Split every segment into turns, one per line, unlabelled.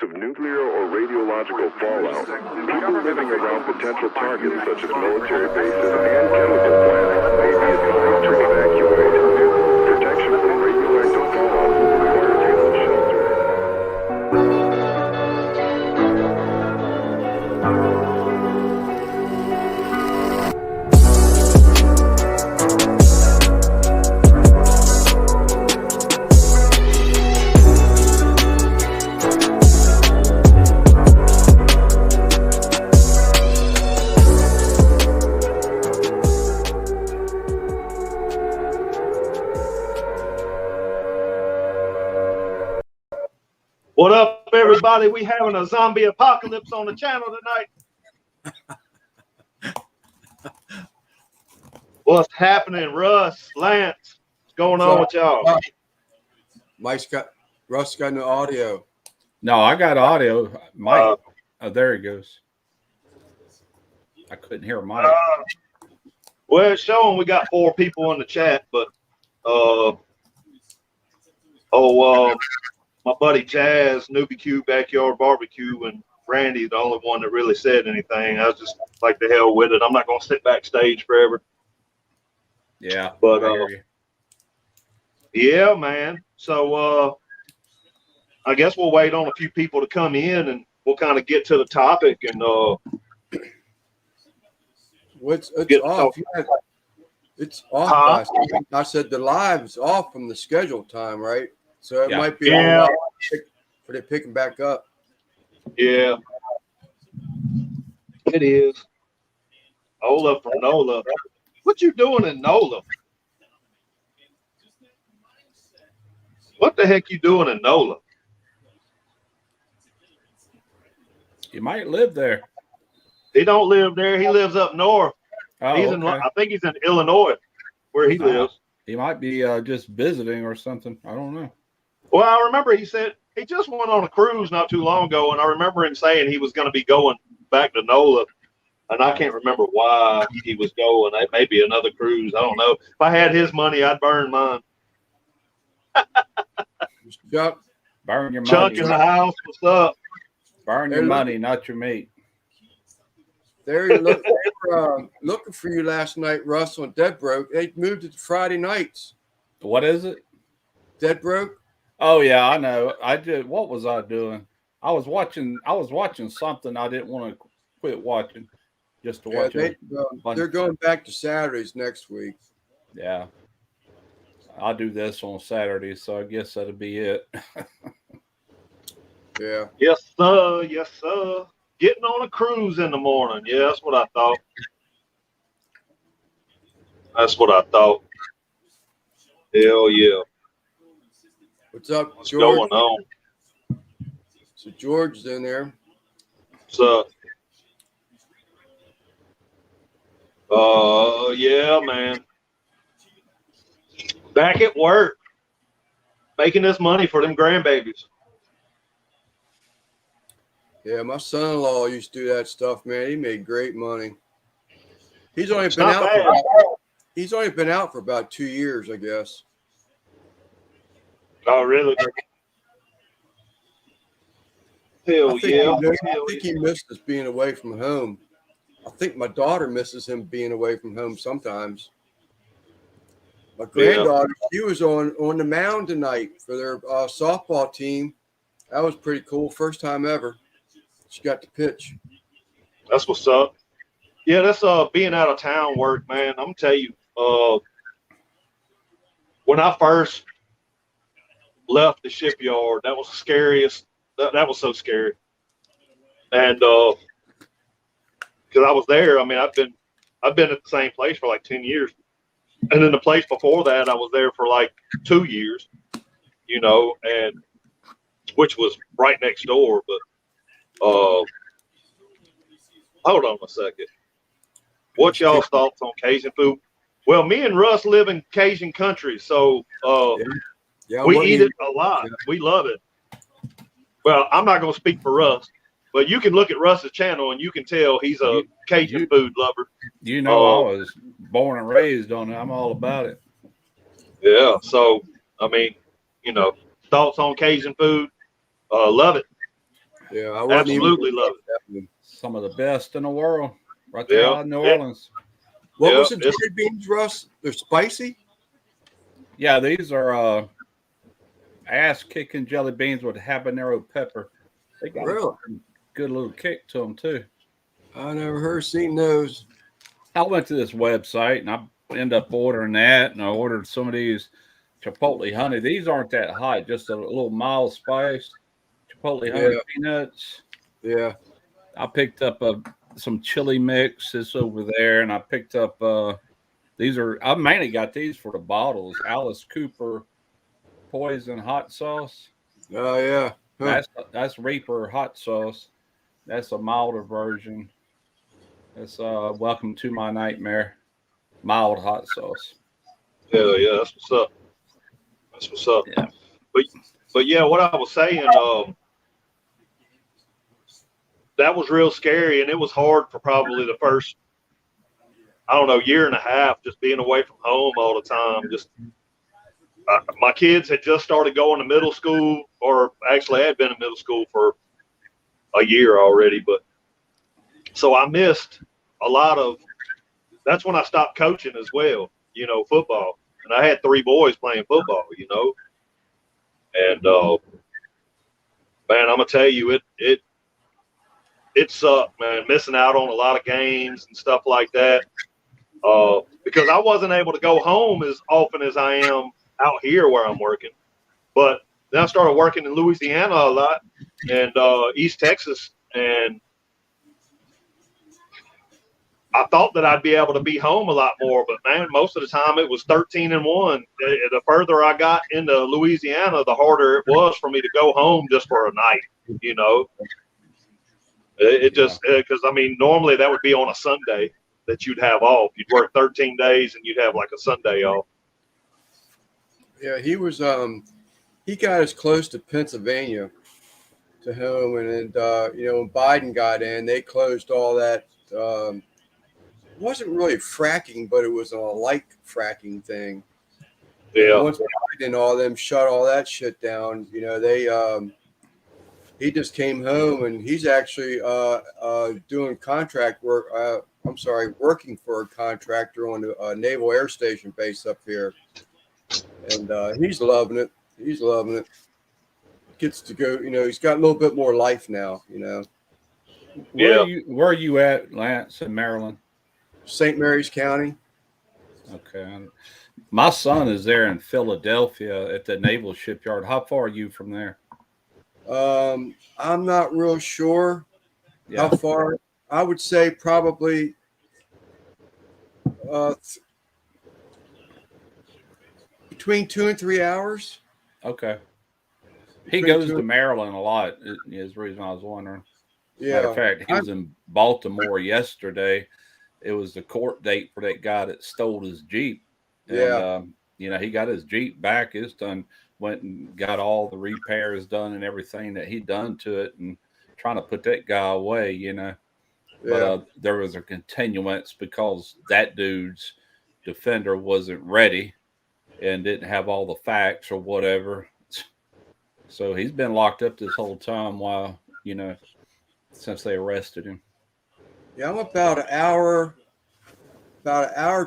of nuclear or radiological fallout, people living around potential targets such as military bases and chemical plants may be advised to evacuate. Protection from radioactive fallout will require tailored shelter.
What up, everybody? We having a zombie apocalypse on the channel tonight. What's happening, Russ, Lance? What's going on with y'all?
Russ got no audio.
No, I got audio. Mike, oh, there he goes. I couldn't hear Mike.
Well, it's showing we got 4 people in the chat, but my buddy Jazz, BBQ, Backyard Barbecue, and Randy, the only one that really said anything. I was just like, the hell with it. I'm not going to sit backstage forever.
Yeah.
But, yeah, man. So, I guess we'll wait on a few people to come in and we'll kind of get to the topic and,
it's off. It's off. I said the live's off from the scheduled time, right? So it might be for it picking back up.
Yeah, it is. Ola from NOLA. What you doing in NOLA? What the heck you doing in NOLA?
You might live there.
He don't live there. He lives up north.
Oh,
he's in. I think he's in Illinois, where he lives.
He might be just visiting or something. I don't know.
Well, I remember he said he just went on a cruise not too long ago, and I remember him saying he was going to be going back to NOLA, and I can't remember why he was going. It may be another cruise. I don't know. If I had his money, I'd burn mine.
Chuck, burn your money.
Chuck in the house. What's up?
Burn your money, not your meat.
They were looking for you last night, Russ, on Dead Broke. They moved it to Friday nights.
What is it?
Dead Broke.
Oh yeah, I know. I did. What was I doing? I was watching something I didn't want to quit watching, just to watch it.
They're going back to Saturdays next week.
Yeah, I'll do this on Saturday, so I guess that'll be it.
Yeah.
Yes, sir. Yes, sir. Getting on a cruise in the morning. Yeah, that's what I thought. That's what I thought. Hell yeah.
What's up,
What's
George?
going on?
So George's in there.
What's up? Yeah, man. Back at work. Making this money for them grandbabies.
Yeah, my son-in-law used to do that stuff, man. He made great money. He's only been out for about 2 years, I guess.
Oh, really? Hell yeah.
I think he misses being away from home. I think my daughter misses him being away from home sometimes. My granddaughter, she was on the mound tonight for their softball team. That was pretty cool. First time ever. She got to pitch.
That's what's up. Yeah, that's being out of town work, man. I'm gonna tell you, when I first left the shipyard, that was the scariest. That was so scary. And because I was there, I mean, I've been at the same place for like 10 years. And then the place before that, I was there for like 2 years, you know, and which was right next door. But hold on a second. What's y'all's thoughts on Cajun food? Well, me and Russ live in Cajun country, so we eat it a lot. Yeah. We love it. Well, I'm not going to speak for Russ, but you can look at Russ's channel and you can tell he's a Cajun food lover.
You know, I was born and raised on it. I'm all about it.
Yeah. So, I mean, you know, thoughts on Cajun food? Love it.
Yeah, I wouldn't
Absolutely love
it.
Some of the best in the world, right there out in New Orleans.
What was the jelly beans, Russ? They're spicy.
Yeah, these are ass-kicking jelly beans with habanero pepper. They got a good little kick to them too.
I never seen those.
I went to this website and I ended up ordering that, and I ordered some of these chipotle honey. These aren't that hot, just a little mild spice. Chipotle honey peanuts.
Yeah.
I picked up some chili mix. This over there, and I picked up I mainly got these for the bottles. Alice Cooper Poison hot sauce.
Oh yeah.
Huh. That's Reaper hot sauce. That's a milder version. That's Welcome to My Nightmare mild hot sauce.
Hell yeah, that's what's up. That's what's up.
Yeah.
But yeah, what I was saying, that was real scary, and it was hard for probably the first, I don't know, year and a half, just being away from home all the time. Just my kids had just started going to middle school, or actually had been in middle school for a year already. But so I missed a lot of. That's when I stopped coaching as well, football. And I had 3 boys playing football, and man, I'm gonna tell you, it sucked, man, missing out on a lot of games and stuff like that. Because I wasn't able to go home as often as I am out here where I'm working. But then I started working in Louisiana a lot and East Texas, and I thought that I'd be able to be home a lot more, but man, most of the time it was 13-1. The further I got into Louisiana, the harder it was for me to go home just for a night, It just, because I mean, normally that would be on a Sunday that you'd have off. You'd work 13 days and you'd have like a Sunday off.
Yeah, he was, he got as close to Pennsylvania to home. And when Biden got in, they closed all that. It wasn't really fracking, but it was a light fracking thing.
Yeah.
Once Biden and all them shut all that shit down, he just came home and he's actually doing contract work. Working for a contractor on a Naval Air Station base up here. And he's loving it. He's loving it. Gets to go, he's got a little bit more life now,
Where are you at, Lance, in Maryland?
St. Mary's County.
Okay. My son is there in Philadelphia at the Naval Shipyard. How far are you from there?
I'm not real sure how far. I would say probably between 2 and 3 hours.
Okay. He goes to Maryland a lot, is the reason I was wondering.
Yeah.
Matter of fact, he was in Baltimore yesterday. It was the court date for that guy that stole his Jeep. And, he got his Jeep back. It's done. Went and got all the repairs done and everything that he'd done to it, and trying to put that guy away, But there was a continuance because that dude's defender wasn't ready and didn't have all the facts or whatever. So he's been locked up this whole time while, since they arrested him.
Yeah, I'm about an hour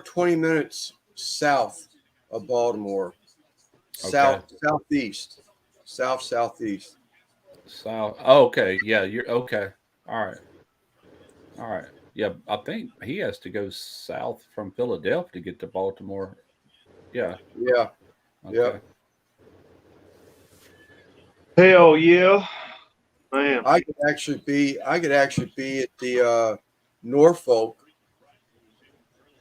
20 minutes south of Baltimore. Southeast. Southeast.
South. Oh, okay. Yeah, you're okay. All right. Yeah, I think he has to go south from Philadelphia to get to Baltimore. Yeah.
Yeah.
Okay.
Yeah.
Hell yeah, man.
I could actually be at the Norfolk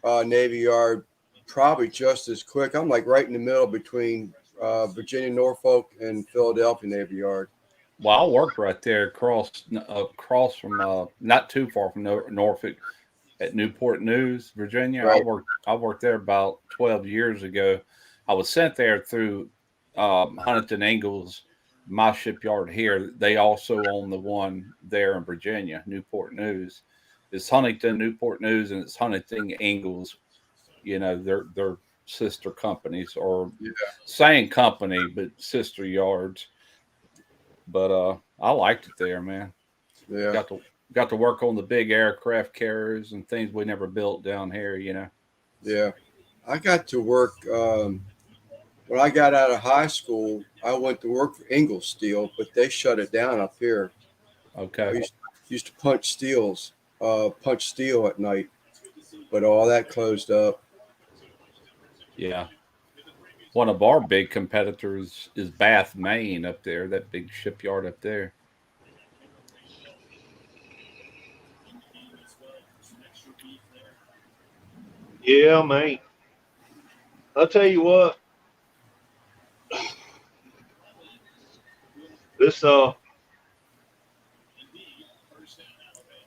Navy Yard probably just as quick. I'm like right in the middle between Virginia, Norfolk, and Philadelphia Navy Yard.
Well, I worked right there across from not too far from Norfolk at Newport News, Virginia.
Right.
I worked there about 12 years ago. I was sent there through Huntington Ingalls, my shipyard here. They also own the one there in Virginia, Newport News. It's Huntington, Newport News, and it's Huntington Ingalls. They're sister companies, or same company but sister yards. But I liked it there, man.
Yeah.
Got to work on the big aircraft carriers and things we never built down here, you know.
Yeah. I got to work when I got out of high school. I went to work for Ingalls Steel, but they shut it down up here. I
Okay.
used to punch steel at night, but all that closed up.
Yeah. One of our big competitors is Bath, Maine up there, that big shipyard up there.
Yeah, man. I'll tell you what. This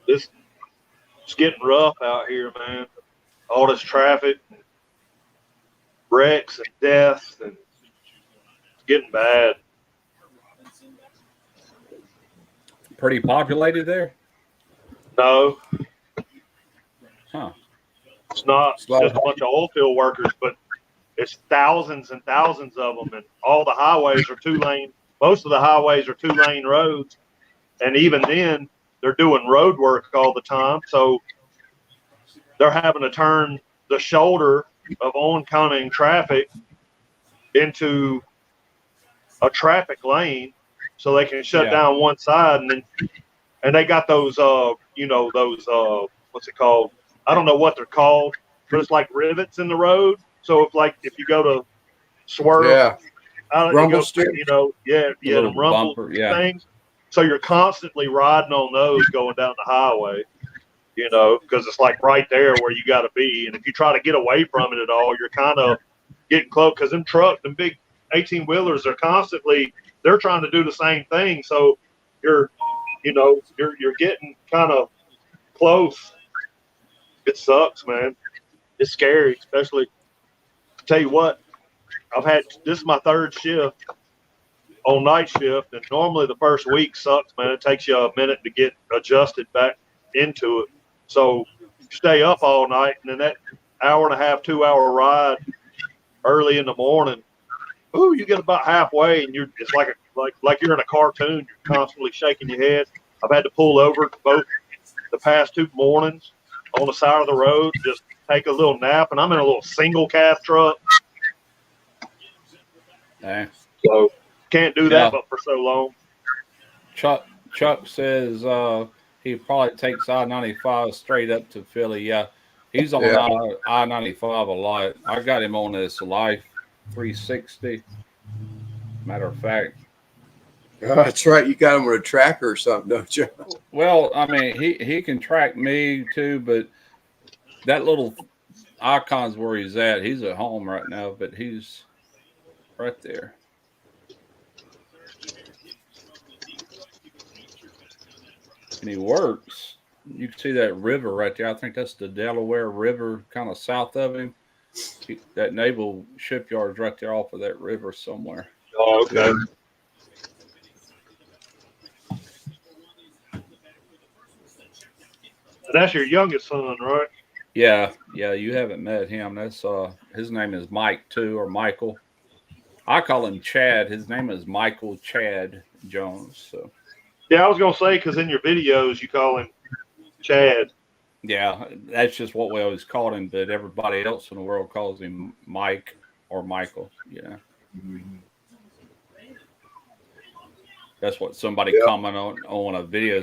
this it's getting rough out here, man. All this traffic, wrecks and deaths, and it's getting bad.
Pretty populated there?
No,
Huh.
it's not
It's like,
just a bunch of oil field workers, but it's thousands and thousands of them, and all the highways are 2-lane. Most of the highways are 2-lane roads, and even then, they're doing road work all the time. So they're having to turn the shoulder of oncoming traffic into a traffic lane so they can shut down one side, and they got those those what's it called? I don't know what they're called, but it's like rivets in the road. So if you go to swerve,
yeah, rumble strip.
the rumble
bumper,
things. So you're constantly riding on those going down the highway, because it's like right there where you got to be. And if you try to get away from it at all, you're kind of getting close, because them big 18-wheelers are constantly, they're trying to do the same thing. So you're getting kind of close. It sucks, man. It's scary, especially. Tell you what, this is my third shift on night shift, and normally the first week sucks, man. It takes you a minute to get adjusted back into it. So you stay up all night, and then that hour and a half, 2-hour ride early in the morning, you get about halfway, and it's like you're in a cartoon. You're constantly shaking your head. I've had to pull over both the past 2 mornings on the side of the road, just take a little nap, and I'm in a little single cab truck. So can't do that but for so long.
Chuck says he probably takes I-95 straight up to Philly. Yeah, he's on I-95 a lot. I got him on this Life 360. Matter of fact.
That's right. You got him with a tracker or something, don't you?
Well, I mean, he can track me too, but that little icon's where he's at. He's at home right now, but he's right there. And he works. You can see that river right there. I think that's the Delaware River, kind of south of him. That naval shipyard's right there off of that river somewhere.
Oh, okay. That's your youngest son, right?
Yeah. You haven't met him. That's his name is Mike too, or Michael. I call him Chad. His name is Michael Chad Jones. So.
Yeah, I was gonna say, because in your videos you call him Chad.
Yeah, that's just what we always called him, but everybody else in the world calls him Mike or Michael. Yeah. Mm-hmm. That's what somebody commented on a video.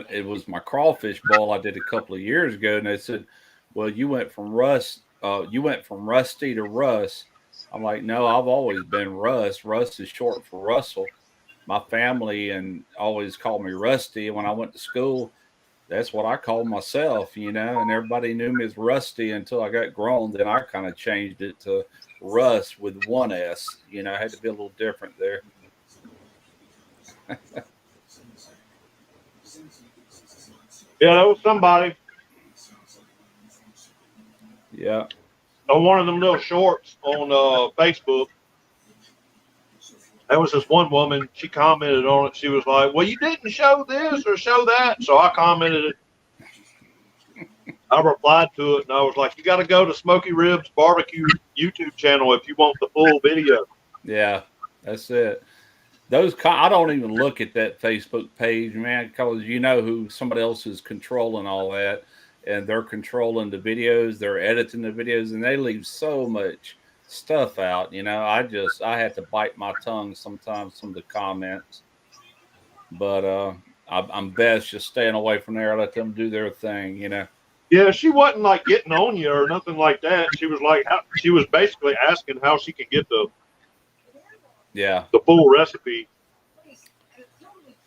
It was my crawfish bowl I did a couple of years ago, and they said, "Well, you went from Rusty to Russ." I'm like, "No, I've always been Russ. Russ is short for Russell. My family and always called me Rusty. And when I went to school, that's what I called myself, and everybody knew me as Rusty until I got grown. Then I kind of changed it to Russ with one S. I had to be a little different there."
Yeah, that was somebody.
Yeah.
On one of them little shorts on Facebook, there was this one woman. She commented on it. She was like, "Well, you didn't show this or show that." So I commented it. I replied to it, and I was like, "You got to go to Smoky Ribs Barbecue YouTube channel if you want the full video."
Yeah, that's it. I don't even look at that Facebook page, man, because you know who somebody else is controlling all that, and they're controlling the videos, they're editing the videos, and they leave so much stuff out. You know, I have to bite my tongue sometimes, some of the comments, but I'm best just staying away from there. Let them do their thing, you know.
Yeah, she wasn't like getting on you or nothing like that. She was like, she was basically asking how she could get the full recipe.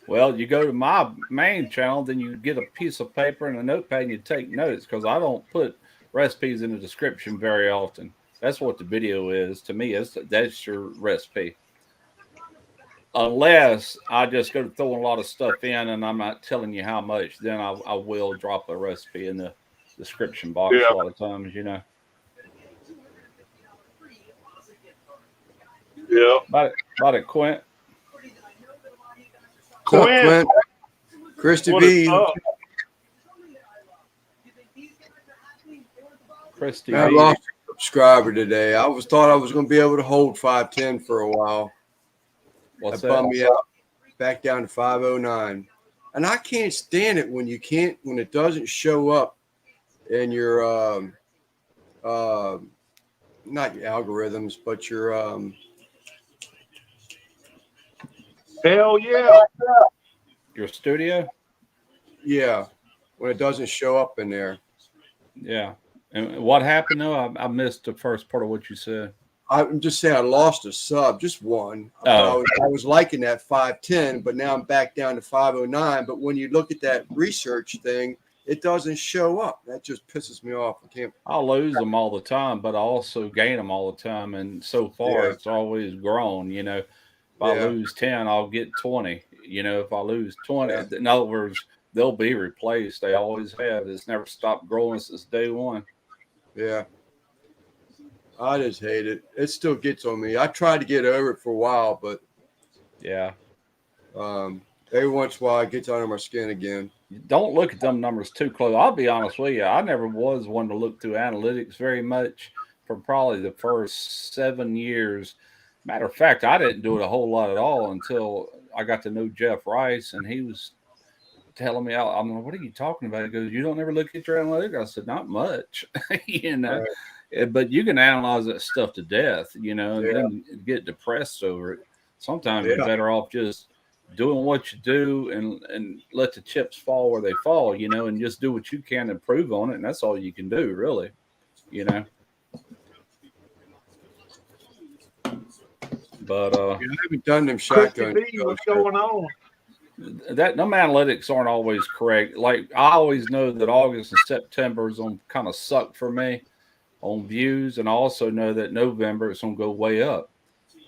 Well, you go to my main channel, then you get a piece of paper and a notepad and you take notes, because I don't put recipes in the description very often. That's what the video is. To me, that's your recipe. Unless I just go throwing a lot of stuff in and I'm not telling you how much, then I will drop a recipe in the description box a lot of times, you know.
Yeah.
About it, Quint.
Quint. Christy B.
Christy
I
B.
lost a subscriber today. Thought I was going to be able to hold 510 for a while.
What's
that? Bummed me out. Back down to 509. And I can't stand it when it doesn't show up in your not your algorithms, but your
hell yeah.
Your studio?
Yeah. When it doesn't show up in there.
Yeah. And what happened though? I missed the first part of what you said.
I'm just saying I lost a sub, just one. I was liking that 510, but now I'm back down to 509. But when you look at that research thing, it doesn't show up. That just pisses me off.
I'll lose them all the time, but I also gain them all the time. And so far, it's always grown. You know, if I lose 10, I'll get 20. You know, if I lose 20, in other words, they'll be replaced. They always have. It's never stopped growing since day one.
Yeah. I just hate it. It still gets on me. I tried to get over it for a while, but every once in a while it gets under my skin again.
Don't look at them numbers too close. I'll be honest with you. I never was one to look through analytics very much for probably the first 7 years. Matter of fact, I didn't do it a whole lot at all until I got to know Jeff Rice, and he was telling me, I'm like, what are you talking about? He goes, you don't ever look at your analytics? I said, not much, you know. Right. But you can analyze that stuff to death, you know, and then get depressed over it. Sometimes you're better off just doing what you do and let the chips fall where they fall, you know, and just do what you can to improve on it. And that's all you can do, really, you know. But
I haven't done them shotgun.
What's going on?
Them analytics aren't always correct. Like, I always know that August and September is going to kind of suck for me on views, and I also know that November it's going to go way up.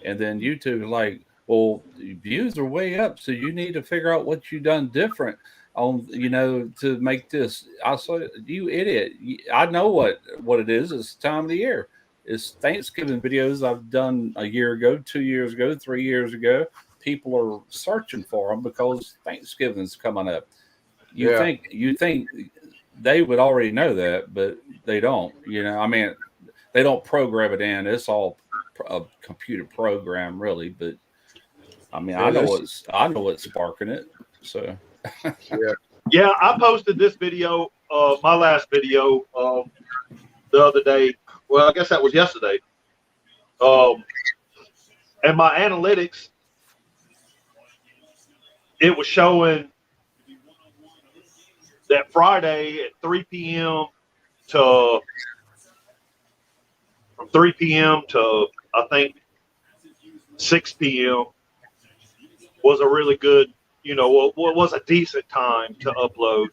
And then YouTube is like, well, views are way up, so you need to figure out what you've done different on, you know, to make this. I said, you idiot. I know what it is. It's the time of the year. It's Thanksgiving videos I've done a year ago, 2 years ago, 3 years ago. People are searching for them because Thanksgiving's coming up. You think they would already know that, but they don't. You know, I mean, they don't program it in. It's all a computer program, really. But I mean, I know what's sparking it. So
yeah, I posted this video, my last video, the other day. Well, I guess that was yesterday. And my analytics, it was showing that Friday at 3 p.m. to from 3 p.m. to I think 6 p.m. was a really good, you know, what was a decent time to upload.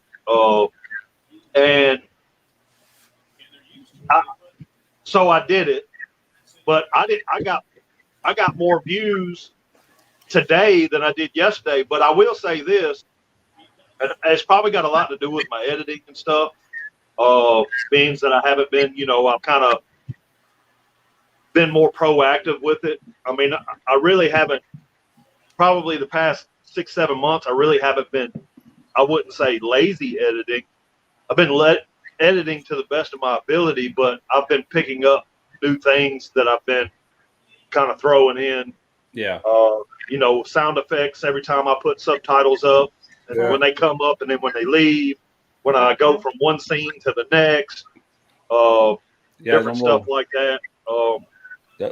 And so I did it, but I got more views today than I did yesterday. But I will say this, and it's probably got a lot to do with my editing and stuff. Means that I haven't been, you know, I've kind of been more proactive with it. I mean, I really haven't, probably the past 6-7 months, I really haven't been, I wouldn't say lazy editing. I've been editing to the best of my ability, but I've been picking up new things that I've been kind of throwing in
Yeah.
You know, sound effects every time I put subtitles up, and
Yeah.
when they come up, and then when they leave, when I go from one scene to the next, different stuff like that.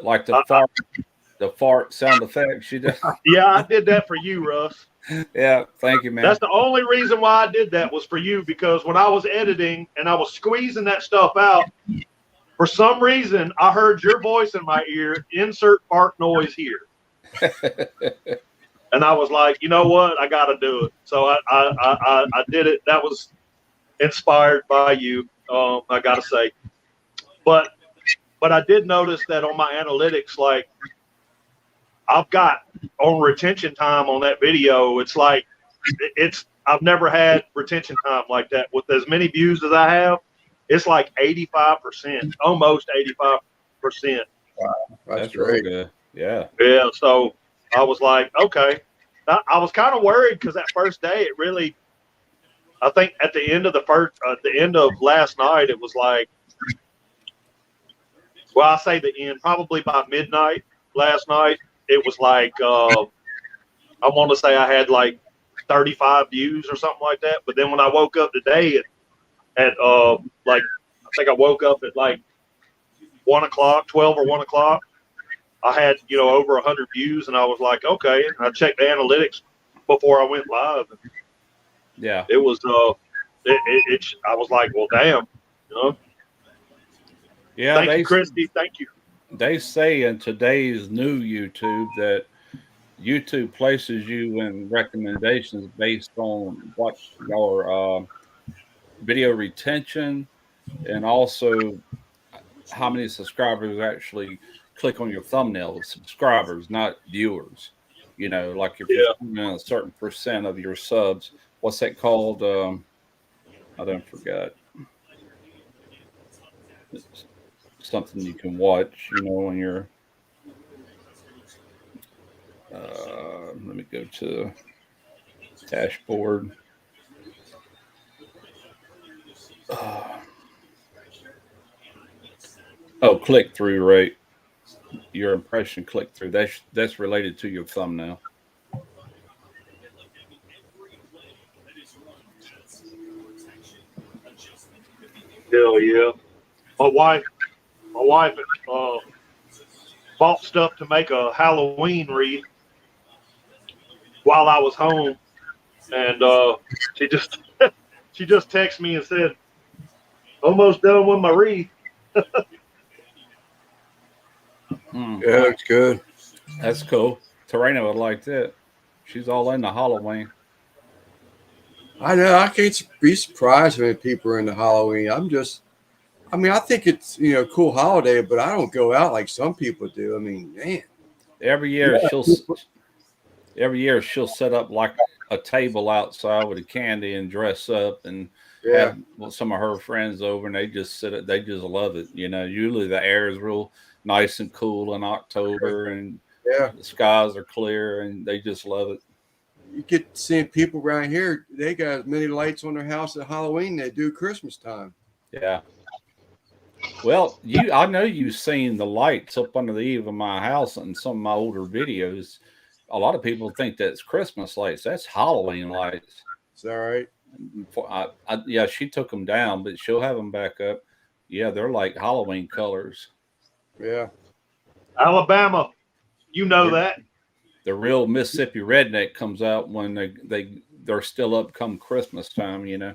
Like the fart sound effects. You just
Yeah, I did that for you, Russ.
yeah. Thank you, man.
That's the only reason why I did that was for you, because when I was editing and I was squeezing that stuff out, for some reason I heard your voice in my ear. Insert fart noise here. And I was like, you know what? I got to do it. So I did it. That was inspired by you. I got to say, but I did notice that on my analytics, like I've got on retention time on that video. It's like I've never had retention time like that with as many views as I have. It's like 85%, almost 85%.
Wow,
That's
great.
real good. Yeah.
Yeah. So I was like, okay. I was kind of worried because that first day, it really, I think at the end of the end of last night, it was like, well, I say the end, probably by midnight last night, it was like, I want to say I had like 35 views or something like that. But then when I woke up today at like, I think I woke up at like 1 o'clock, 12 or 1 o'clock. I had, you know, over 100 views, and I was like, okay. And I checked the analytics before I went live. And
yeah.
it was, I was like, well, damn, you know.
Yeah.
Thank you, Christy. Thank you.
They say in today's new YouTube that YouTube places you in recommendations based on what your video retention and also how many subscribers actually click on your thumbnail. Subscribers, not viewers. You know, like if you're a certain percent of your subs, what's that called? I don't forget. It's something you can watch, you know, when you're let me go to dashboard. Oh, click through rate. Your impression click through. That's related to your thumbnail.
Hell yeah. My wife bought stuff to make a Halloween wreath while I was home, and she just texted me and said, "Almost done with my wreath."
Yeah, it's good.
That's cool. Tarina would like that. She's all into Halloween.
I know. I can't be surprised when people are into Halloween. I think it's, you know, a cool holiday, but I don't go out like some people do. I mean, man.
Every year she'll set up like a table outside with a candy and dress up and have some of her friends over, and they just sit. They just love it. You know, usually the air is real nice and cool in October, and the skies are clear, and they just love it.
You get seeing people around here. They got as many lights on their house at Halloween they do Christmas time.
Yeah. Well, I know you've seen the lights up under the eave of my house in some of my older videos. A lot of people think that's Christmas lights. That's Halloween lights.
Is that right?
Yeah, she took them down, but she'll have them back up. Yeah, they're like Halloween colors.
Yeah.
Alabama, you know that.
The real Mississippi redneck comes out when they're still up come Christmas time, you know.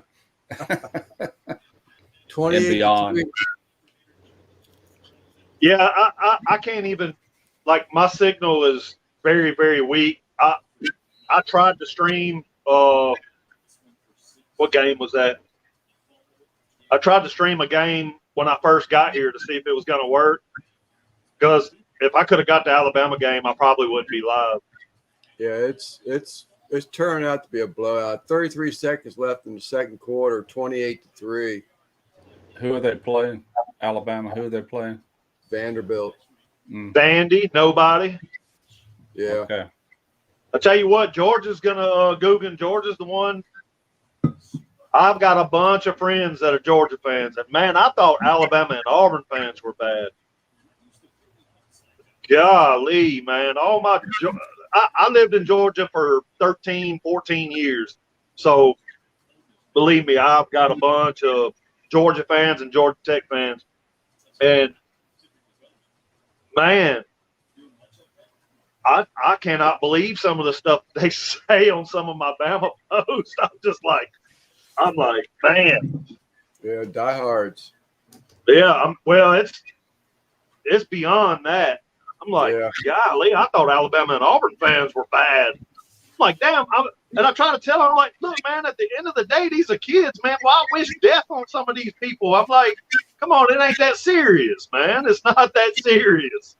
20
and beyond.
Yeah, I can't even, like, my signal is very, very weak. I tried to stream, what game was that? I tried to stream a game when I first got here to see if it was going to work. Because if I could have got the Alabama game, I probably wouldn't be live.
Yeah, it's turning out to be a blowout. 33 seconds left in the second quarter, 28-3.
Who are they playing? Alabama. Who are they playing?
Vanderbilt.
Vandy, nobody.
Yeah.
Okay.
I tell you what, Georgia's gonna Guggen. Georgia's the one. I've got a bunch of friends that are Georgia fans, and man, I thought Alabama and Auburn fans were bad. Golly, man. I lived in Georgia for 13, 14 years. So believe me, I've got a bunch of Georgia fans and Georgia Tech fans. And man, I cannot believe some of the stuff they say on some of my Bama posts. I'm like, man.
Yeah, diehards.
Yeah, it's beyond that. I'm like, golly, I thought Alabama and Auburn fans were bad. I'm like, damn. And I try to tell them, I'm like, look, man, at the end of the day, these are kids, man. Well, I wish death on some of these people. I'm like, come on, it ain't that serious, man. It's not that serious.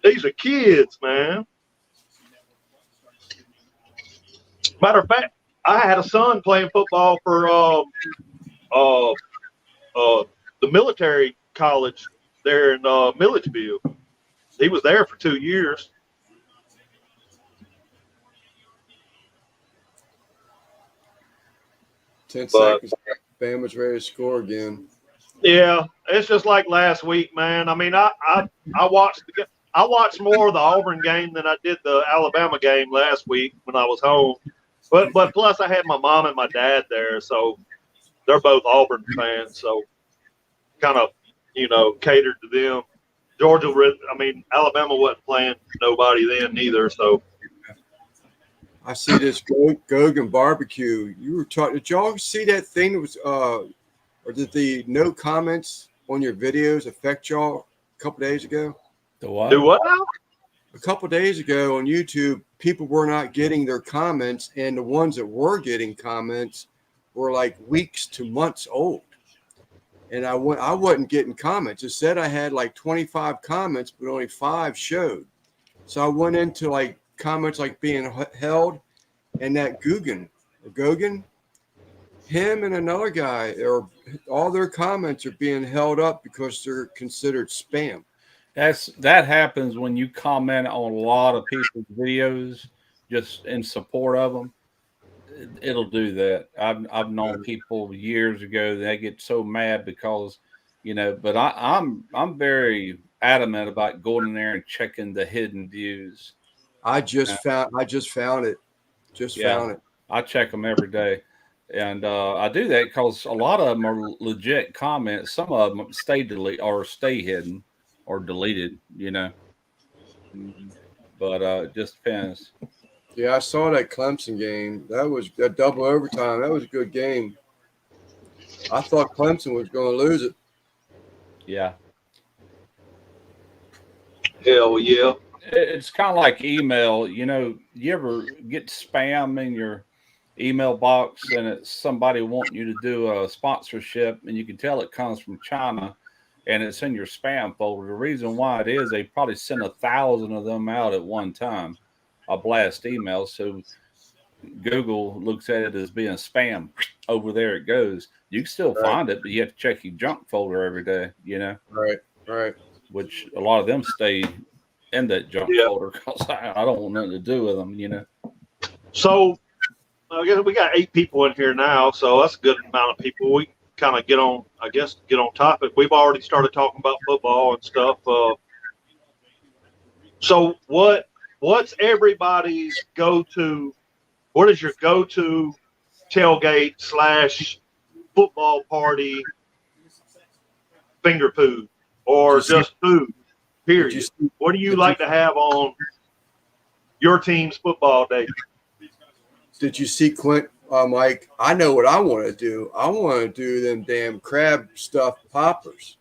These are kids, man. Matter of fact, I had a son playing football for the military college there in Milledgeville. He was there for 2 years.
Ten seconds. Bama's ready to score again.
Yeah, it's just like last week, man. I mean, I watched more of the Auburn game than I did the Alabama game last week when I was home. But plus I had my mom and my dad there, so they're both Auburn fans. So kind of, catered to them. Alabama wasn't playing nobody then neither. So
I see this Cajun barbecue. You were talking. Did y'all see that thing that was, or did the no comments on your videos affect y'all a couple days ago?
The what?
Do what now?
A couple days ago on YouTube, people were not getting their comments, and the ones that were getting comments were like weeks to months old. And I wasn't getting comments. It said I had like 25 comments, but only 5 showed. So I went into like comments like being held, and that Guggen, him and another guy, all their comments are being held up because they're considered spam.
That happens when you comment on a lot of people's videos just in support of them. It'll do that. I've known people years ago, they get so mad because, but I'm very adamant about going in there and checking the hidden views.
I just found it. Found it.
I check them every day. And I do that because a lot of them are legit comments. Some of them stay hidden or deleted, But it just depends.
Yeah, I saw that Clemson game. That was a double overtime. That was a good game. I thought Clemson was going to lose it.
Yeah.
Hell yeah.
It's kind of like email. You ever get spam in your email box and it's somebody wanting you to do a sponsorship and you can tell it comes from China and it's in your spam folder. The reason why it is they probably sent 1,000 of them out at one time. A blast email, so Google looks at it as being spam. Over there it goes. You can still find it, but you have to check your junk folder every day,
Right.
Which a lot of them stay in that junk folder because I don't want nothing to do with them,
So I guess we got 8 people in here now, so that's a good amount of people. We kind of get on topic. We've already started talking about football and stuff. So what's everybody's go-to? What is your go-to tailgate / football party finger food or just food, period? What do you like to have on your team's football day?
Did you see Quint, Mike? I know what I want to do. I want to do them damn crab stuffed poppers.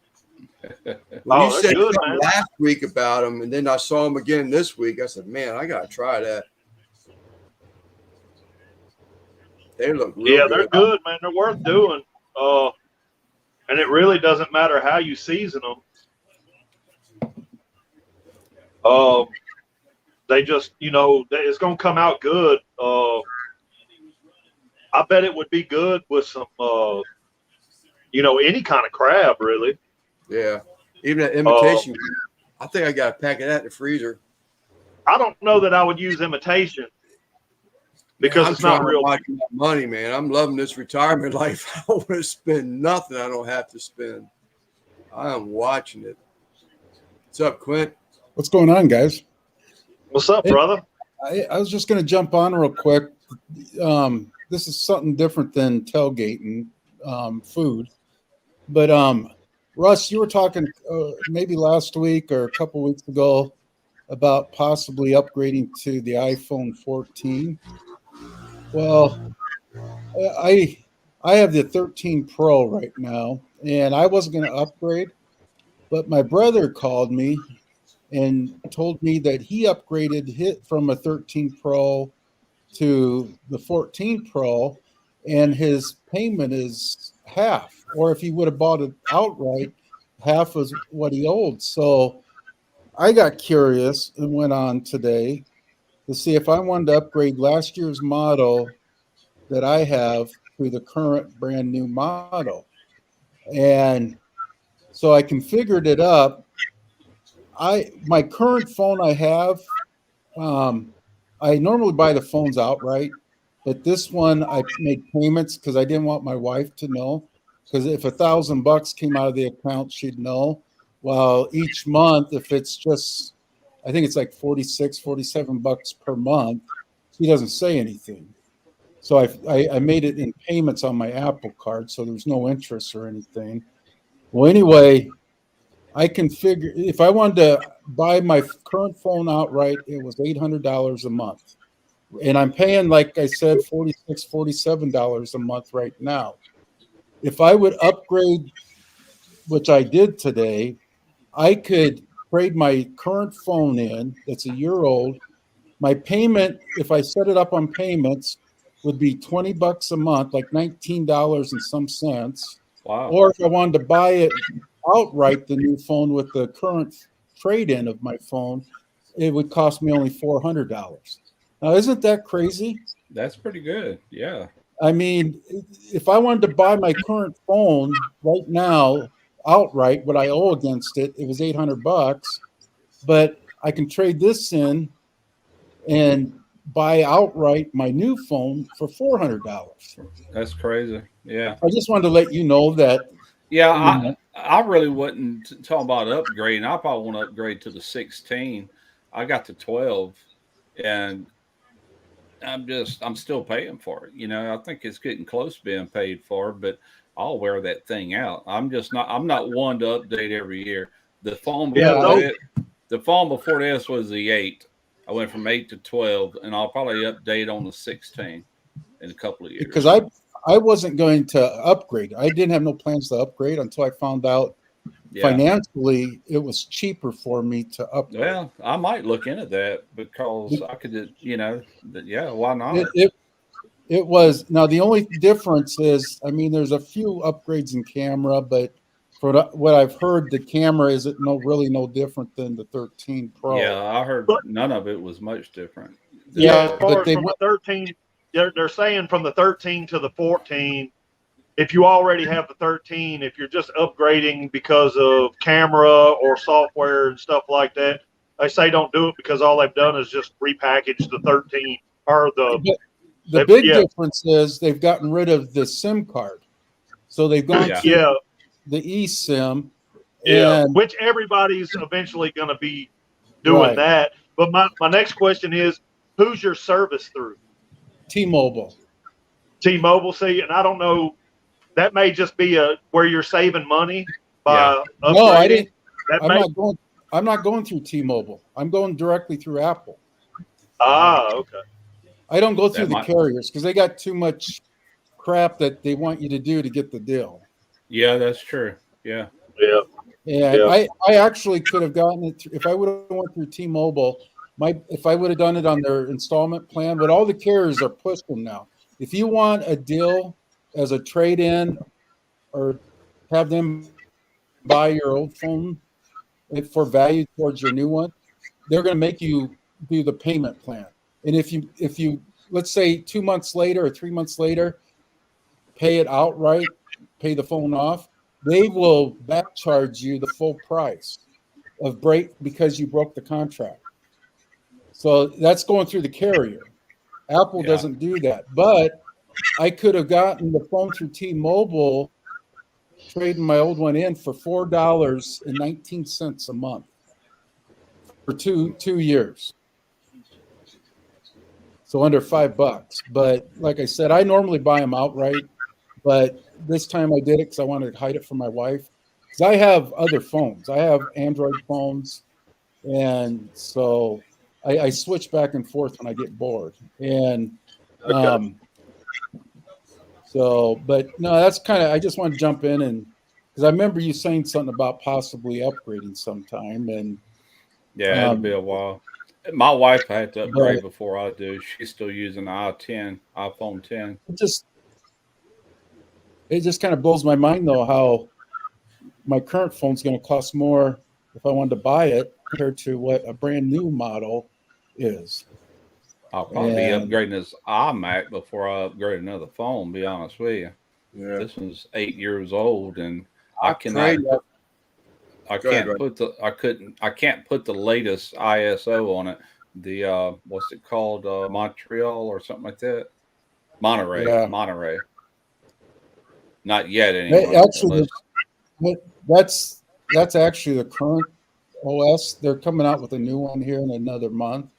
When you said
good,
last week about them, and then I saw them again this week, I said, man, I got to try that. They look real good.
They're good, man. They're worth doing. And it really doesn't matter how you season them. They just, it's going to come out good. I bet it would be good with some, any kind of crab, really.
Yeah. Even that imitation. I think I got a pack of that in the freezer.
I don't know that I would use imitation because it's not real
money, man. I'm loving this retirement life. I don't want to spend nothing I don't have to spend. I am watching it. What's up, Quint?
What's going on, guys?
What's up,
Hey,
brother?
I was just going to jump on real quick. This is something different than tailgating food. But Russ, you were talking maybe last week or a couple weeks ago about possibly upgrading to the iPhone 14. Well, I I have the 13 Pro right now, and I wasn't going to upgrade, but my brother called me and told me that he upgraded hit from a 13 Pro to the 14 Pro, and his payment is half, or if he would have bought it outright, half is what he owed. So I got curious and went on today to see if I wanted to upgrade last year's model that I have to the current brand new model. And so I configured it up. My current phone I have, um, I normally buy the phones outright, but this one I made payments because I didn't want my wife to know. Because if $1,000 came out of the account, she'd know. Well, each month, if it's just, I think it's like 46, $47 per month, she doesn't say anything. So I made it in payments on my Apple card, so there's no interest or anything. Well, anyway, I configured if I wanted to buy my current phone outright, it was $800 a month. And I'm paying, like I said, $46, $47 a month right now. If I would upgrade, which I did today, I could trade my current phone in that's a year old. My payment, if I set it up on payments, would be $20 a month, like $19 and some cents.
Wow.
Or if I wanted to buy it outright, the new phone with the current trade-in of my phone, it would cost me only $400. Now, isn't that crazy?
That's pretty good. Yeah.
I mean, if I wanted to buy my current phone right now outright, what I owe against it, it was $800. But I can trade this in and buy outright my new phone for $400.
That's crazy. Yeah.
I just wanted to let you know that.
Yeah. I really wouldn't talk about upgrading. I probably want to upgrade to the 16. I got the 12 and I'm still paying for it. I think it's getting close to being paid for, but I'll wear that thing out. I'm not one to update every year. The phone before this was the 8. I went from 8 to 12, and I'll probably update on the 16 in a couple of years.
Because I wasn't going to upgrade. I didn't have no plans to upgrade until I found out financially it was cheaper for me to upgrade.
Well, I might look into that because I could, why not?
It was. Now, the only difference is, there's a few upgrades in camera, but for what I've heard, the camera isn't really no different than the 13 Pro.
Yeah, I heard none of it was much different.
Yeah,
but from the 13, they're saying from the 13 to the 14, if you already have the 13, if you're just upgrading because of camera or software and stuff like that, they say don't do it because all they've done is just repackage the 13 or the
big difference is they've gotten rid of the SIM card. So they've gone to the eSIM.
Which everybody's eventually going to be doing that. But my next question is, who's your service through?
T-Mobile.
T-Mobile, see, and I don't know, that may just be where you're saving money by upgrading.
No, I didn't. I'm not going through T-Mobile. I'm going directly through Apple.
Okay.
I don't go through the carriers because they got too much crap that they want you to do to get the deal.
Yeah, that's true. Yeah.
I actually could have gotten it if I would have went through T-Mobile. If I would have done it on their installment plan, but all the carriers are pushing now. If you want a deal as a trade-in or have them buy your old phone for value towards your new one, they're going to make you do the payment plan. And if you let's say 2 months later or 3 months later, pay it outright, pay the phone off, they will back charge you the full price of because you broke the contract. So that's going through the carrier. Apple doesn't do that. But I could have gotten the phone through T-Mobile, trading my old one in for $4.19 a month. for two years. So under $5. But like I said, I normally buy them outright. But this time I did it because I wanted to hide it from my wife. Because I have other phones. I have Android phones. And so I switch back and forth when I get bored. And but no, that's kind of, I just want to jump in and, because I remember you saying something about possibly upgrading sometime. And
yeah, it'll be a while. My wife had to upgrade before I do. She's still using the iPhone 10.
It just kind of blows my mind, though, how my current phone's going to cost more if I wanted to buy it compared to what a brand new model is.
I'll probably be upgrading this iMac before I upgrade another phone, be honest with you.
Yeah.
This one's 8 years old, and I can't put the latest ISO on it. The what's it called? Montreal or something like that. Monterey. Not yet anyway.
Actually, that's actually the current OS. They're coming out with a new one here in another month.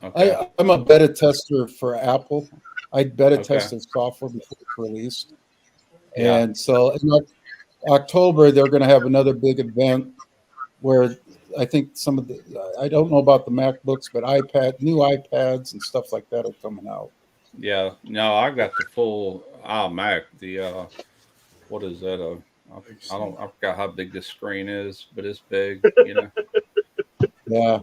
Okay. I'm a beta tester for Apple. I beta tested software before it's released. Yeah. And so in October, they're going to have another big event where I think some of the, I don't know about the MacBooks, but new iPads and stuff like that are coming out.
Yeah. No, I got the full iMac. The, what is that? I forgot how big this screen is, but it's big, you know.
Yeah.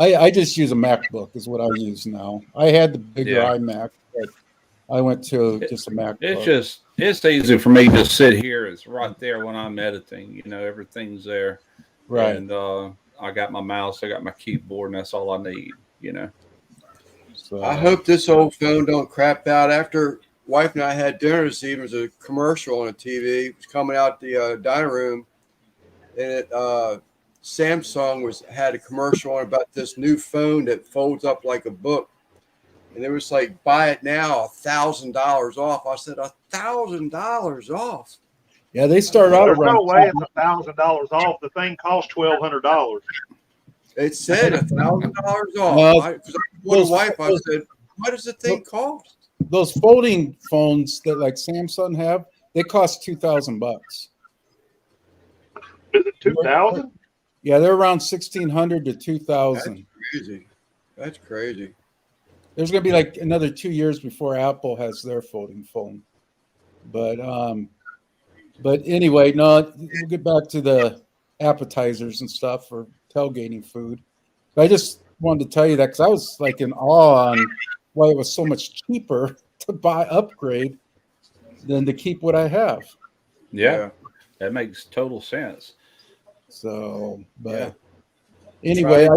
I just use a MacBook is what I use now. I had the bigger iMac, but I went to just a MacBook.
It's easy for me to sit here. It's right there when I'm editing. You know, everything's there.
Right.
And I got my mouse, I got my keyboard, and that's all I need, you know.
So I hope this old phone don't crap out. After wife and I had dinner this evening, there was a commercial on the TV. It was coming out the dining room, and it Samsung had a commercial on about this new phone that folds up like a book, and it was like, buy it now, $1,000 off. I said, $1,000 off.
Yeah, they start out
around.
There's
no way it's $1,000 off. The thing costs $1,200.
It said $1,000 off. Because I told my wife, I said, what does the thing cost?
Those folding phones that like Samsung have, they cost $2,000.
Is it 2,000?
Yeah, they're around 1,600 to 2,000.
That's crazy.
There's going to be like another 2 years before Apple has their folding phone. But anyway, no, we'll get back to the appetizers and stuff for tailgating food. But I just wanted to tell you that because I was like in awe on why it was so much cheaper to upgrade than to keep what I have.
Yeah. That makes total sense.
So, but anyway,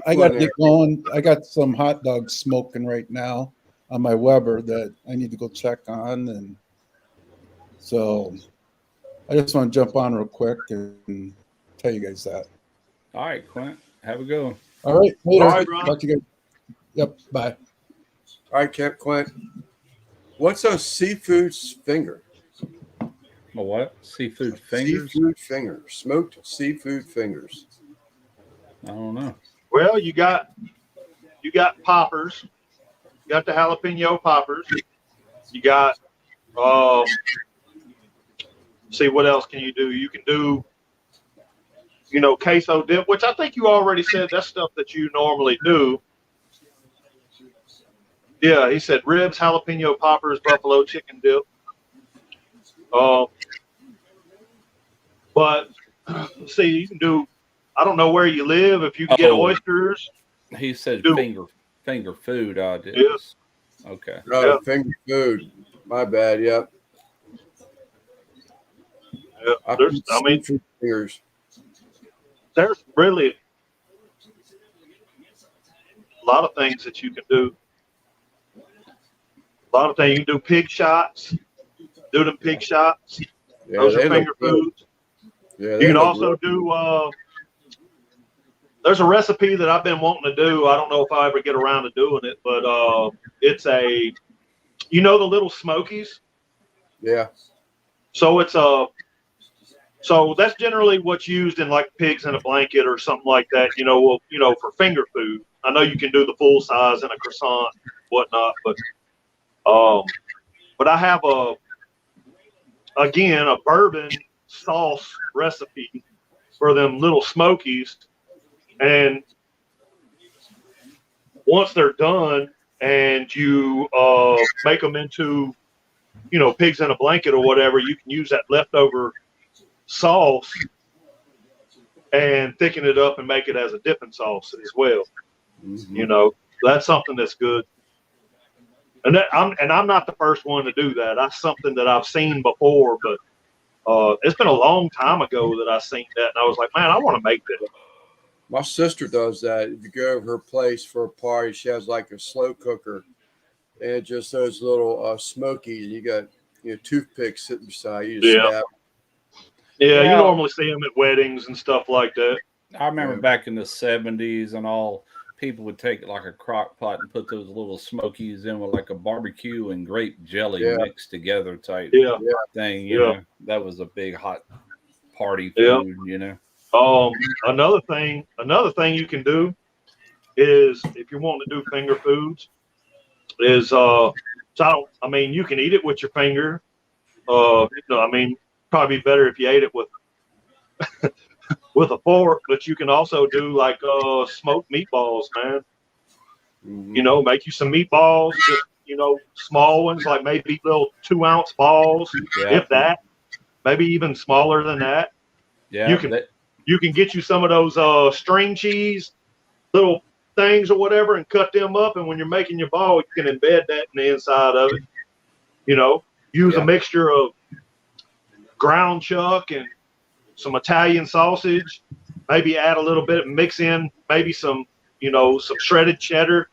I got to get going. I got some hot dogs smoking right now on my Weber that I need to go check on. And so I just want to jump on real quick and tell you guys that.
All right, Clint. Have a good one.
All right. Later.
All right, Ron.
Talk to you guys. Yep. Bye.
All right, Clint. What's a seafood finger?
A what? Seafood fingers?
Seafood fingers. Smoked seafood fingers.
I don't know.
Well, you got poppers. You got the jalapeno poppers. You got see what else can you do? You can do, queso dip, which I think you already said that's stuff that you normally do. Yeah, he said ribs, jalapeno poppers, buffalo chicken dip. But see, you can do. I don't know where you live. If you can get oysters.
He said finger food. I did.
Yes.
Okay.
Oh, finger food. My bad. Yep.
Yeah.
Fingers.
There's really a lot of things that you can do. A lot of things. You can do pig shots. Do them pig shots.
Yeah,
those are finger foods.
Yeah,
you can also do. There's a recipe that I've been wanting to do. I don't know if I ever get around to doing it, but it's the little Smokies.
Yeah.
So it's So that's generally what's used in like pigs in a blanket or something like that. For finger food. I know you can do the full size in a croissant, whatnot, but I have a bourbon sauce recipe for them little smokies, and once they're done and you make them into pigs in a blanket or whatever, you can use that leftover sauce and thicken it up and make it as a dipping sauce as well. That's something that's good. And I'm not the first one to do that. That's something that I've seen before, but it's been a long time ago that I seen that, and I was like, man, I want to make that.
My sister does that. If you go over her place for a party, she has like a slow cooker, and just those little smokies. You got toothpicks sitting beside you. Just stab.
Yeah, you normally see them at weddings and stuff like that.
I remember back in the 70s and all, people would take like a crock pot and put those little smokies in with like a barbecue and grape jelly mixed together type thing. You know, that was a big hot party food,
Another thing you can do is, if you're wanting to do finger foods, is you can eat it with your finger. Probably better if you ate it with with a fork, but you can also do like smoked meatballs, man. Make you some meatballs, just small ones, like maybe little 2-ounce balls, if that, maybe even smaller than that. You can get you some of those string cheese little things or whatever and cut them up, and when you're making your ball, you can embed that in the inside of it. Use a mixture of ground chuck and some Italian sausage, maybe add a little bit, mix in maybe some shredded cheddar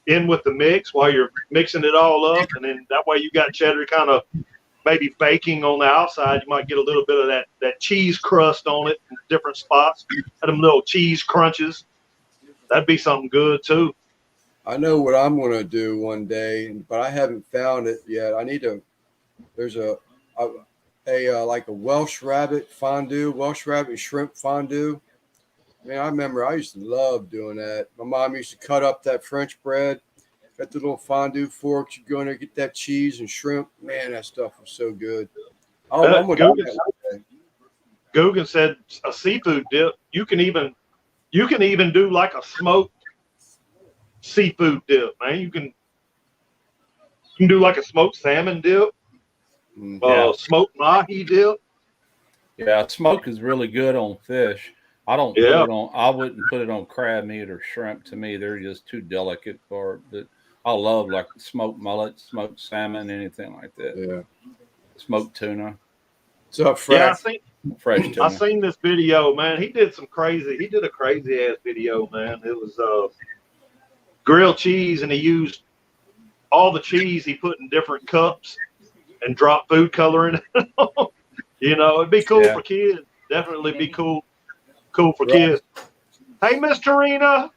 in with the mix while you're mixing it all up, and then that way you got cheddar kind of maybe baking on the outside. You might get a little bit of that cheese crust on it in different spots, and them little cheese crunches. That'd be something good too.
I know what I'm going to do one day, but I haven't found it yet. I need to. There's a like a Welsh rabbit shrimp fondue. Man, I remember I used to love doing that. My mom used to cut up that French bread, got the little fondue forks. You go in there, get that cheese and shrimp. Man, that stuff was so good.
Guggen said a seafood dip. You can even do like a smoked seafood dip, man. You can do like a smoked salmon dip. Smoked mahi dip.
Yeah, smoke is really good on fish. I wouldn't put it on crab meat or shrimp. To me, they're just too delicate for it. I love like smoked mullet, smoked salmon, anything like that.
Yeah.
Smoked tuna.
So fresh.
Fresh tuna.
I seen this video, man. He did a crazy ass video, man. It was grilled cheese, and he used all the cheese he put in different cups and dropped food coloring. It'd be cool for kids. Definitely be cool for kids. Hey, Miss Tarina.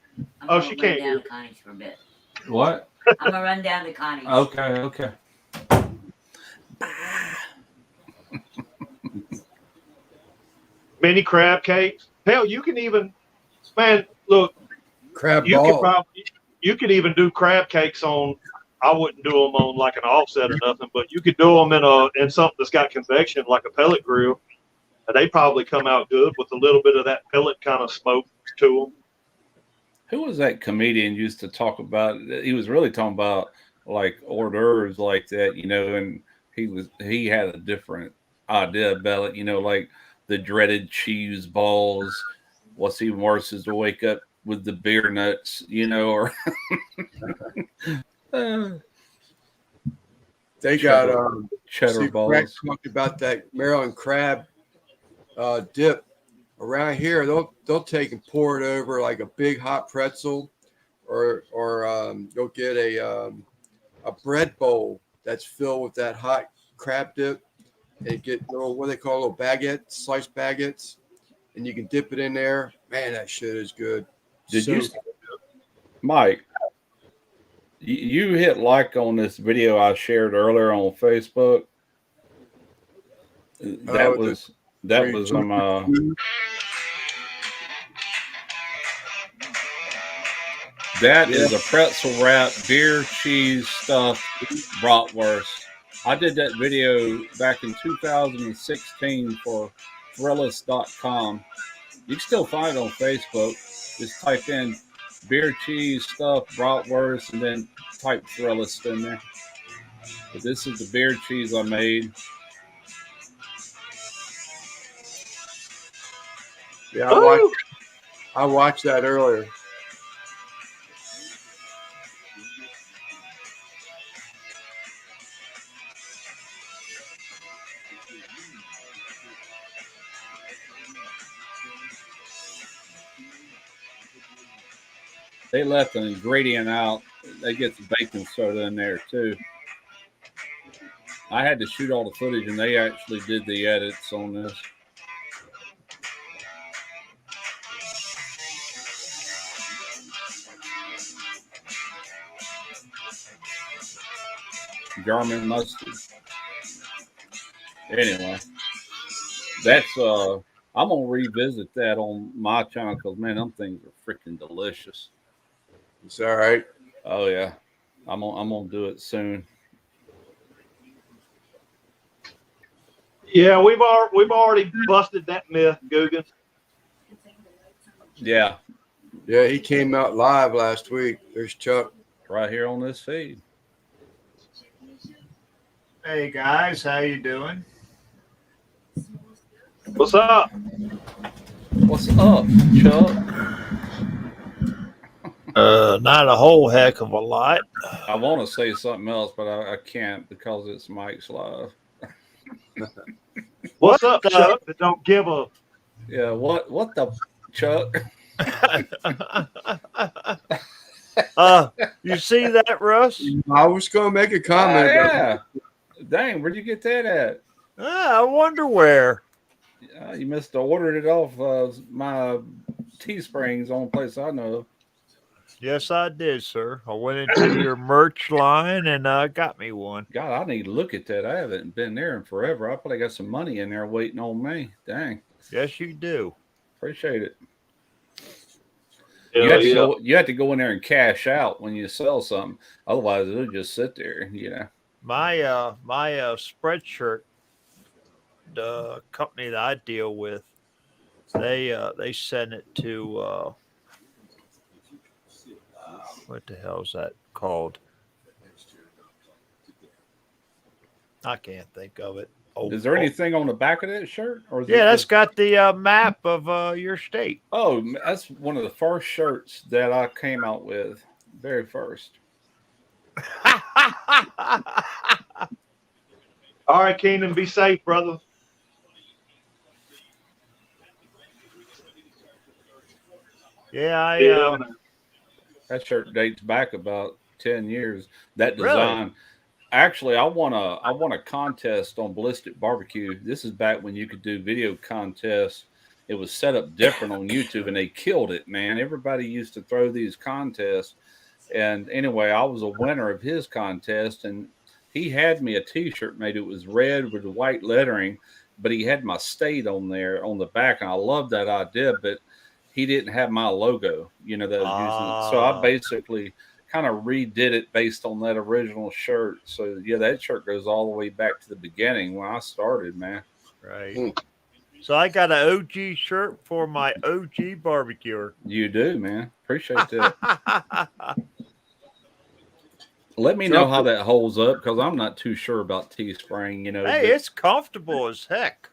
She can't hear.
Connie's for a bit.
What?
I'm gonna run down to Connie's.
Okay.
Mini crab cakes. Hell, you can even, man, look.
Crab ball.
You could even do crab cakes on. I wouldn't do them on like an offset or nothing, but you could do them in something that's got convection, like a pellet grill, and they probably come out good with a little bit of that pellet kind of smoke to them.
Who was that comedian used to talk about? He was really talking about like hors d'oeuvres like that, and he had a different idea about it, like the dreaded cheese balls. What's even worse is to wake up with the beer nuts, or
they got
cheddar balls.
Greg talked about that Maryland crab dip. Around here, they'll take and pour it over like a big hot pretzel, or they'll get a bread bowl that's filled with that hot crab dip. They get little baguettes, sliced baguettes, and you can dip it in there. Man, that shit is good.
Mike? You hit like on this video I shared earlier on Facebook. That was That was that is a pretzel wrap, beer, cheese, stuffed bratwurst. I did that video back in 2016 for Thrillist.com. You can still find it on Facebook. Just type in beer, cheese, stuffed bratwurst, and then type Thrillist in there. But this is the beer cheese I made.
Yeah, I watched that earlier.
They left an ingredient out. They get the baking soda in there too. I had to shoot all the footage, and they actually did the edits on this. German mustard. Anyway, that's I'm gonna revisit that on my channel because man, them things are freaking delicious.
It's all right.
Oh yeah, I'm gonna do it soon.
Yeah, we've already busted that myth, Guggen.
Yeah,
he came out live last week. There's Chuck
right here on this feed.
Hey guys, how you doing?
What's up?
What's up, Chuck?
Not a whole heck of a lot.
I want to say something else, but I can't because it's Mike's live.
What's up, Chuck? That don't give a.
Yeah, what the Chuck?
You see that, Russ?
I was going to make a comment.
Yeah. Dang, where'd you get that at?
I wonder where.
You must have ordered it off my Teesprings, only place I know of.
Yes, I did, sir. I went into your merch line and got me one.
God, I need to look at that. I haven't been there in forever. I probably got some money in there waiting on me. Dang.
Yes, you do.
Appreciate it.
Yeah,
you have to go in there and cash out when you sell something. Otherwise, it'll just sit there, you know.
My Spreadshirt, the company that I deal with, they send it to what the hell is that called? I can't think of it.
Is there anything on the back of that shirt? Or is
that's got the map of your state.
Oh, that's one of the first shirts that I came out with. Very first.
All right, Keenan, be safe, brother.
Yeah,
that shirt dates back about 10 years. That design.
Really?
Actually, I won a contest on Ballistic Barbecue. This is back when you could do video contests. It was set up different on YouTube, and they killed it, man. Everybody used to throw these contests. And anyway, I was a winner of his contest, and he had me a T-shirt made. It was red with white lettering, but he had my state on there on the back, and I loved that idea, but he didn't have my logo, you know, that I was using. So I basically kind of redid it based on that original shirt. So yeah, that shirt goes all the way back to the beginning when I started, man.
Right. So I got an OG shirt for my OG barbecuer.
You do, man. Appreciate that. Let me know how that holds up because I'm not too sure about Teespring, you know.
Hey, it's comfortable as heck.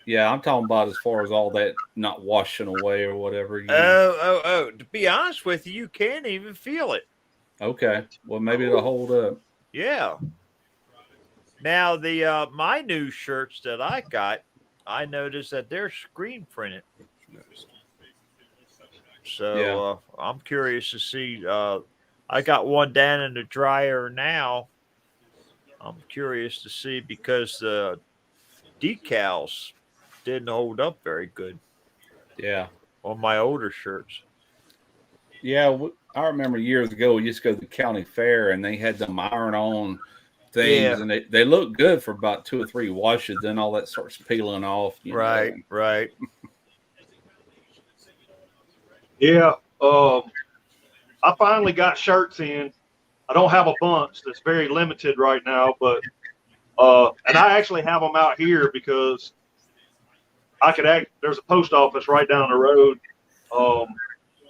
Yeah, I'm talking about as far as all that not washing away or whatever.
Oh. To be honest with you, you can't even feel it.
Okay. Well, maybe it'll hold up.
Yeah. Now, the my new shirts that I got, I noticed that they're screen printed. So I'm curious to see. I got one down in the dryer now. I'm curious to see because the decals didn't hold up very good.
Yeah.
On my older shirts.
Yeah, I remember years ago we used to go to the county fair and they had them iron-on things,
Yeah.
and they look good for about 2 or 3 washes. Then all that starts peeling off.
Right, right.
Yeah. I finally got shirts in. I don't have a bunch. That's very limited right now, but and I actually have them out here because there's a post office right down the road.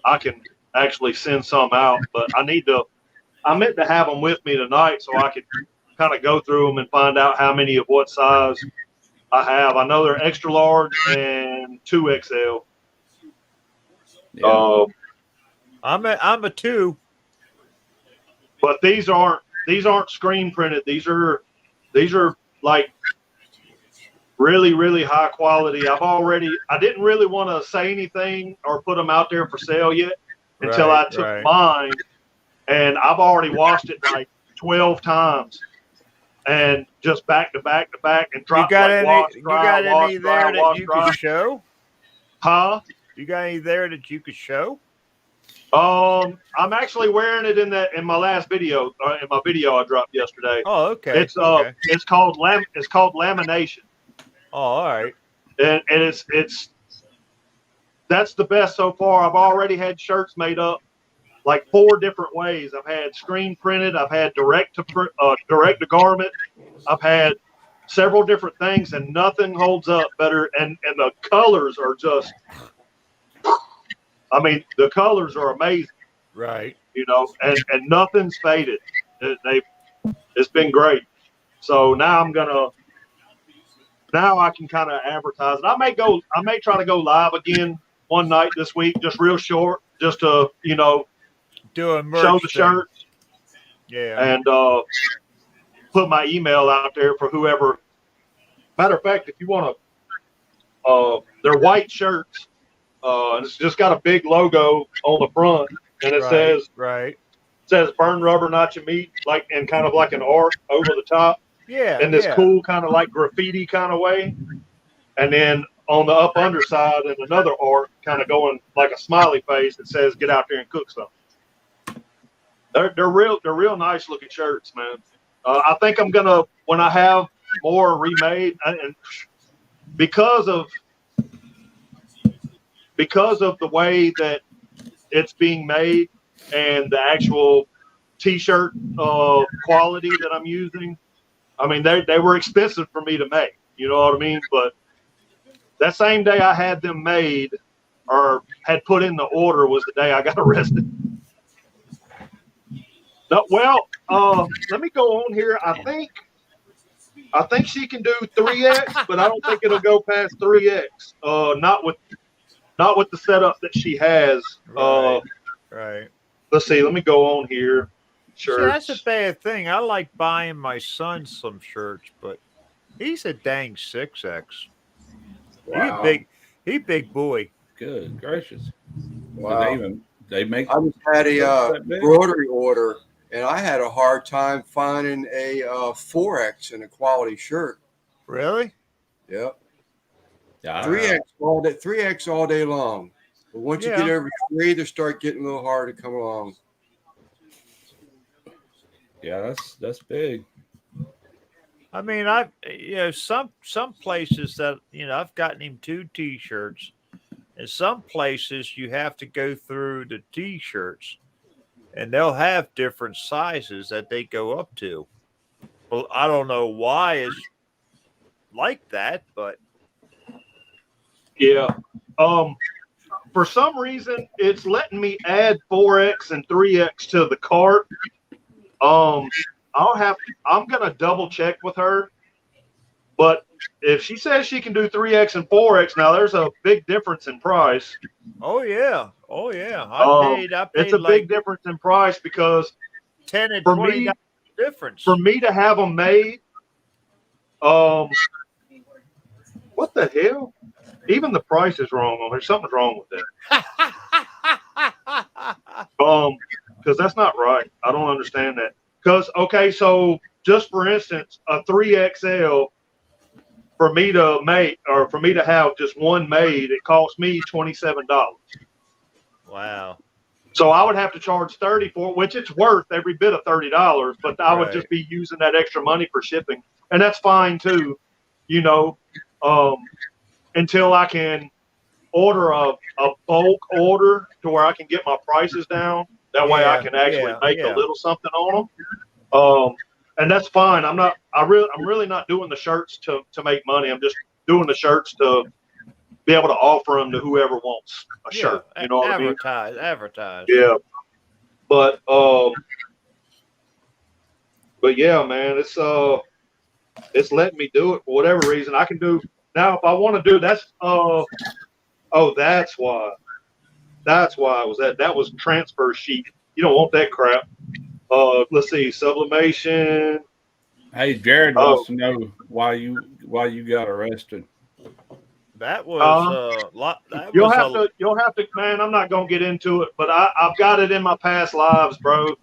I can actually send some out, but I meant to have them with me tonight so I could kind of go through them and find out how many of what size I have. I know they're extra large and 2XL.
Yeah.
I'm a 2.
But these aren't screen printed. These are like really, really high quality. I didn't really want to say anything or put them out there for sale yet until I took mine, and I've already washed it like 12 times and just back to back to back and dropped wash, dry, wash, dry, wash, dry.
Could show?
Huh?
You got any there that you could show?
I'm actually wearing it in my last video, in my video I dropped yesterday.
Oh, okay.
It's called lamination.
Oh, all right.
And that's the best so far. I've already had shirts made up like 4 different ways. I've had screen printed. I've had direct to garment. I've had several different things, and nothing holds up better. And the colors are just, I mean, the colors are amazing.
Right.
You know, and nothing's faded. It's been great. So now I can kind of advertise it. I may try to go live again one night this week, just real short, just to, you know,
do a merch
show the
thing.
shirts.
Yeah.
And put my email out there for whoever. Matter of fact, if you want to, they're white shirts. And it's just got a big logo on the front, and it says burn rubber, not your meat, like, and kind of like an arc over the top.
Yeah.
In this cool kind of like graffiti kind of way. And then on the up underside and another arc kind of going like a smiley face that says get out there and cook something. They're real nice looking shirts, man. I think I'm gonna, when I have more remade, and because of the way that it's being made and the actual t-shirt quality that I'm using, I mean, they were expensive for me to make, you know what I mean? But that same day I had them made or had put in the order was the day I got arrested. No, well, let me go on here. I think she can do 3X, but I don't think it'll go past 3X. Not with the setup that she has.
Right.
Let's see. Let me go on here.
See, that's a bad thing. I like buying my son some shirts, but he's a dang 6X.
Wow.
He big boy.
Good gracious.
Wow.
They make.
I just had a embroidery order, and I had a hard time finding a 4X in a quality shirt.
Really?
Yep.
Yeah.
3X all day long. But once you get over 3, they start getting a little hard to come along.
Yeah, that's big.
I mean, some places that, I've gotten him 2 T-shirts. In some places, you have to go through the T-shirts, and they'll have different sizes that they go up to. Well, I don't know why it's like that, but
yeah. For some reason, it's letting me add 4X and 3X to the cart. I'm gonna double check with her, but if she says she can do 3X and 4X, now there's a big difference in price.
Oh yeah. I paid
it's a big difference in price because
10 and
for
20
me,
difference.
For me to have them made, what the hell? Even the price is wrong on there. Something's wrong with that. Because that's not right. I don't understand that. Because, okay, so just for instance, a 3XL for me to make, or for me to have just one made, it cost me $27.
Wow.
So I would have to charge $30 for it, which it's worth every bit of $30, but I would
Right.
just be using that extra money for shipping. And that's fine too, you know, until I can order a bulk order to where I can get my prices down. That way I can actually make a little something on them. And that's fine. I'm really not doing the shirts to make money. I'm just doing the shirts to be able to offer them to whoever wants a shirt. You know what I mean?
Advertise.
Yeah. But yeah, man, it's letting me do it for whatever reason. I can do now if I want to do that's that's why. That's why I was that was transfer sheet. You don't want that crap. Let's see, sublimation.
Hey, Jared wants to know why you got arrested.
That was
You'll have to, man. I'm not gonna get into it, but I've got it in my past lives, bro.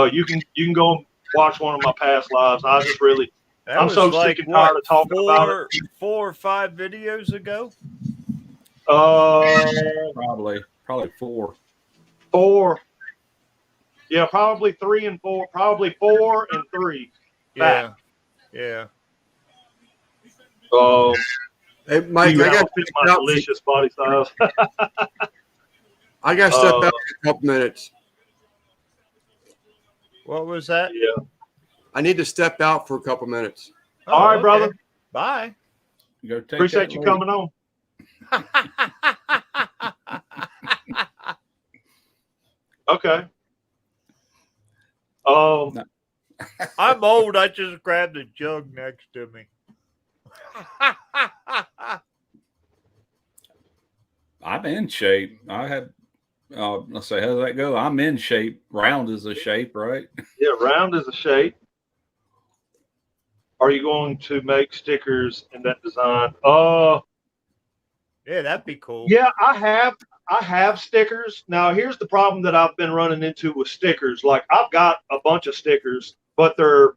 You can go and watch one of my past lives. I'm so sick and tired of talking about it.
4 or 5 videos ago.
Probably 4.
4. Yeah, probably 3 and 4. Probably 4 and 3.
Yeah.
Hey, Mike, I got
my delicious body size.
I got to step out for a couple minutes.
What was that?
Yeah.
I need to step out for a couple minutes.
All right, brother.
Bye.
Appreciate you coming on. Okay.
I'm old. I just grabbed a jug next to me.
I'm in shape. I had, let's say, how does that go? I'm in shape. Round is a shape, right?
Yeah, round is a shape. Are you going to make stickers in that design?
Yeah, that'd be cool.
Yeah, I have stickers. Now, here's the problem that I've been running into with stickers. Like, I've got a bunch of stickers, but they're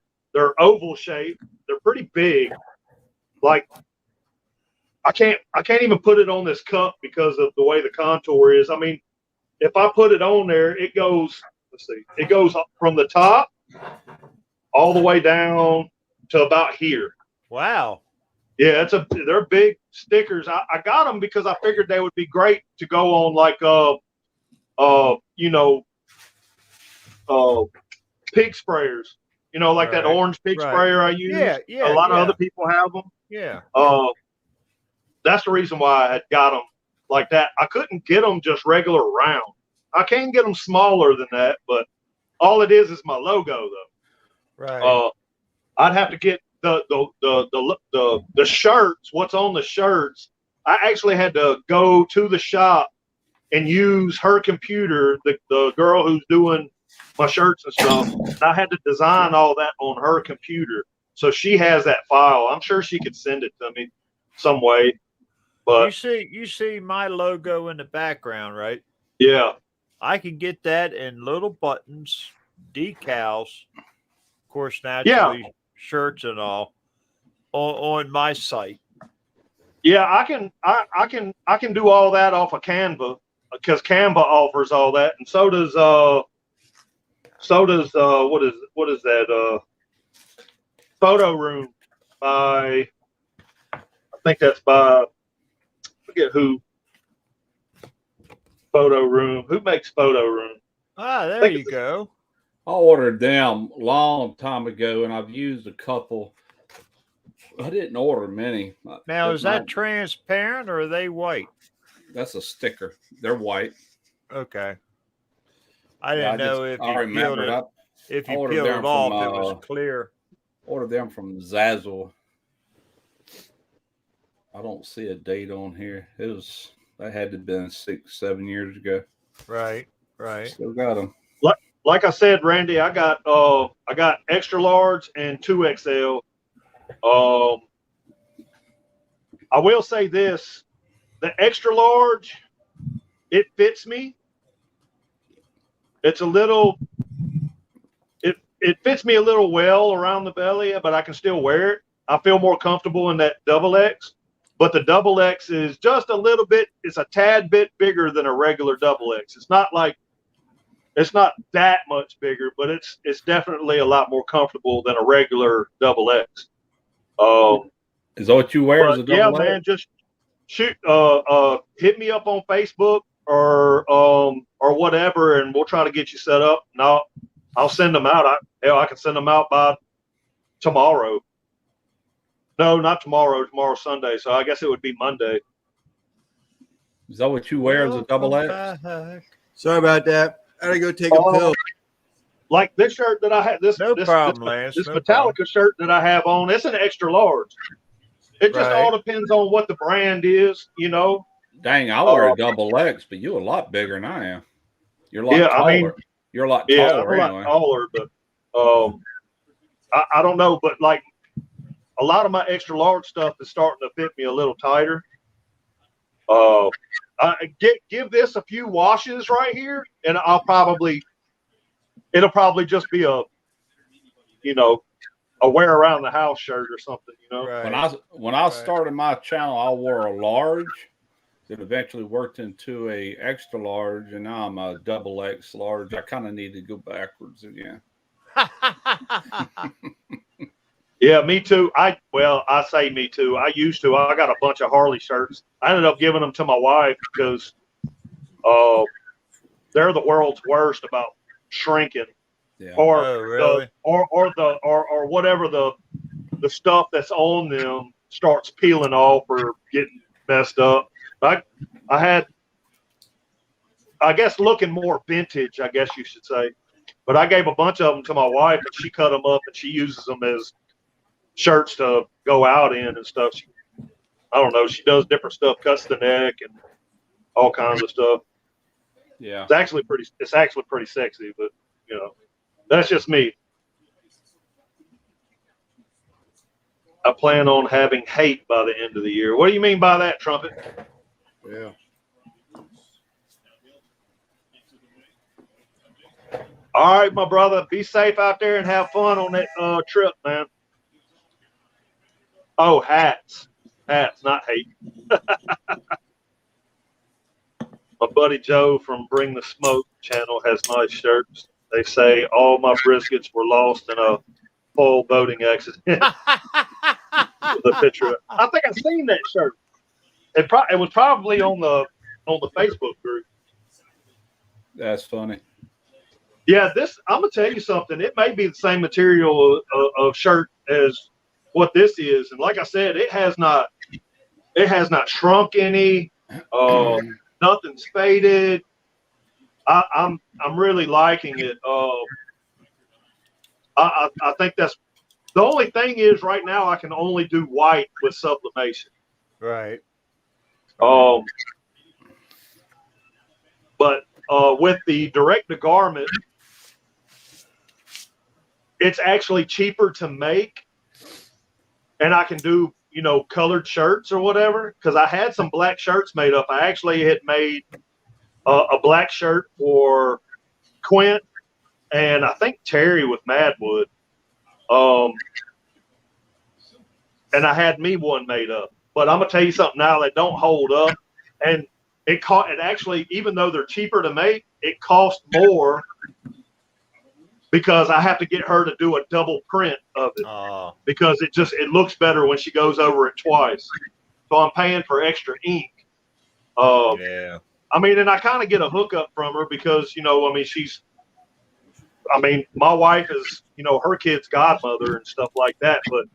oval shaped. They're pretty big. Like, I can't even put it on this cup because of the way the contour is. I mean, if I put it on there, it goes, it goes from the top all the way down to about here.
Wow.
Yeah, they're big stickers. I got them because I figured they would be great to go on like pig sprayers. You know, like that orange pig sprayer I use.
Yeah.
A lot of other people have them.
Yeah.
That's the reason why I had got them like that. I couldn't get them just regular round. I can get them smaller than that, but all it is my logo though.
Right.
I'd have to get the shirts. What's on the shirts? I actually had to go to the shop and use her computer. The girl who's doing my shirts and stuff. And I had to design all that on her computer, so she has that file. I'm sure she could send it to me some way. But
you see my logo in the background, right?
Yeah.
I can get that in little buttons, decals, of course, naturally, shirts and all on my site.
Yeah, I can do all that off of Canva because Canva offers all that, and so does what is that Photo Room by, I think that's by, forget who. Photo Room. Who makes Photo Room?
Ah, there you go.
I ordered them a long time ago, and I've used a couple. I didn't order many.
Now, is that transparent or are they white?
That's a sticker. They're white.
Okay. I didn't know if you peeled it off, it was clear.
Ordered them from Zazzle. I don't see a date on here. That had to have been 6-7 years ago.
Right.
Still got them.
Like I said, Randy, I got extra large and 2XL. I will say this: the extra large, it fits me. It's a little, it fits me a little well around the belly, but I can still wear it. I feel more comfortable in that XX. But the XX is just a little bit, it's a tad bit bigger than a regular XX. It's not like It's not that much bigger, but it's definitely a lot more comfortable than a regular double X.
Is that what you wear as a
Yeah,
double
man,
X?
just shoot. Hit me up on Facebook or whatever, and we'll try to get you set up. And I'll send them out. I can send them out by tomorrow. No, not tomorrow. Tomorrow's Sunday, so I guess it would be Monday.
Is that what you wear as a double X?
Sorry about that. I gotta go take a pill.
Like this shirt that I had, this Metallica shirt that I have on, it's an extra large. It just all depends on what the brand is, you know.
Dang, I wear a double X, but you're a lot bigger than I am. You're a lot taller.
I mean,
you're a lot
I'm
taller
a lot taller, but I don't know, but like a lot of my extra large stuff is starting to fit me a little tighter. Give this a few washes right here, and it'll probably just be a wear around the house shirt or something, you know.
Right.
When I started my channel, I wore a large that eventually worked into a extra large, and now I'm a double X large. I kind of need to go backwards again.
Yeah, me too. I say me too. I used to. I got a bunch of Harley shirts. I ended up giving them to my wife because they're the world's worst about shrinking.
Yeah.
Or or whatever the stuff that's on them starts peeling off or getting messed up. I had, I guess, looking more vintage, I guess you should say. But I gave a bunch of them to my wife, and she cut them up, and she uses them as shirts to go out in and stuff. I don't know. She does different stuff, cuts the neck and all kinds of stuff.
Yeah,
it's actually pretty sexy, but you know, that's just me. I plan on having hate by the end of the year. What do you mean by that, Trumpet?
Yeah.
All right, my brother. Be safe out there and have fun on that trip, man. Oh, hats. Hats, not hate. My buddy Joe from Bring the Smoke channel has nice shirts. They say all my briskets were lost in a full boating accident. With a picture of it. I think I've seen that shirt. It was probably on the Facebook group.
that's funny.
Yeah, I'm gonna tell you something. It may be the same material of shirt as what this is, and like I said, it has not shrunk any. Nothing's faded. I'm really liking it. I think that's the only thing is right now I can only do white with sublimation.
Right.
But with the direct to garment, it's actually cheaper to make, and I can do, you know, colored shirts or whatever. Because I had some black shirts made up. I actually had made a black shirt for Quint and I think Terry with Madwood. And I had me one made up. But I'm gonna tell you something now that don't hold up, and it actually, even though they're cheaper to make, it costs more because I have to get her to do a double print of it because it looks better when she goes over it twice. So I'm paying for extra ink.
Yeah.
I mean, and I kind of get a hookup from her because, you know, I mean, my wife is, you know, her kid's godmother and stuff like that, but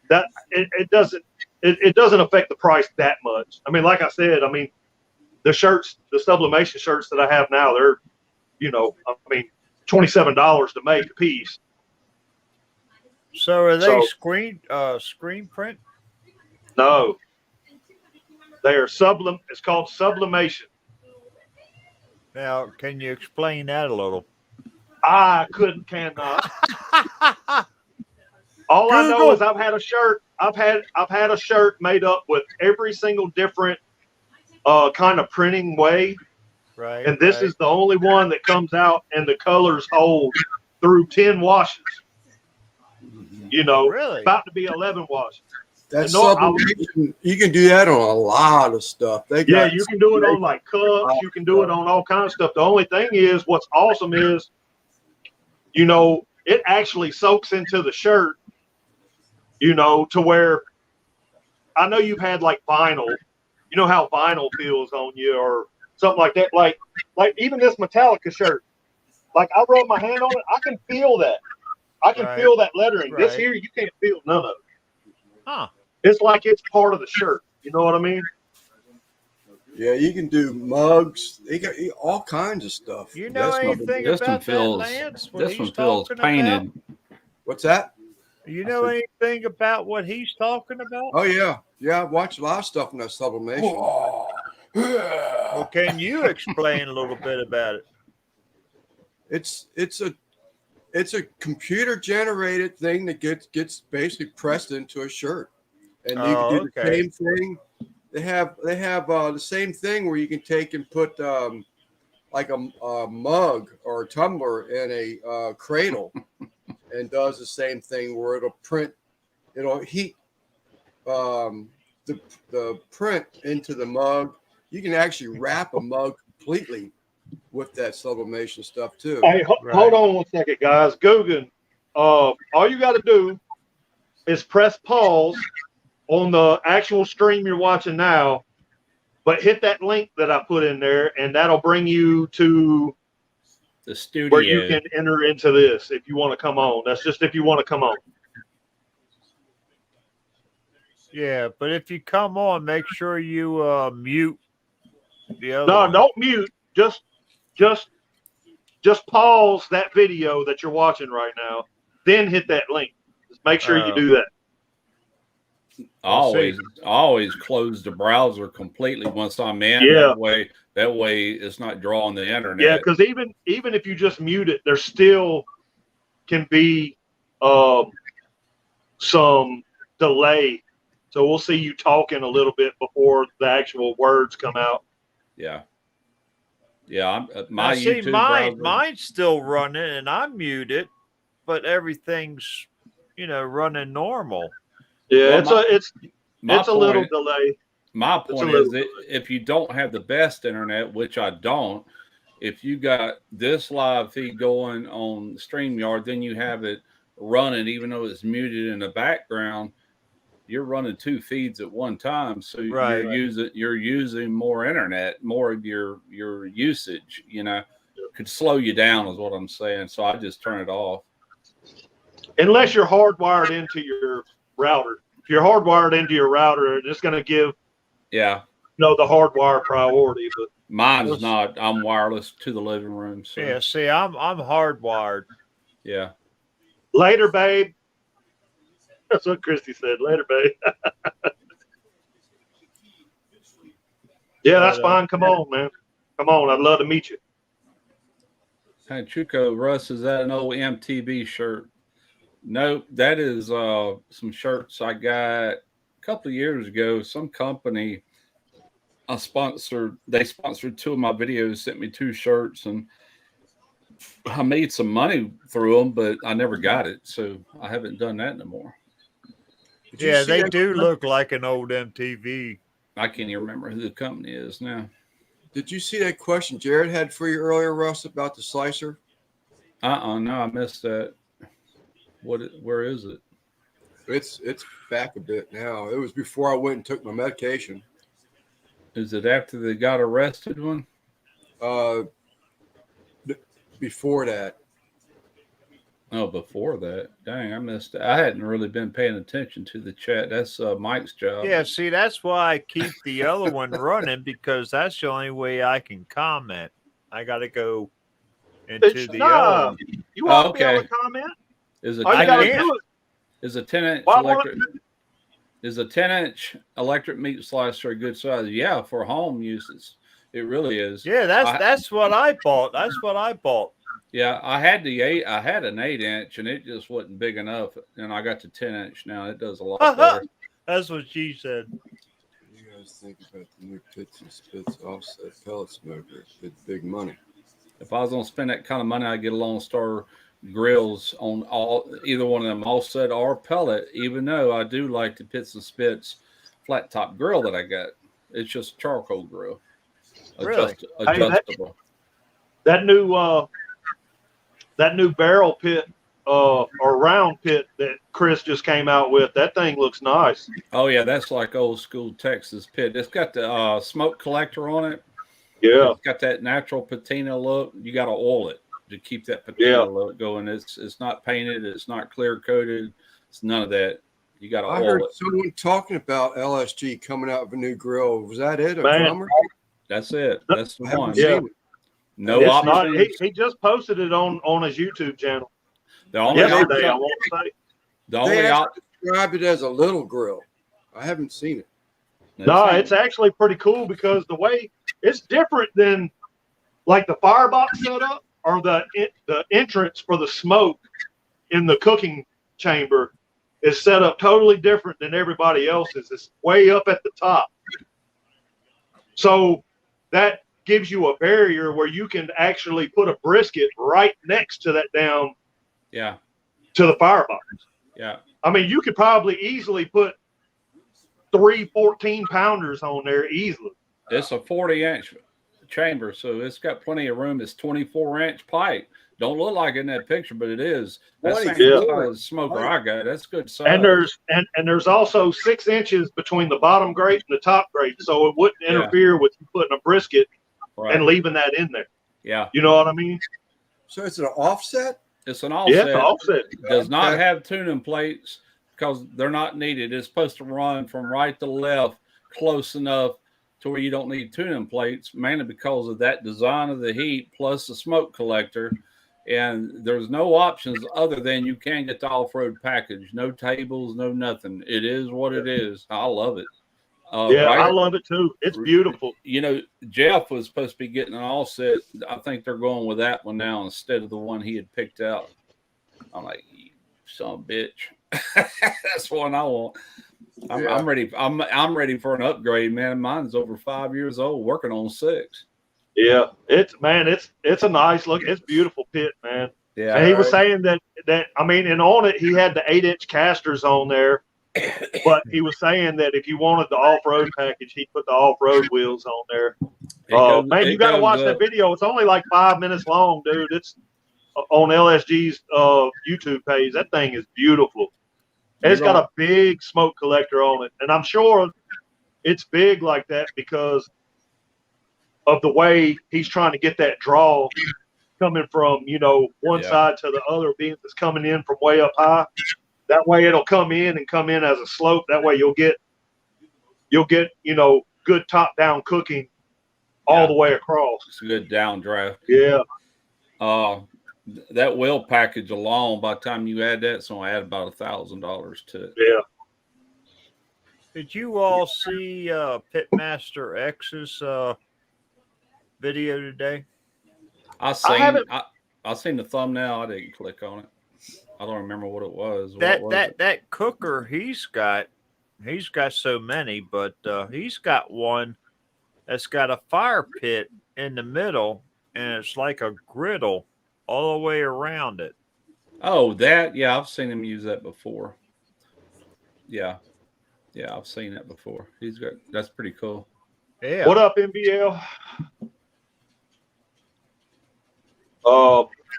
that it doesn't affect the price that much. I mean, like I said, I mean, the sublimation shirts that I have now, they're, you know, I mean, $27 to make a piece.
So are they screen print?
No, they are it's called sublimation.
Now, can you explain that a little?
I cannot. All I know is I've had a shirt made up with every single different kind of printing way.
Right.
And this is the only one that comes out and the colors hold through 10 washes. You know,
really?
About to be 11 washes.
That
No,
sublimation, you can do that on a lot of stuff. They
Yeah,
got
you can do it on like cups. You can do it on all kinds of stuff. The only thing is, what's awesome is, you know, it actually soaks into the shirt, you know, to where I know you've had like vinyl. You know how vinyl feels on you or something like that. Like even this Metallica shirt, like I rub my hand on it, I can feel that. I can feel that lettering. This here, you can't feel none of it.
Huh.
It's like it's part of the shirt. You know what I mean?
Yeah, you can do mugs. They got all kinds of stuff.
You know anything
This one
about that,
feels
Lance? What
this
he's
one feels
talking
painted.
about?
What's that?
You know anything about what he's talking about?
Oh yeah, yeah. I've watched a lot of stuff in that sublimation.
Well, can you explain a little bit about it?
It's a computer generated thing that gets basically pressed into a shirt, and you can do the same thing. They have the same thing where you can take and put like a mug or a tumbler in a cradle, and does the same thing where it'll heat the print into the mug. You can actually wrap a mug completely with that sublimation stuff too.
Hey, hold on one second, guys. Guggen, all you got to do is press pause on the actual stream you're watching now, but hit that link that I put in there, and that'll bring you to
the studio
where you can enter into this if you want to come on. That's just if you want to come on.
Yeah, but if you come on, make sure you mute the other
No,
one.
don't mute. Just pause that video that you're watching right now, then hit that link. Just make sure you do that.
Always close the browser completely once I'm in.
Yeah.
That way it's not drawing the internet.
Yeah, because even if you just mute it, there still can be some delay. So we'll see you talking a little bit before the actual words come out.
Yeah. Yeah,
mine's still running, and I'm muted, but everything's running normal.
Yeah, it's a little delay.
My point is that if you don't have the best internet, which I don't, if you got this live feed going on StreamYard, then you have it running, even though it's muted in the background. You're running two feeds at one time, so you're using more internet, more of your usage. Could slow you down, is what I'm saying. So I just turn it off.
Unless you're hardwired into your router. If you're hardwired into your router, it's going to give the hardwire priority. But
mine's not. I'm wireless to the living room. So.
Yeah, see, I'm hardwired.
Yeah.
Later, babe. That's what Christy said. Later, babe. Yeah, that's fine. Come on, man. Come on. I'd love to meet you.
Hey, Chuko, Russ, is that an old MTV shirt? No, that is some shirts I got a couple of years ago. Some company they sponsored two of my videos, sent me two shirts, and I made some money through them, but I never got it. So I haven't done that no more.
Yeah, they do look like an old MTV.
I can't even remember who the company is now.
Did you see that question Jared had for you earlier, Russ, about the slicer?
No, I missed that. Where is it?
It's back a bit now. It was before I went and took my medication.
Is it after they got arrested one?
Before that.
Oh, before that. Dang, I missed it. I hadn't really been paying attention to the chat. That's Mike's job.
Yeah, see, that's why I keep the other one running, because that's the only way I can comment. I got to go into the other one.
You won't be able to comment.
Is a 10-inch electric meat slicer a good size? Yeah, for home uses. It really is.
Yeah, that's what I bought. That's what I bought.
Yeah, I had an 8-inch, and it just wasn't big enough, and I got the 10-inch now. It does a lot better.
That's what she said.
You guys think about the new Pits and Spits offset pellet smoker? It's big money.
If I was gonna spend that kind of money, I'd get a Lone Star grills on either one of them, offset or pellet. Even though I do like the Pits and Spits flat top grill that I got, it's just charcoal grill,
Really?
adjustable.
That new barrel pit or round pit that Chris just came out with, that thing looks nice.
Oh yeah, that's like old school Texas pit. It's got the smoke collector on it.
Yeah,
It's got that natural patina look. You got to oil it to keep that patina look going. It's not painted. It's not clear coated. It's none of that. You got to
I
oil
heard
it.
someone talking about LSG coming out with a new grill. Was that it? A
Man.
drummer?
That's it. That's the
I haven't
one.
seen
Yeah.
it.
No
it's
options.
not. He just posted it on his YouTube channel
The only
yesterday. I
option,
want to say.
the
They
only
actually described it as a little grill. I haven't seen it.
No, it's actually pretty cool because the way it's different than like the firebox setup or the entrance for the smoke in the cooking chamber is set up totally different than everybody else's. It's way up at the top. So that gives you a barrier where you can actually put a brisket right next to that down to the firebox.
Yeah.
I mean, you could probably easily put 3 14-pounders on there easily.
It's a 40-inch chamber, so it's got plenty of room. It's 24-inch pipe. Don't look like it in that picture, but it is. That's the same size smoker I got. That's good size.
And there's also 6 inches between the bottom grate and the top grate, so it wouldn't interfere with you putting a brisket and leaving that in there.
Yeah.
You know what I mean?
So it's an offset?
It's an offset.
Yeah, it's an offset.
It does not have tuning plates because they're not needed. It's supposed to run from right to left close enough to where you don't need tuning plates, mainly because of that design of the heat plus the smoke collector. And there's no options other than you can get the off-road package. No tables, no nothing. It is what it is. I love it.
I love it too. It's beautiful.
You know, Jeff was supposed to be getting an offset. I think they're going with that one now instead of the one he had picked out. I'm like, you son of a bitch. That's one I want. I'm ready. I'm ready for an upgrade, man. Mine's over 5 years old, working on 6.
Yeah, it's a nice look. It's beautiful pit, man.
Yeah.
And he was saying that I mean, and on it he had the 8-inch casters on there, but he was saying that if you wanted the off-road package, he put the off-road wheels on there. Man, you got to watch that video. It's only like 5 minutes long, dude. It's on LSG's YouTube page. That thing is beautiful. And it's got a big smoke collector on it, and I'm sure it's big like that because of the way he's trying to get that draw coming from, one side to the other, being that's coming in from way up high. That way it'll come in as a slope. That way you'll get, good top down cooking all the way across.
It's a good downdraft.
Yeah.
That wheel package alone, by the time you add that, it's going to add about $1,000 to it.
Yeah.
Did you all see Pitmaster X's video today?
I seen the thumbnail. I didn't click on it. I don't remember what it was.
That cooker he's got so many, but he's got one that's got a fire pit in the middle, and it's like a griddle all the way around it.
Oh, that? Yeah, I've seen him use that before. Yeah, I've seen that before. That's pretty cool.
Yeah.
What up, NBL?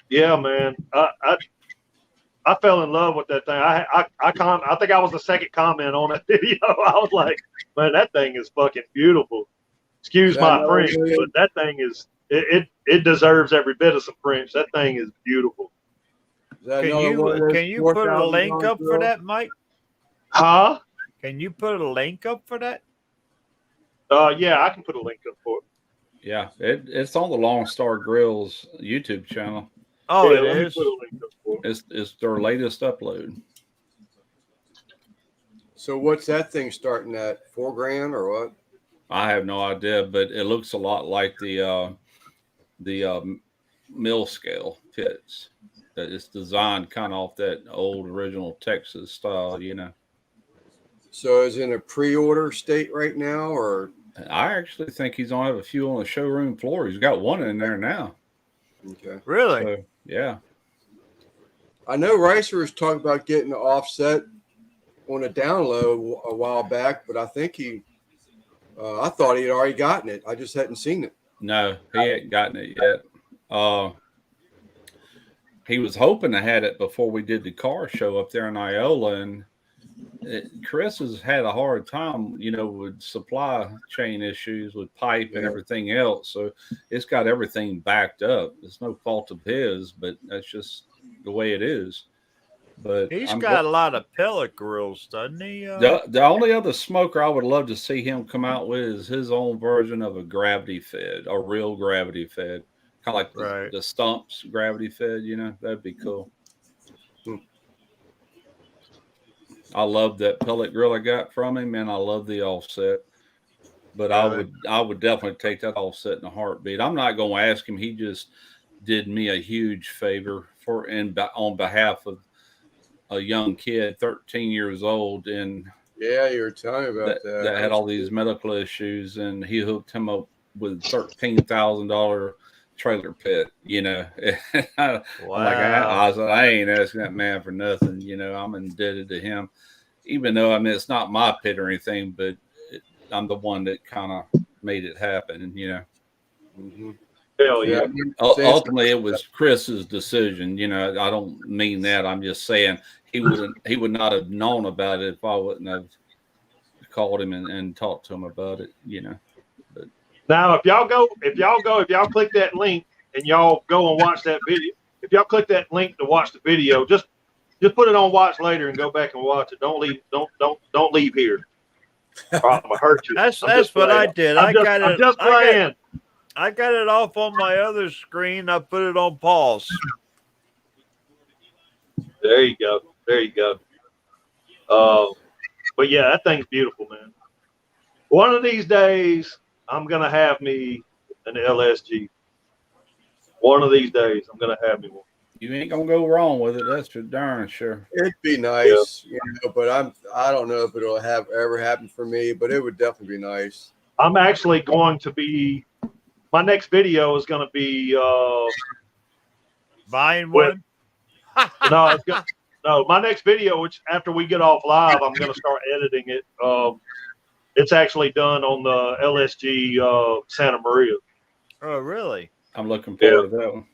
Yeah, man. I fell in love with that thing. I think I was the second comment on that video. I was like, man, that thing is fucking beautiful. Excuse my French, but that thing is it deserves every bit of some French. That thing is beautiful.
Can you put a link up for that, Mike?
Huh?
Can you put a link up for that?
Yeah, I can put a link up for it.
Yeah, it's on the Long Star Grills YouTube channel.
Oh,
yeah,
it is.
Put a link up for it.
It's their latest upload.
So what's that thing starting at? $4,000 or what?
I have no idea, but it looks a lot like the mill scale pits. That it's designed kind of off that old original Texas style,
So is it in a pre-order state right now, or?
I actually think he's gonna have a few on the showroom floor. He's got one in there now.
Okay.
Really?
So, yeah.
I know Ricer was talking about getting the offset on a down low a while back, but I think I thought he had already gotten it. I just hadn't seen it.
No, he ain't gotten it yet. He was hoping to had it before we did the car show up there in Iola, and Chris has had a hard time, with supply chain issues with pipe and everything else. So it's got everything backed up. It's no fault of his, but that's just the way it is. But
he's got a lot of pellet grills, doesn't he?
The only other smoker I would love to see him come out with is his own version of a gravity fed, a real gravity fed, kind of like the Stumps gravity fed. That'd be cool. I love that pellet grill I got from him, and I love the offset. But I would definitely take that offset in a heartbeat. I'm not going to ask him. He just did me a huge favor on behalf of a young kid, 13 years old, and
yeah, you were telling me about that
had all these medical issues, and he hooked him up with $13,000 trailer pit. Wow. I said, I ain't asking that man for nothing. I'm indebted to him, even though it's not my pit or anything, but I'm the one that kind of made it happen.
Mm-hmm.
Hell yeah.
Ultimately, it was Chris's decision. I don't mean that. I'm just saying he would not have known about it if I wouldn't have called him and talked to him about it. But
now, if y'all click that link and y'all go and watch that video, if y'all click that link to watch the video, just put it on watch later and go back and watch it. Don't leave here. I'm gonna hurt you.
That's what I did.
I'm just playing.
I got it off on my other screen. I put it on pause.
There you go. But yeah, that thing's beautiful, man. One of these days, I'm gonna have me an LSG. One of these days, I'm gonna have me one.
You ain't gonna go wrong with it. That's for darn sure.
It'd be nice, but I don't know if it'll ever happen for me, but it would definitely be nice.
I'm actually going to be. My next video is going to be
buying one.
No, my next video, which after we get off live, I'm going to start editing it. It's actually done on the LSG Santa Maria.
Oh, really?
I'm looking forward to that one.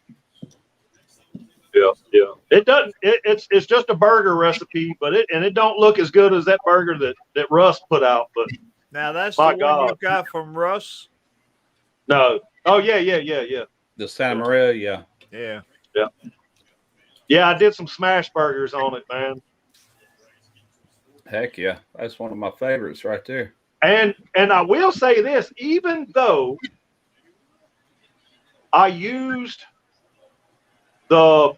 Yeah. It doesn't. It's just a burger recipe, but it don't look as good as that burger that Russ put out. But
now that's the one you got from Russ.
No. Oh yeah.
The Santa Maria,
yeah.
Yeah, I did some smash burgers on it, man.
Heck yeah, that's one of my favorites right there.
And I will say this, even though I used the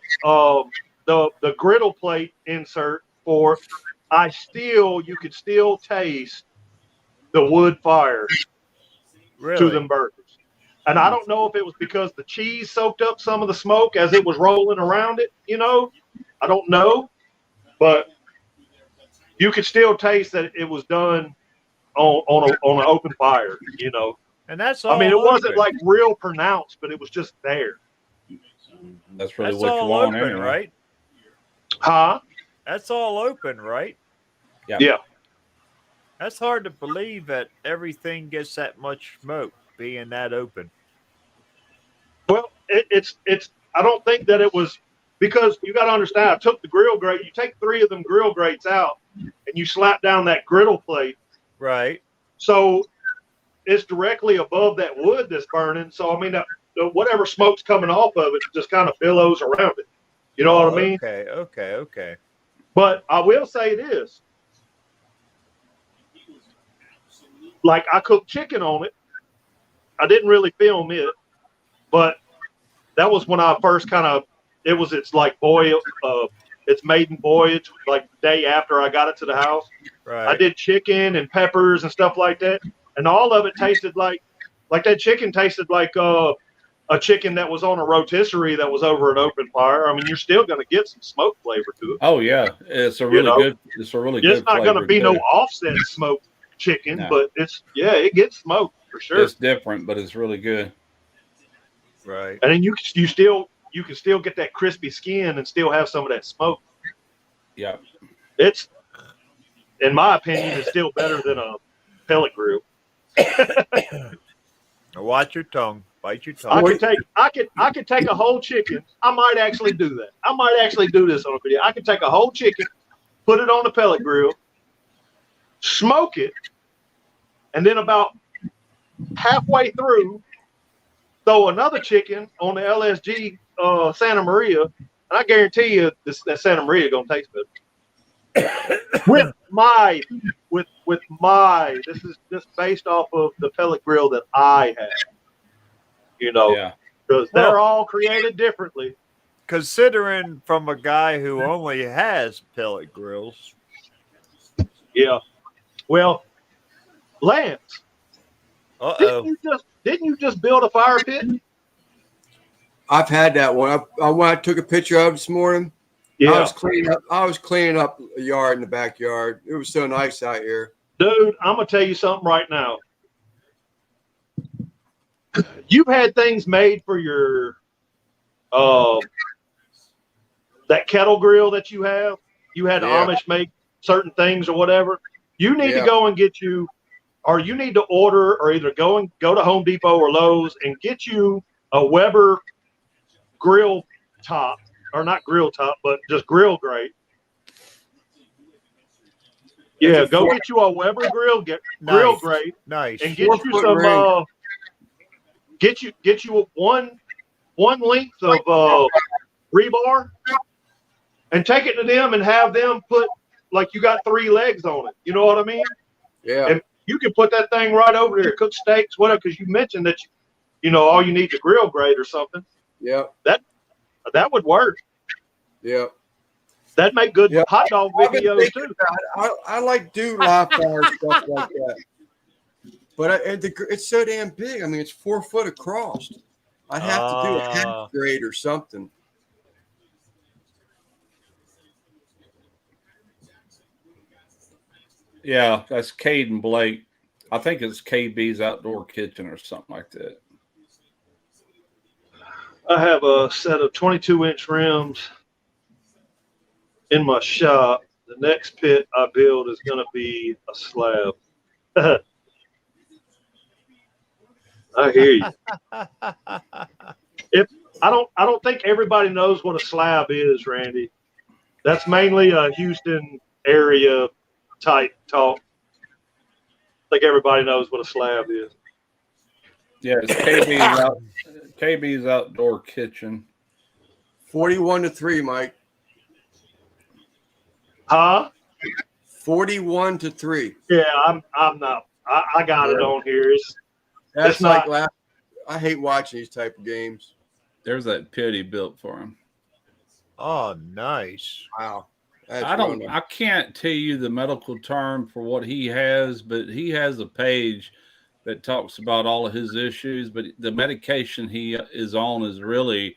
griddle plate insert for it, you could still taste the wood fire to them burgers. And I don't know if it was because the cheese soaked up some of the smoke as it was rolling around it, I don't know, but you could still taste that it was done on an open fire,
And that's all.
I mean, it wasn't like real pronounced, but it was just there.
That's really what you want,
open, right?
Huh?
That's all open, right?
Yeah.
That's hard to believe that everything gets that much smoke being that open.
Well, it's. I don't think that it was because you got to understand. I took the grill grate. You take 3 of them grill grates out, and you slap down that griddle plate.
Right.
So it's directly above that wood that's burning. So I mean, whatever smoke's coming off of it just kind of billows around it. You know what I mean?
Okay.
But I will say this: like I cooked chicken on it. I didn't really film it, but that was when I first it's like its maiden voyage, like the day after I got it to the house.
Right.
I did chicken and peppers and stuff like that. And all of it tasted like that chicken tasted like a chicken that was on a rotisserie that was over an open fire. I mean, you're still going to get some smoke flavor to it.
Oh yeah. It's a really good good.
It's not going to be no offset smoked chicken, but it gets smoked for sure.
It's different, but it's really good.
Right.
And then you still, you can still get that crispy skin and still have some of that smoke.
Yeah.
It's, in my opinion, it's still better than a pellet grill.
Watch your tongue. Bite your
I
tongue.
could take a whole chicken. I might actually do that. I might actually do this on a video. I could take a whole chicken, put it on the pellet grill, smoke it, and then about halfway through, throw another chicken on the LSG Santa Maria, and I guarantee you that Santa Maria gonna taste better. with my this is just based off of the pellet grill that I have. You know,
Yeah.
because they're all created differently.
Considering from a guy who only has pellet grills.
Yeah. Well, Lance,
Uh-oh.
didn't you just build a fire pit?
I've had that one. I took a picture of it this morning.
Yeah.
I was cleaning up a yard in the backyard. It was so nice out here.
Dude, I'm gonna tell you something right now. You've had things made for your that kettle grill that you have. You had Amish make certain things or whatever. You need to go and get you, or you need to order, or either go to Home Depot or Lowe's and get you a Weber grill top, or not grill top, but just grill grate. Yeah, go get you a Weber grill, grill grate,
Nice.
and get you some. Get you one length of rebar, and take it to them and have them put, like, you got 3 legs on it. You know what I mean?
Yeah.
And you can put that thing right over there, cook steaks, whatever. Because you mentioned that you know all you need is a grill grate or something.
Yeah.
That would work.
Yeah.
That'd make good hot dog videos too.
I like do live fire stuff like that. But it's so damn big. I mean, it's 4 foot across. I'd have to do a half grade or something.
Yeah, that's Caden Blake. I think it's KB's Outdoor Kitchen or something like that.
I have a set of 22-inch rims in my shop. The next pit I build is going to be a slab. I hear you. I don't think everybody knows what a slab is, Randy. That's mainly a Houston area type talk. I think everybody knows what a slab is.
Yeah, it's KB's Outdoor Kitchen.
41-3, Mike.
Huh?
41-3.
Yeah, I'm not. I got it on here.
That's like I hate watching these type of games.
There's that pit he built for him.
Oh, nice.
Wow.
I can't tell you the medical term for what he has, but he has a page that talks about all of his issues. But the medication he is on is really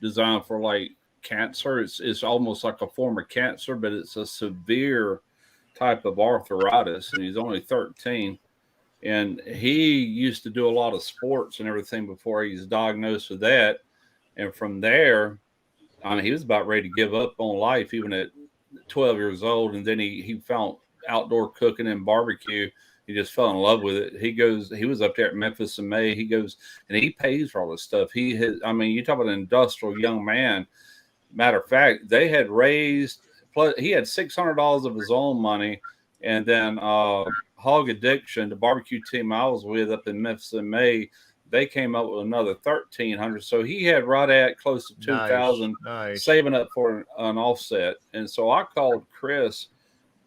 designed for like cancer. It's almost like a form of cancer, but it's a severe type of arthritis, and he's only 13. And he used to do a lot of sports and everything before he was diagnosed with that. And from there, I mean, he was about ready to give up on life, even at 12 years old. And then he found outdoor cooking and barbecue. He just fell in love with it. He was up there at Memphis in May. He goes and he pays for all this stuff. You talk about an industrial young man. Matter of fact, they had raised, plus he had $600 of his own money. And then Hog Addiction, the barbecue team I was with up in Memphis in May, they came up with another $1,300. So he had right at close to $2,000 saving up for an offset. And so I called Chris,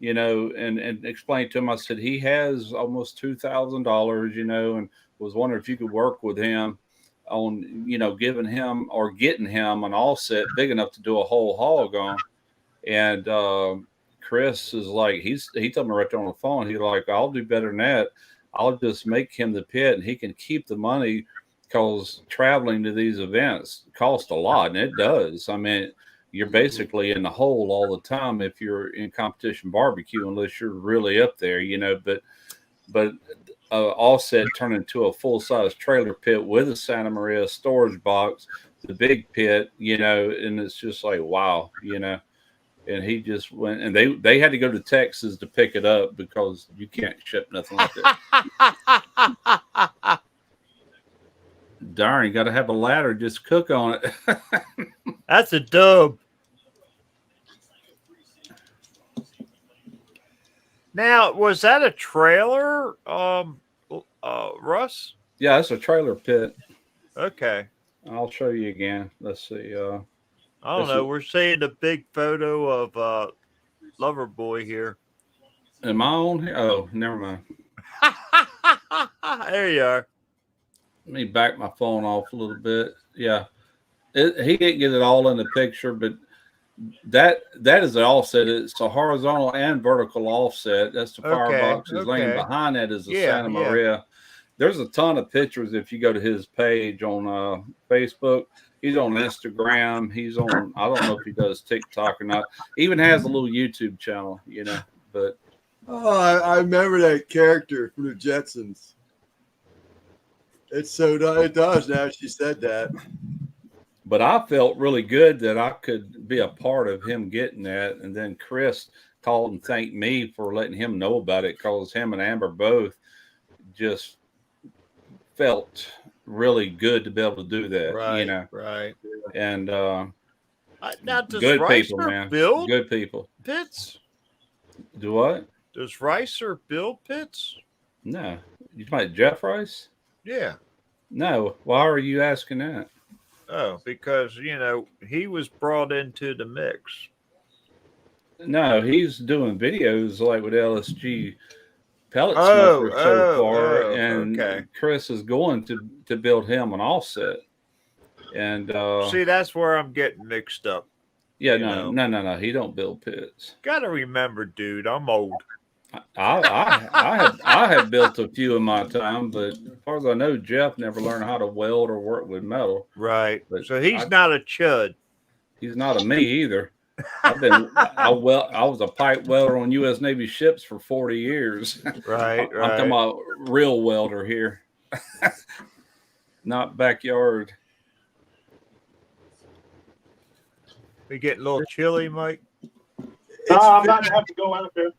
and explained to him. I said he has almost $2,000, and was wondering if you could work with him on, giving him or getting him an offset big enough to do a whole hog on. And Chris is like, he told me right there on the phone, he's like, I'll do better than that. I'll just make him the pit and he can keep the money, because traveling to these events costs a lot, and it does. I mean, you're basically in the hole all the time if you're in competition barbecue, unless you're really up there, but offset turned into a full-size trailer pit with a Santa Maria storage box the big pit, and it's just like, wow, and he just went, and they had to go to Texas to pick it up because you can't ship nothing like that. Darn, you got to have a ladder just cook on it.
That's a dub. Now, was that a trailer, Russ?
Yeah, it's a trailer pit.
Okay.
I'll show you again. Let's see.
I don't know. We're seeing a big photo of Loverboy here.
Am I on here? Oh, never mind.
There you are.
Let me back my phone off a little bit. Yeah. He didn't get it all in the picture, but that is an offset. It's a horizontal and vertical offset. That's the firebox. Is laying behind that is a Santa Maria. There's a ton of pictures if you go to his page on Facebook. He's on Instagram. He's on, I don't know if he does TikTok or not. Even has a little YouTube channel, but.
Oh, I remember that character from the Jetsons. It does now she said that.
But I felt really good that I could be a part of him getting that. And then Chris called and thanked me for letting him know about it, because him and Amber both just felt really good to be able to do that.
Right.
And
now, does
good
Ricer
people, man.
build
Good people.
pits?
Do what?
Does Ricer build pits?
No. You talking about Jeff Rice?
Yeah.
No. Why are you asking that?
Oh, because, he was brought into the mix.
No, he's doing videos like with LSG pellet smoker so far, and Chris is going to build him an offset. And
see, that's where I'm getting mixed up.
Yeah, no. He don't build pits.
Gotta remember, dude, I'm old.
I have built a few in my time, but as far as I know, Jeff never learned how to weld or work with metal.
Right. But so he's not a chud.
He's not a me either. I was a pipe welder on U.S. Navy ships for 40 years.
Right.
I'm talking about real welder here, not backyard.
We getting a little chilly, Mike?
I'm not gonna have to go out there.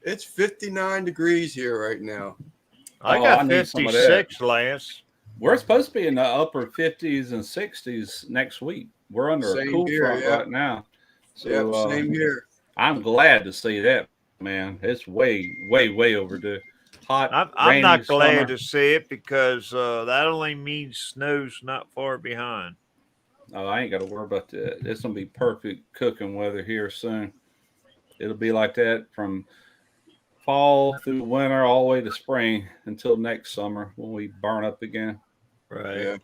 It's 59 degrees here right now.
I got 56, Lance.
We're supposed to be in the upper 50s and 60s next week. We're under a cool front right now. So,
same here.
I'm glad to see that, man. It's way, way, way overdue. Hot.
I'm not glad to see it because that only means snow's not far behind.
Oh, I ain't got to worry about that. It's going to be perfect cooking weather here soon. It'll be like that from fall through winter all the way to spring until next summer when we burn up again.
Right.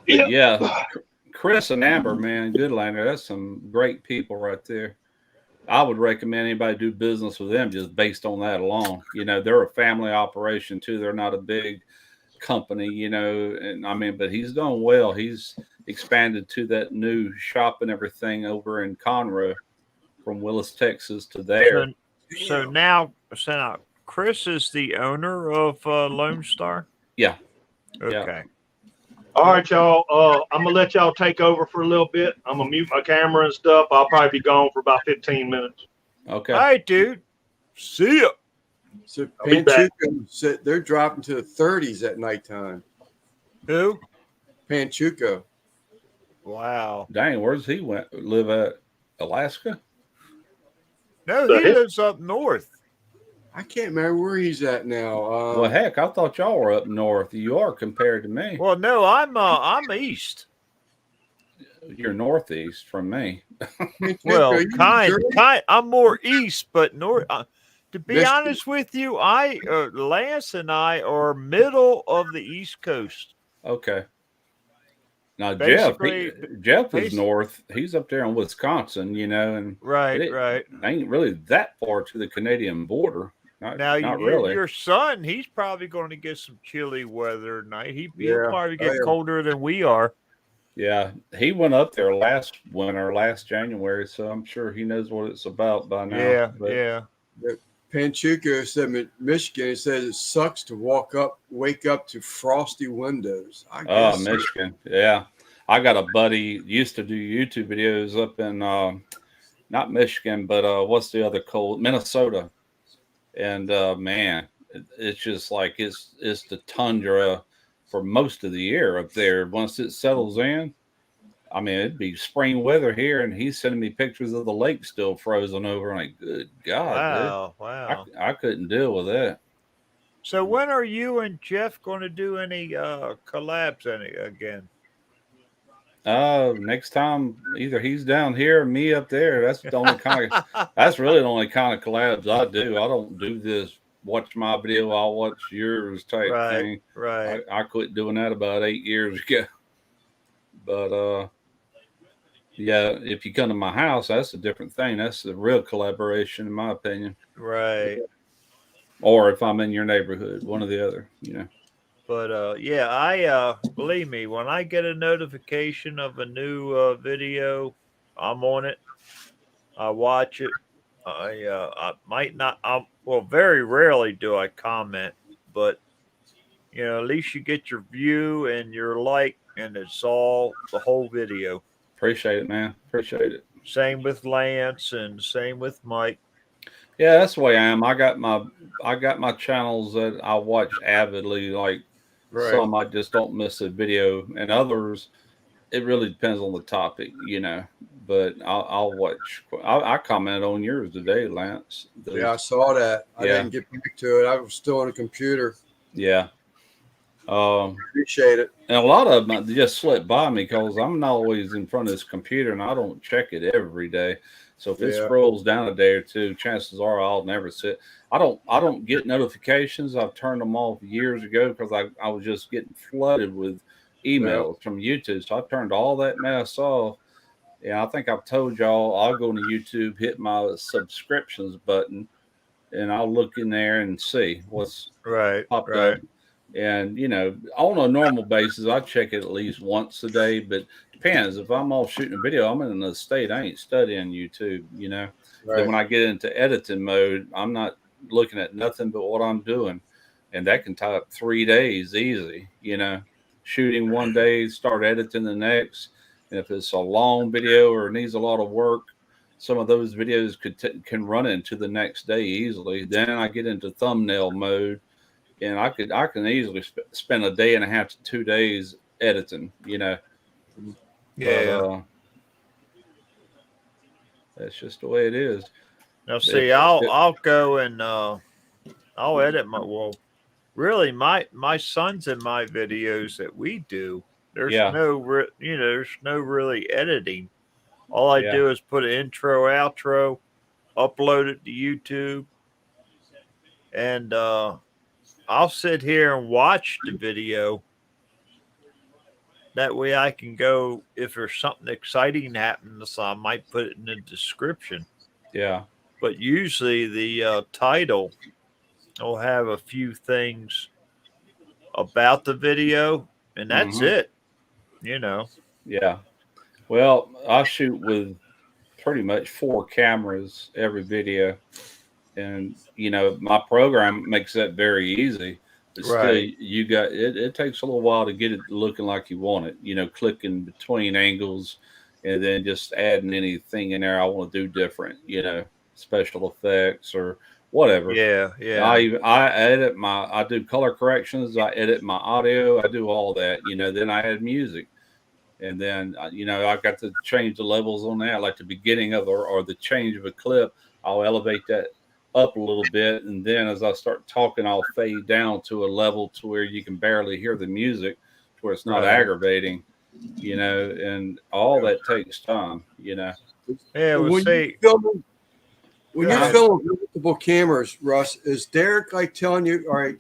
Yeah. Chris and Amber, man, Goodlander, that's some great people right there. I would recommend anybody do business with them just based on that alone. They're a family operation too. They're not a big company, and but he's done well. He's expanded to that new shop and everything over in Conroe from Willis, Texas to there.
So now Chris is the owner of Lone Star?
Yeah.
Okay.
Yeah.
All right, y'all. I'm going to let y'all take over for a little bit. I'm going to mute my camera and stuff. I'll probably be gone for about 15 minutes.
Okay.
All right, dude. See ya.
So Panchuco, they're dropping to the 30s at nighttime.
Who?
Panchuco.
Wow.
Dang, where's he live at? Alaska?
No, he lives up north.
I can't remember where he's at now.
Well, heck, I thought y'all were up north. You are compared to me.
Well, no, I'm east.
You're northeast from me.
Well, kind. I'm more east, but north. To be honest with you, Lance and I are middle of the East Coast.
Okay. Now
Basically,
Jeff is north. He's up there in Wisconsin, and
right.
Ain't really that far to the Canadian border. Not really.
Your son, he's probably going to get some chilly weather tonight. He'll probably get colder than we are.
Yeah, he went up there last winter, last January, so I'm sure he knows what it's about by now.
Yeah.
Panchuco said Michigan. It says it sucks to wake up to frosty windows. I guess.
Michigan. Yeah. I got a buddy used to do YouTube videos up in not Michigan, but what's the other cold? Minnesota. And man, it's just like it's the tundra for most of the year up there. Once it settles in, I mean, it'd be spring weather here, and he's sending me pictures of the lake still frozen over. I'm like, good God, dude.
Wow.
I couldn't deal with that.
So when are you and Jeff going to do any collabs again?
Next time either he's down here or me up there. That's the only kind of that's really the only kind of collabs I do. I don't do this watch my video, I'll watch yours type thing.
Right.
I quit doing that about 8 years ago. But yeah, if you come to my house, that's a different thing. That's the real collaboration, in my opinion.
Right.
Or if I'm in your neighborhood, one or the other, you know.
But yeah, I believe me, when I get a notification of a new video, I'm on it. I watch it. I might not. Well, very rarely do I comment, but you know, at least you get your view and your like, and it's all the whole video.
Appreciate it, man. Appreciate it.
Same with Lance and same with Mike.
Yeah, that's the way I am. I got my channels that I watch avidly. Like some I just don't miss a video, and others it really depends on the topic, you know. But I'll watch. I commented on yours today, Lance.
Yeah, I saw that. I didn't get back to it. I was still on the computer.
Yeah.
Appreciate it.
And a lot of them just slip by me because I'm not always in front of this computer, and I don't check it every day. So if it scrolls down a day or two, chances are I'll never sit. I don't get notifications. I've turned them off years ago because I was just getting flooded with emails from YouTube. So I turned all that mess off. Yeah, I think I've told y'all I'll go to YouTube, hit my subscriptions button, and I'll look in there and see what's popped up. And, you know, on a normal basis, I check it at least once a day, but depends. If I'm off shooting a video, I'm in a state, I ain't studying YouTube, you know. Then when I get into editing mode, I'm not looking at nothing but what I'm doing. And that can tie up 3 days easy, you know. Shooting one day, start editing the next. And if it's a long video or needs a lot of work, some of those videos can run into the next day easily. Then I get into thumbnail mode. And I can easily spend a day and a half to 2 days editing, you know.
Yeah.
But, that's just the way it is.
Now, see, I'll go and I'll edit really my sons in my videos that we do. There's there's no really editing. All I do is put an intro, outro, upload it to YouTube, and I'll sit here and watch the video. That way I can go, if there's something exciting happens, I might put it in the description.
Yeah.
But usually the title will have a few things about the video, and that's it, you know.
Yeah. Well, I shoot with pretty much 4 cameras every video. And, you know, my program makes that very easy. But still, you got it takes a little while to get it looking like you want it, you know, clicking between angles and then just adding anything in there I want to do different, you know, special effects or whatever.
Yeah.
I do color corrections, I edit my audio, I do all that, you know, then I add music. And then, you know, I got to change the levels on that, like the beginning of or the change of a clip, I'll elevate that up a little bit, and then as I start talking, I'll fade down to a level to where you can barely hear the music, to where it's not aggravating, you know, and all that takes time, you know.
Yeah,
when you're filming multiple cameras, Russ, is Derek like telling you, all right,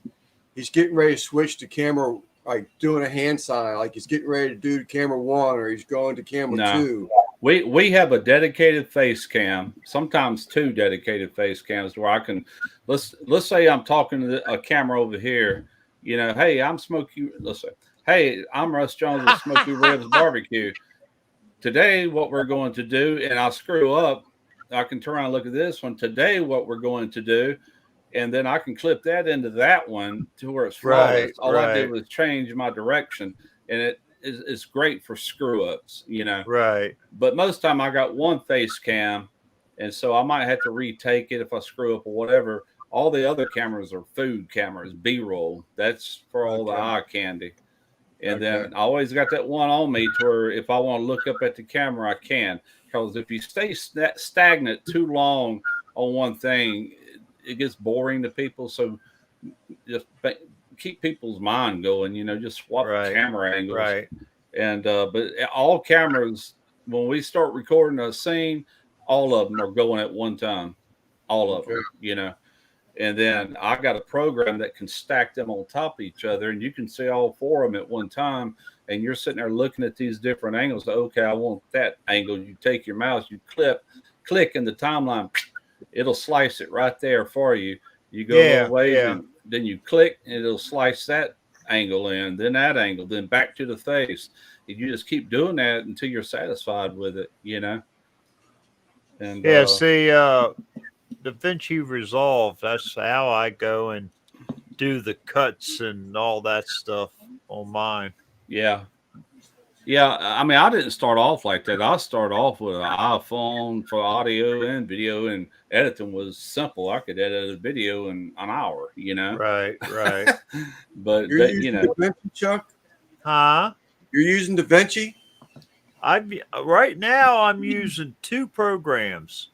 he's getting ready to switch to camera, like doing a hand sign, like he's getting ready to do camera 1 or he's going to camera 2?
We have a dedicated face cam, sometimes 2 dedicated face cams where I can, let's say I'm talking to a camera over here, you know, hey, I'm Smoky. Let's say, hey, I'm Russ Jones with Smoky Ribs Barbecue. Today, what we're going to do, and I'll screw up, I can turn around and look at this one. Today, what we're going to do and then I can clip that into that one to where it's
Right,
flawless. All I did
right.
was change my direction, and it's great for screw ups, you know.
Right.
But most time I got one face cam, and so I might have to retake it if I screw up or whatever. All the other cameras are food cameras, B-roll. That's for all the eye candy. And then I always got that one on me to where if I want to look up at the camera, I can. Because if you stay stagnant too long on one thing, it gets boring to people. So just keep people's mind going, you know, just swap camera angles.
Right.
And but all cameras, when we start recording a scene, all of them are going at one time. All of them, you know. And then I got a program that can stack them on top of each other, and you can see all four of them at one time. And you're sitting there looking at these different angles. Okay, I want that angle. You take your mouse, you click in the timeline, it'll slice it right there for you. You go a little ways, and then you click, and it'll slice that angle in, then that angle, then back to the face. And you just keep doing that until you're satisfied with it, you know. And
see, DaVinci Resolve, that's how I go and do the cuts and all that stuff on mine.
Yeah. I mean, I didn't start off like that. I started off with an iPhone for audio and video, and editing was simple. I could edit a video in an hour, you know.
Right.
but
You're
you
using
know,
DaVinci, Chuck?
Huh?
You're using DaVinci?
Right now I'm using two programs.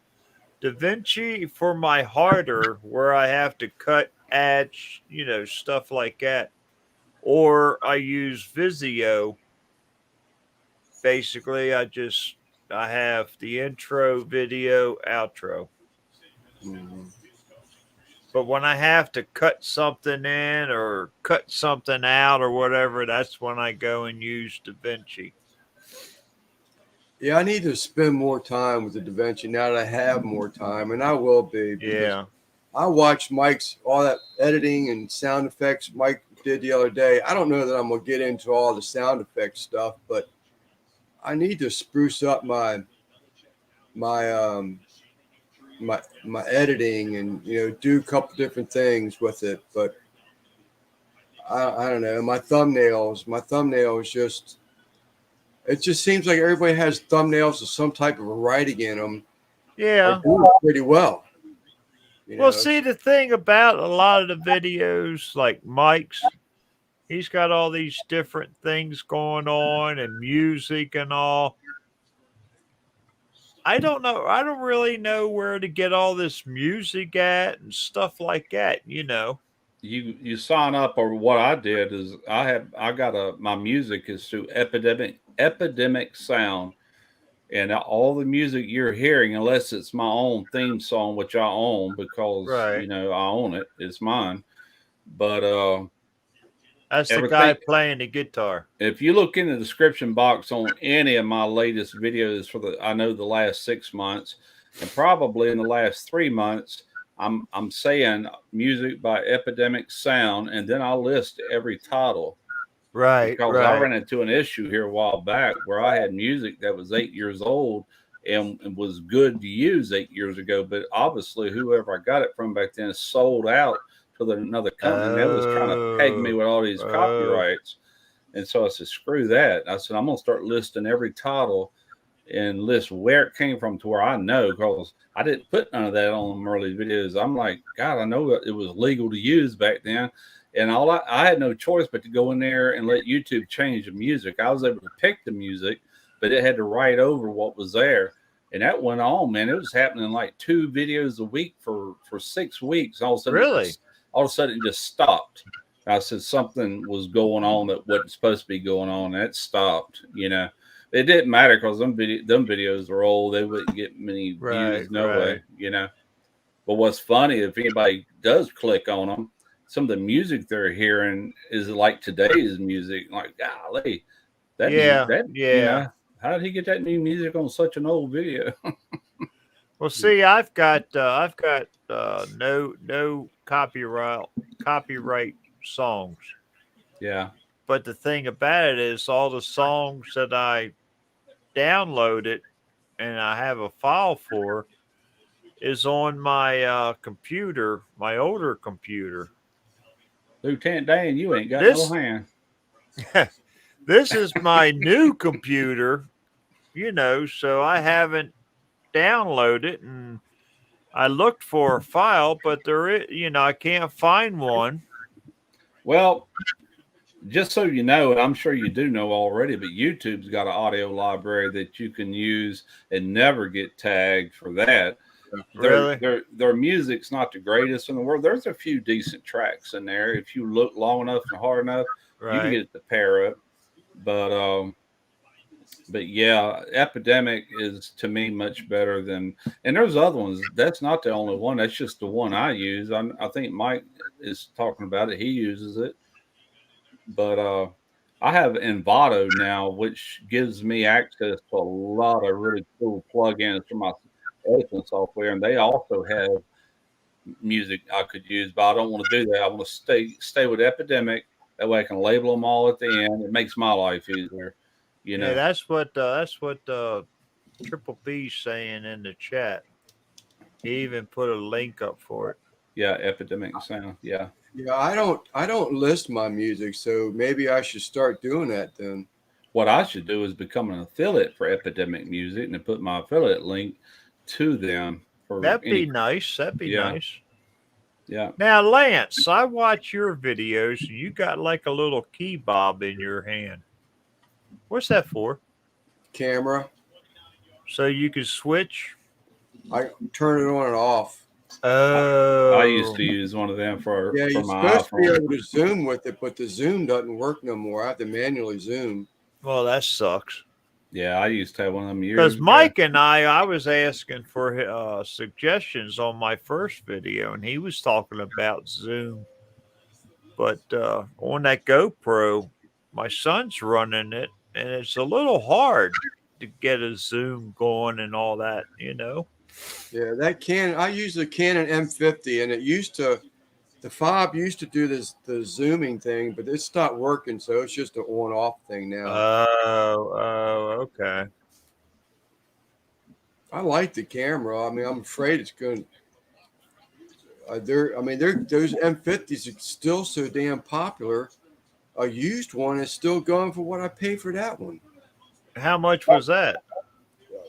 DaVinci for my harder, where I have to cut, add, you know, stuff like that. Or I use Vizio. Basically, I have the intro, video, outro.
Mm-hmm.
But when I have to cut something in or cut something out or whatever, that's when I go and use DaVinci.
Yeah, I need to spend more time with the DaVinci now that I have more time, and I will be.
Yeah.
I watched Mike's all that editing and sound effects Mike did the other day. I don't know that I'm gonna get into all the sound effects stuff, but I need to spruce up my editing and, you know, do a couple different things with it. But I don't know. My thumbnails just. It just seems like everybody has thumbnails with some type of writing in them.
Yeah.
They do it pretty well. You know,
Well, see, the thing about a lot of the videos, like Mike's, he's got all these different things going on and music and all. I don't know. I don't really know where to get all this music at and stuff like that, you know.
you sign up, or what I did is my music is through Epidemic Sound, and all the music you're hearing, unless it's my own theme song, which I own because you know I own it, it's mine. But
that's the guy playing the guitar.
If you look in the description box on any of my latest videos for the last 6 months, and probably in the last 3 months, I'm saying music by Epidemic Sound, and then I'll list every title.
Right.
Because I ran into an issue here a while back where I had music that was 8 years old and was good to use 8 years ago, but obviously whoever I got it from back then sold out to another company. And they was trying to peg me with all these copyrights. And so I said, screw that. I said, I'm going to start listing every title and list where it came from to where I know, because I didn't put none of that on them early videos. I'm like, God, I know it was legal to use back then. And I had no choice but to go in there and let YouTube change the music. I was able to pick the music, but it had to write over what was there. And that went on, man. It was happening like 2 videos a week for 6 weeks. All of a sudden it just stopped. I said something was going on that wasn't supposed to be going on. And it stopped, you know. It didn't matter because them videos were old. They wouldn't get many views, no way, you know. But what's funny, if anybody does click on them, some of the music they're hearing is like today's music. Like, golly, you know, how did he get that new music on such an old video?
Well, see, I've got no copyright songs.
Yeah.
But the thing about it is, all the songs that I downloaded and I have a file for, is on my computer, my older computer.
Lieutenant Dan, you ain't got
This-
no hand.
This is my new computer, so I haven't downloaded, and I looked for a file, but there is, I can't find one.
Well, just so you know, and I'm sure you do know already, but YouTube's got an audio library that you can use and never get tagged for that.
Really?
Their music's not the greatest in the world. There's a few decent tracks in there. If you look long enough and hard enough, you can
Right.
get it to pair up. But yeah, Epidemic is to me much better than. And there's other ones. That's not the only one. That's just the one I use. I think Mike is talking about it. He uses it. But I have Envato now, which gives me access to a lot of really cool plugins for my editing software, and they also have music I could use. But I don't want to do that. I want to stay with Epidemic. That way I can label them all at the end. It makes my life easier.
Yeah, that's what Triple B's saying in the chat. He even put a link up for it.
Yeah, Epidemic Sound. Yeah.
Yeah, I don't list my music, so maybe I should start doing that then.
What I should do is become an affiliate for Epidemic Music and put my affiliate link to them.
That'd be nice. That'd be
Yeah.
nice.
Yeah.
Now, Lance, I watch your videos, and you got like a little key bob in your hand. What's that for?
Camera.
So you can switch?
I turn it on and off.
Oh.
I used to use one of them for
Yeah, you're
my
supposed to be
iPhone.
able to zoom with it, but the zoom doesn't work no more. I have to manually zoom.
Well, that sucks.
Yeah, I used to have one of them years
Because
ago.
Mike and I was asking for suggestions on my first video, and he was talking about Zoom. But on that GoPro, my son's running it, and it's a little hard to get a Zoom going and all that,
Yeah, I use the Canon M50, and the fob used to do the zooming thing, but it stopped working, so it's just an on-off thing now.
Oh, okay.
I like the camera. I mean, I'm afraid it's going. Those M50s are still so damn popular. A used one is still going for what I paid for that one.
How much was that?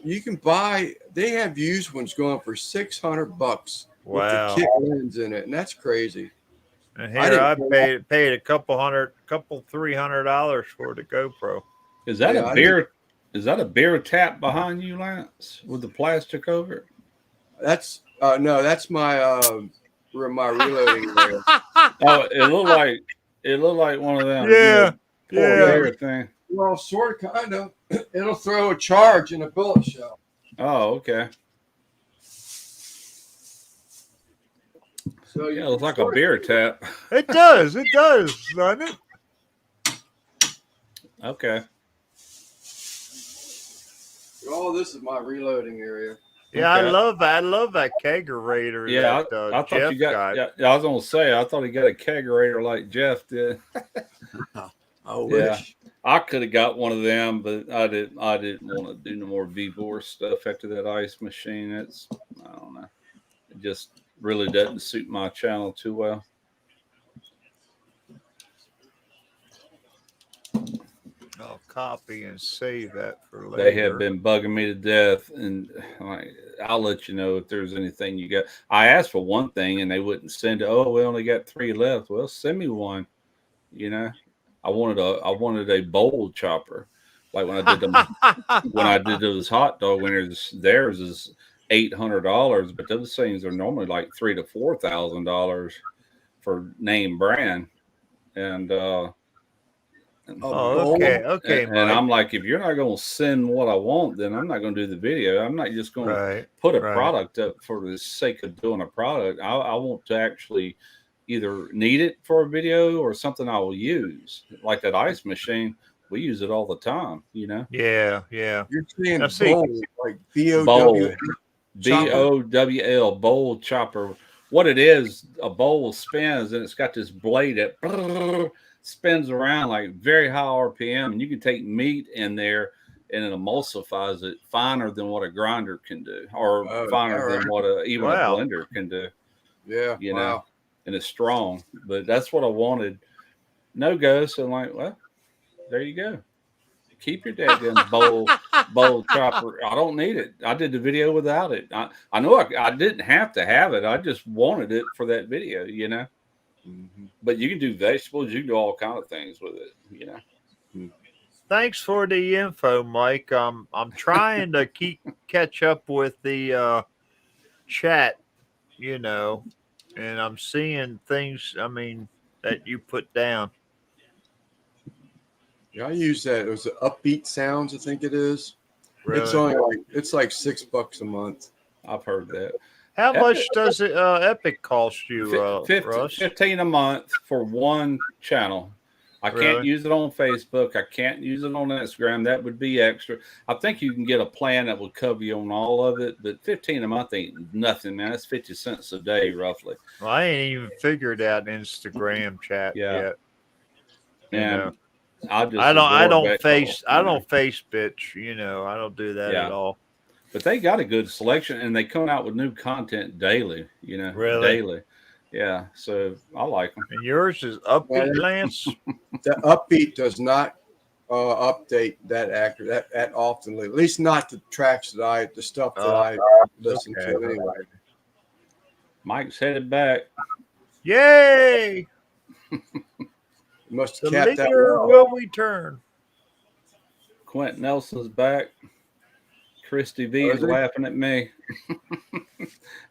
You can buy. They have used ones going for $600 with the
Wow.
kit lens in it, and that's crazy.
And
I
here I
didn't
paid a couple $300 for the GoPro.
Is that
Yeah,
a beer? Is that a beer tap behind you, Lance, with the plastic over it?
That's no, that's my reloading area.
Oh, it looked like one of them.
Yeah,
Beer thing.
Well, sort of, kind of. It'll throw a charge in a bullet shell.
Oh, okay.
So
Yeah, it looks like a beer tap.
It does, doesn't it?
Okay.
Oh, this is my reloading area.
Yeah,
Okay.
I love that kegerator.
Yeah,
that,
I thought
Jeff
you got. Yeah, I was gonna say I thought he got a kegerator like Jeff did.
I wish.
I could have got one of them, but I didn't want to do no more VBOR stuff after that ice machine. I don't know. It just really doesn't suit my channel too well.
I'll copy and save that for later.
They have been bugging me to death, and I'll let you know if there's anything you got. I asked for one thing, and they wouldn't send it. Oh, we only got 3 left. Well, send me one. I wanted a bowl chopper, like when I did those hot dog winners. Theirs is $800, but those things are normally like $3,000 to $4,000 for name brand, and
okay.
And I'm like, if you're not going to send what I want, then I'm not going to do the video. I'm not just going to put a product up for the sake of doing a product. I want to actually either need it for a video or something I will use. Like that ice machine, we use it all the time,
Yeah.
You're saying
Now, see-
bowl, like BOW.
Bowl. BOWL, bowl chopper. What it is, a bowl spins and it's got this blade that spins around like very high RPM, and you can take meat in there and it emulsifies it finer than what a grinder can do, or finer
all
than what even a
Wow.
blender can do.
Yeah.
You know, and it's strong. But that's what I wanted. No go. So I'm like, well, there you go. Keep your dadgum bowl chopper. I don't need it. I did the video without it. I know I didn't have to have it. I just wanted it for that video, you know.
Mm-hmm.
But you can do vegetables. You can do all kind of things with it, you know.
Thanks for the info, Mike. I'm trying to catch up with the chat, you know, and I'm seeing things. I mean, that you put down.
Yeah, I use that. It was Upbeat Sounds, I think it is.
Really?
It's only like $6 a month.
I've heard that.
How
Epic.
much does it Epic cost you, Russ?
15 a month for one channel. I can't
Really?
use it on Facebook. I can't use it on Instagram. That would be extra. I think you can get a plan that will cover you on all of it, but 15 a month ain't nothing, man. That's 50 cents a day, roughly.
Well, I ain't even figured out Instagram chat yet. You know.
I
don't face bitch, you know. I don't do that at all.
But they got a good selection, and they come out with new content daily, you know.
Really?
Daily. Yeah, so I like them.
And yours is Upbeat, Lance?
The Upbeat does not update that often, at least not the tracks the stuff that I listen to anyway.
Mike's headed back.
Yay!
Must
The
have capped that
leader
well.
will return.
Quentin Nelson's back. Christy V is laughing at me.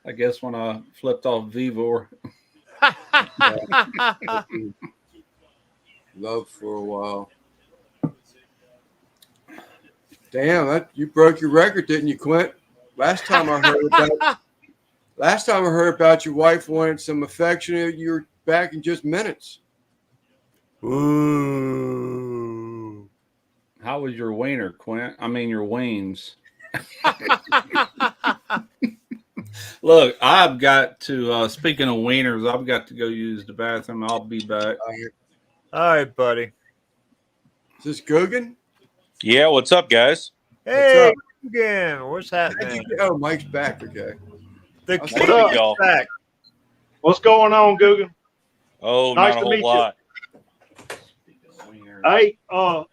I guess when I flipped off Vivor.
Love for a while. Damn, you broke your record, didn't you, Quint? Last time I heard about your wife wanting some affection, you were back in just minutes.
Ooh.
How was your wiener, Quint? I mean, your weens. Look, I've got to, speaking of wieners, I've got to go use the bathroom. I'll be back.
All right, buddy.
Is this Gogan?
Yeah, what's up, guys?
Hey, again. What's happening?
Oh, Mike's back. Okay.
The
What's
king
up,
is
y'all?
back.
What's going on, Googan?
Oh,
Nice
not
to
a
meet
whole
you.
lot.
Hey, not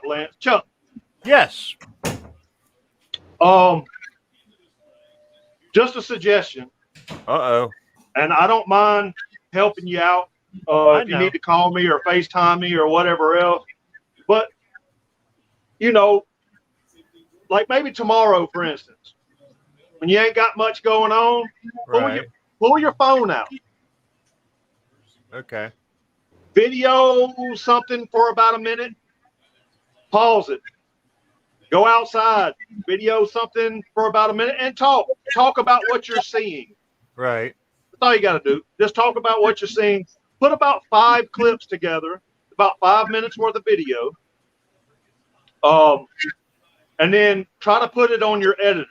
Lance, Chuck.
Yes.
Just a suggestion,
Uh-oh.
and I don't mind helping you out if you need to call me or FaceTime me or whatever else. But, you know, like maybe tomorrow, for instance, when you ain't got much going on, pull your phone out.
Okay.
Video something for about a minute. Pause it. Go outside. Video something for about a minute and talk. Talk about what you're seeing.
Right.
That's all you got to do. Just talk about what you're seeing. Put about 5 clips together, about 5 minutes worth of video. And then try to put it on your editor.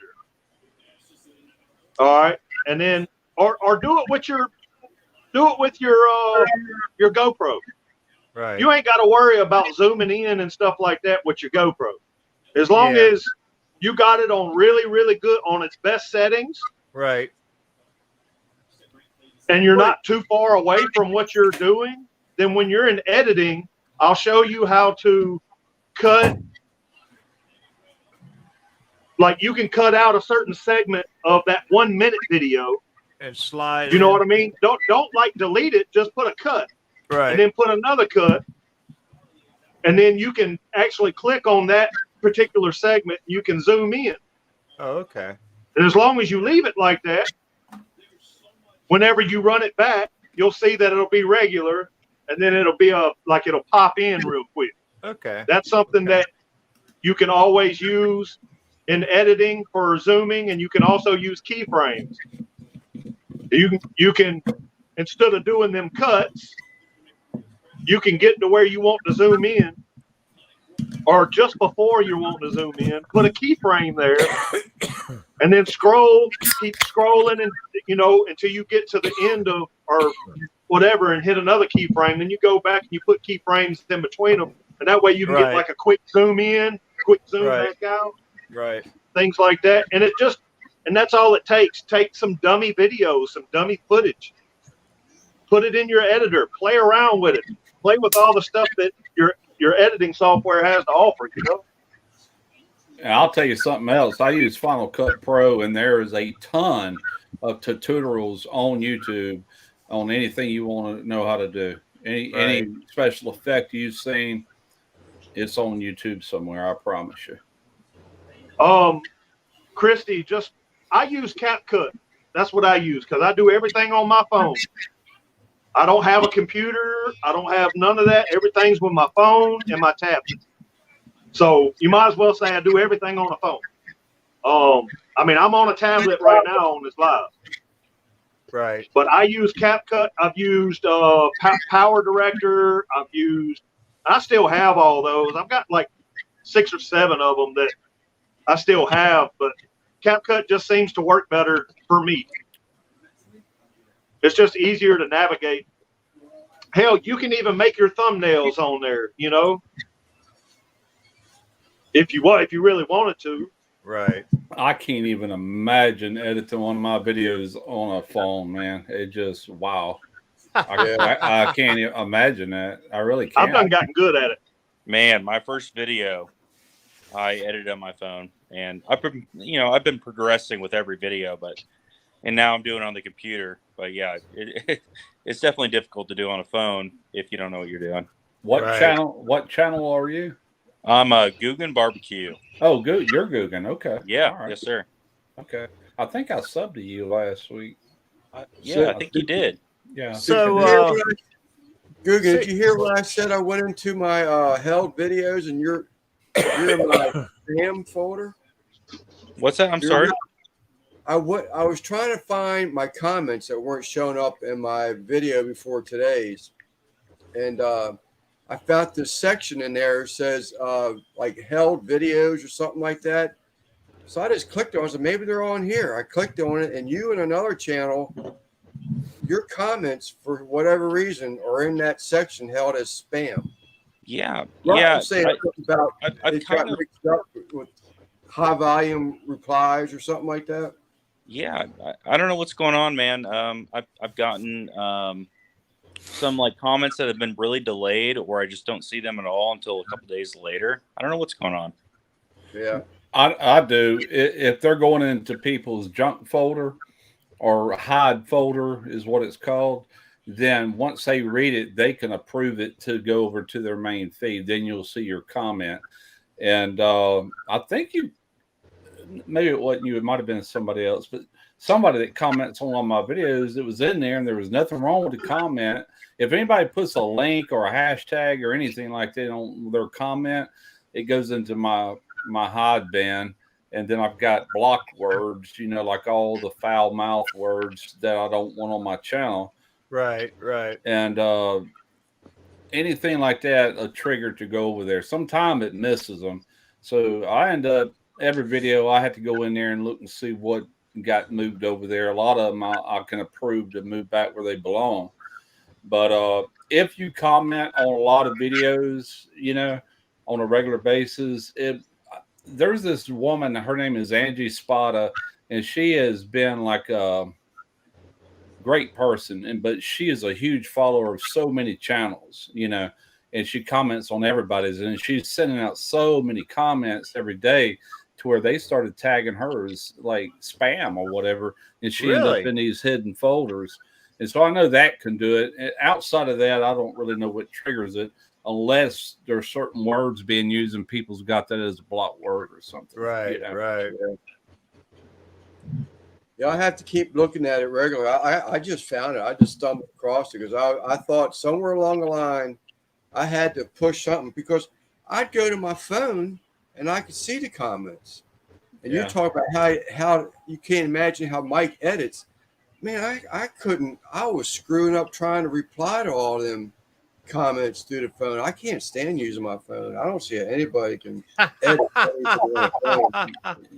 All right. And then, or do it with your GoPro.
Right.
You ain't got to worry about zooming in and stuff like that with your GoPro. As long as you got it on really, really good, on its best settings.
Right.
And you're not too far away from what you're doing, then when you're in editing, I'll show you how to cut. Like you can cut out a certain segment of that 1 minute video
and slide.
You know what I mean? Don't like delete it. Just put a cut.
Right.
And then put another cut. And then you can actually click on that particular segment. You can zoom in.
Oh, okay.
And as long as you leave it like that, whenever you run it back, you'll see that it'll be regular, and then it'll be it'll pop in real quick.
Okay.
That's something that you can always use in editing for zooming, and you can also use keyframes. You can instead of doing them cuts, you can get to where you want to zoom in, or just before you want to zoom in, put a keyframe there, and then keep scrolling, and until you get to the end of or whatever, and hit another keyframe. Then you go back and you put keyframes in between them, and that way you can get like a quick zoom in quick zoom
Right.
back out,
Right.
things like that. And that's all it takes. Take some dummy videos, some dummy footage, put it in your editor, play around with it, play with all the stuff that your editing software has to offer, you know?
And I'll tell you something else. I use Final Cut Pro, and there is a ton of tutorials on YouTube on anything you want to know how to do. Any special effect you've seen, it's on YouTube somewhere. I promise you.
Christy, I use CapCut. That's what I use because I do everything on my phone. I don't have a computer. I don't have none of that. Everything's with my phone and my tablet. So you might as well say I do everything on a phone. I mean, I'm on a tablet right now on this live.
Right.
But I use CapCut. I've used Power Director. I still have all those. I've got like 6 or 7 of them that I still have, but CapCut just seems to work better for me. It's just easier to navigate. Hell, you can even make your thumbnails on there, you know, if you really wanted to.
Right.
I can't even imagine editing one of my videos on a phone, man. It just, wow. I can't even imagine that. I really can't.
I've done gotten good at it.
Man, my first video, I edited on my phone, and I've been progressing with every video, and now I'm doing it on the computer. But yeah, it's definitely difficult to do on a phone if you don't know what you're doing.
What channel are you?
I'm Cajun barbecue.
Oh, good. You're Cajun. Okay.
Yeah.
All right.
Yes, sir.
Okay. I think I subbed to you last week.
I think you did.
Yeah.
So,
Cajun, did you hear what I said? I went into my held videos, and you're in my spam folder.
What's that? I'm sorry.
I was trying to find my comments that weren't showing up in my video before today's, and I found this section in there that says like held videos or something like that. So I just clicked on it. I said, maybe they're on here. I clicked on it, and you and another channel, your comments for whatever reason are in that section held as spam.
Yeah.
Right,
yeah.
I'm saying about it got mixed up with high volume replies or something like that.
Yeah, I don't know what's going on, man. I've gotten some like comments that have been really delayed, or I just don't see them at all until a couple days later. I don't know what's going on.
Yeah,
I do. If they're going into people's junk folder or hide folder is what it's called, then once they read it, they can approve it to go over to their main feed. Then you'll see your comment. And I think maybe it wasn't you, it might have been somebody else, but somebody that comments on one of my videos, it was in there and there was nothing wrong with the comment. If anybody puts a link or a hashtag or anything like that on their comment, it goes into my hide bin. And then I've got blocked words, like all the foul mouth words that I don't want on my channel.
Right.
And anything like that, a trigger to go over there. Sometimes it misses them. So I end up, every video, I have to go in there and look and see what got moved over there. A lot of them I can approve to move back where they belong. But if you comment on a lot of videos, on a regular basis, there's this woman, her name is Angie Spada, and she has been like a great person, but she is a huge follower of so many channels, and she comments on everybody's, and she's sending out so many comments every day to where they started tagging her as like spam or whatever, and she ended up in these hidden folders. And so I know that can do it. And outside of that, I don't really know what triggers it, unless there's certain words being used and people's got that as a block word or something.
Right.
Yeah, I have to keep looking at it regularly. I just found it. I just stumbled across it because I thought somewhere along the line I had to push something, because I'd go to my phone and I could see the comments. And you talk about how you can't imagine how Mike edits. Man, I couldn't. I was screwing up trying to reply to all them comments through the phone. I can't stand using my phone. I don't see how anybody can edit.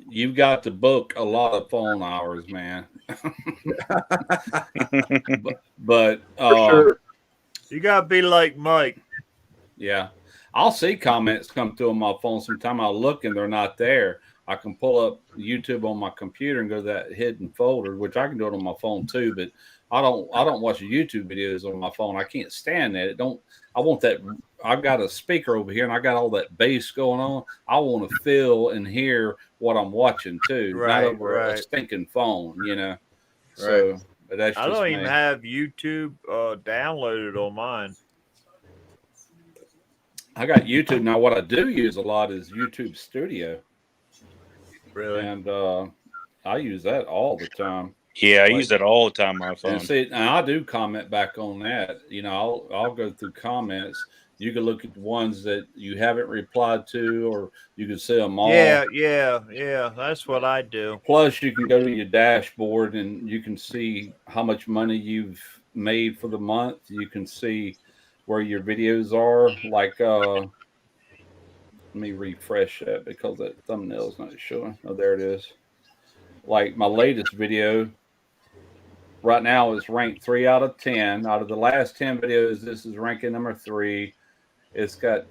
You've got to book a lot of phone hours, man. but
For sure.
You gotta be like Mike.
Yeah, I'll see comments come through on my phone. Sometime I look and they're not there. I can pull up YouTube on my computer and go to that hidden folder, which I can do it on my phone too. But I don't watch YouTube videos on my phone. I can't stand that. I want that. I've got a speaker over here and I got all that bass going on. I want to feel and hear what I'm watching too, not over a stinking phone, you know. So but that's
I
just
don't
me.
even have YouTube downloaded on mine.
I got YouTube now. What I do use a lot is YouTube Studio.
Really?
And I use that all the time.
Yeah, I use that all the time on my phone.
And see, and I do comment back on that. You know, I'll go through comments. You can look at the ones that you haven't replied to, or you can see them all.
Yeah. That's what I do.
Plus, you can go to your dashboard and you can see how much money you've made for the month. You can see where your videos are. Like, let me refresh that because that thumbnail's not showing. Oh, there it is. Like my latest video right now is ranked 3 out of 10. Out of the last 10 videos, this is ranking number 3. It's got,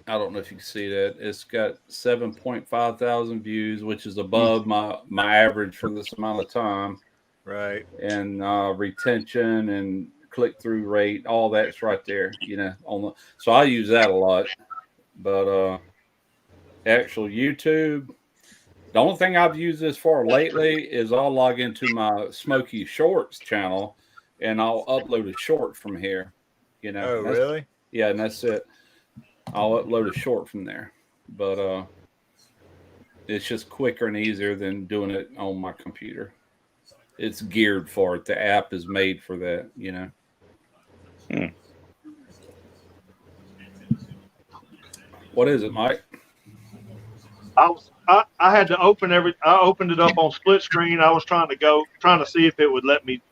I don't know if you can see that. It's got 7.5 thousand views, which is above my average for this amount of time.
Right.
And retention and click-through rate, all that's right there, you know. So I use that a lot. But actual YouTube, the only thing I've used this for lately is I'll log into my SMOKY Shorts channel and I'll upload a short from here. You know.
Oh, really?
Yeah, and that's it. I'll upload a short from there. But it's just quicker and easier than doing it on my computer. It's geared for it. The app is made for that, you know. What is it, Mike?
I had to open I opened it up on split screen. I was trying to see if it would let me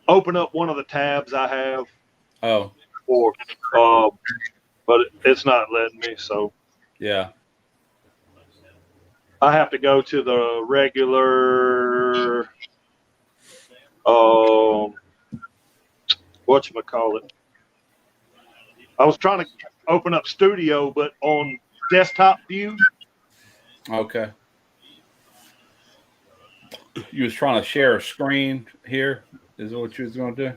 open up one of the tabs I have.
Oh.
But it's not letting me, so
yeah.
I have to go to the regular whatchamacallit. I was trying to open up Studio, but on desktop view.
Okay. You was trying to share a screen here? Is that what you was going to do?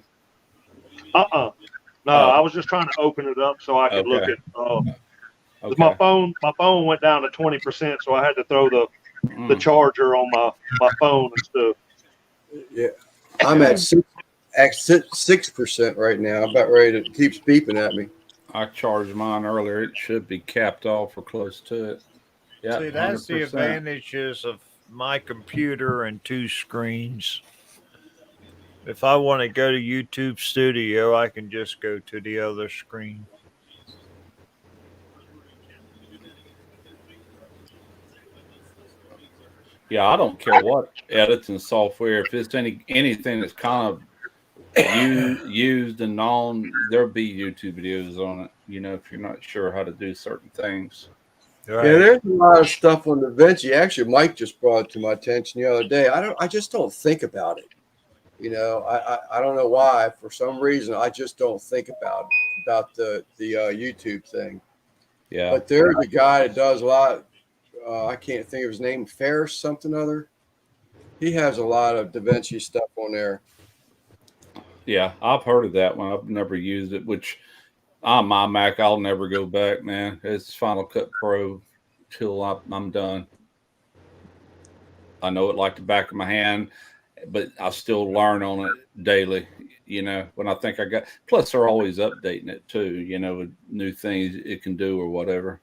No, I was just trying to open it up so I could look at.
Okay.
My phone went down to 20%, so I had to throw the charger on my phone and stuff.
Yeah, I'm at 6% right now. I'm about ready to keep beeping at me.
I charged mine earlier. It should be capped off or close to it. Yeah,
see, that's
100%.
the advantages of my computer and 2 screens. If I want to go to YouTube Studio, I can just go to the other screen.
Yeah, I don't care what editing software. If it's anything that's kind of used and known, there'll be YouTube videos on it. You know, if you're not sure how to do certain things.
Right. Yeah, there's a lot of stuff on DaVinci. Actually, Mike just brought it to my attention the other day. I just don't think about it. You know, I don't know why. For some reason, I just don't think about the YouTube thing.
Yeah.
But there's a guy that does a lot. I can't think of his name. Ferris something other. He has a lot of DaVinci stuff on there.
Yeah, I've heard of that one. I've never used it. Which on my Mac, I'll never go back, man. It's Final Cut Pro till I'm done. I know it like the back of my hand, but I still learn on it daily. You know, when I think I got. Plus, they're always updating it too. You know, with new things it can do or whatever.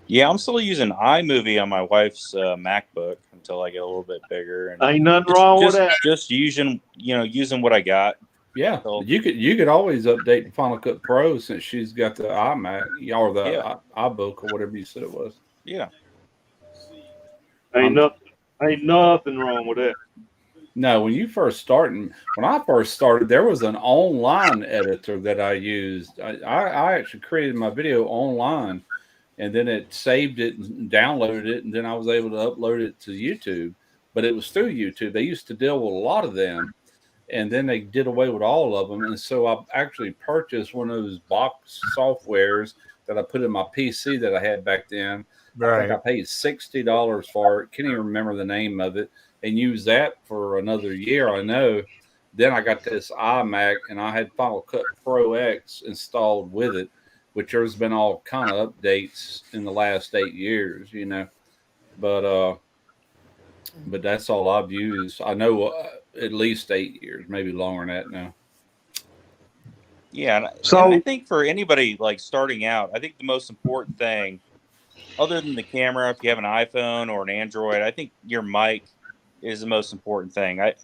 Yeah, I'm still using iMovie on my wife's MacBook until I get a little bit bigger. And
ain't nothing wrong with that.
Just using what I got.
Yeah, so, you could always update the Final Cut Pro since she's got the iMac or the iBook or whatever you said it was.
Yeah,
ain't nothing wrong with that.
No, when I first started, there was an online editor that I used. I actually created my video online. And then it saved it and downloaded it, and then I was able to upload it to YouTube. But it was through YouTube. They used to deal with a lot of them, and then they did away with all of them. And so I actually purchased one of those box softwares that I put in my PC that I had back then. I think I paid $60 for it. Can't even remember the name of it, and used that for another year, I know. Then I got this iMac, and I had Final Cut Pro X installed with it, which there's been all kind of updates in the last 8 years, you know. But that's all I've used. I know at least 8 years, maybe longer than that now.
Yeah, and I think for anybody like starting out, I think the most important thing, other than the camera, if you have an iPhone or an Android, I think your mic is the most important thing. I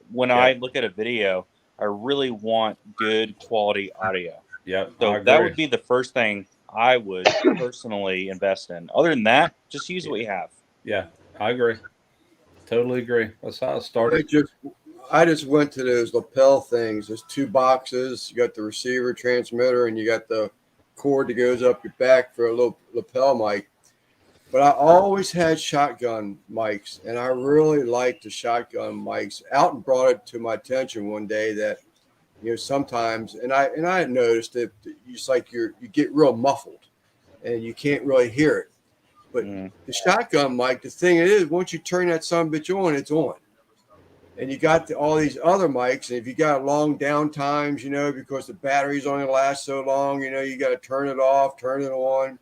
look at a video, I really want good quality audio.
Yeah,
so that would be the first thing I would personally invest in. Other than that, just use what you have.
Yeah, I agree. Totally agree. That's how I started.
I just went to those lapel things. There's 2 boxes. You got the receiver, transmitter, and you got the cord that goes up your back for a little lapel mic. But I always had shotgun mics, and I really liked the shotgun mics. Alton brought it to my attention one day that, you know, sometimes, and I had noticed that it's like you get real muffled, and you can't really hear it. But the shotgun mic, the thing is, once you turn that son of a bitch on, it's on. And you got all these other mics, and if you got long down times, you know, because the batteries only last so long, you know, you got to turn it off, turn it on.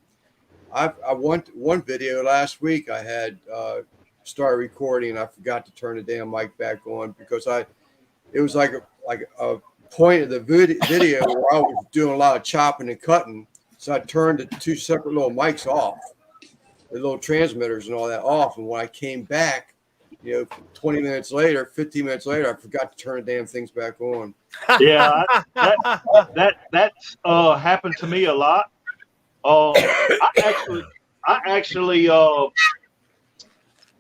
I one video last week I had started recording, and I forgot to turn the damn mic back on because it was like a point of the video where I was doing a lot of chopping and cutting, so I turned the 2 separate little mics off, the little transmitters and all that off, and when I came back, you know, 20 minutes later, 15 minutes later, I forgot to turn the damn things back on.
Yeah, that's happened to me a lot. I actually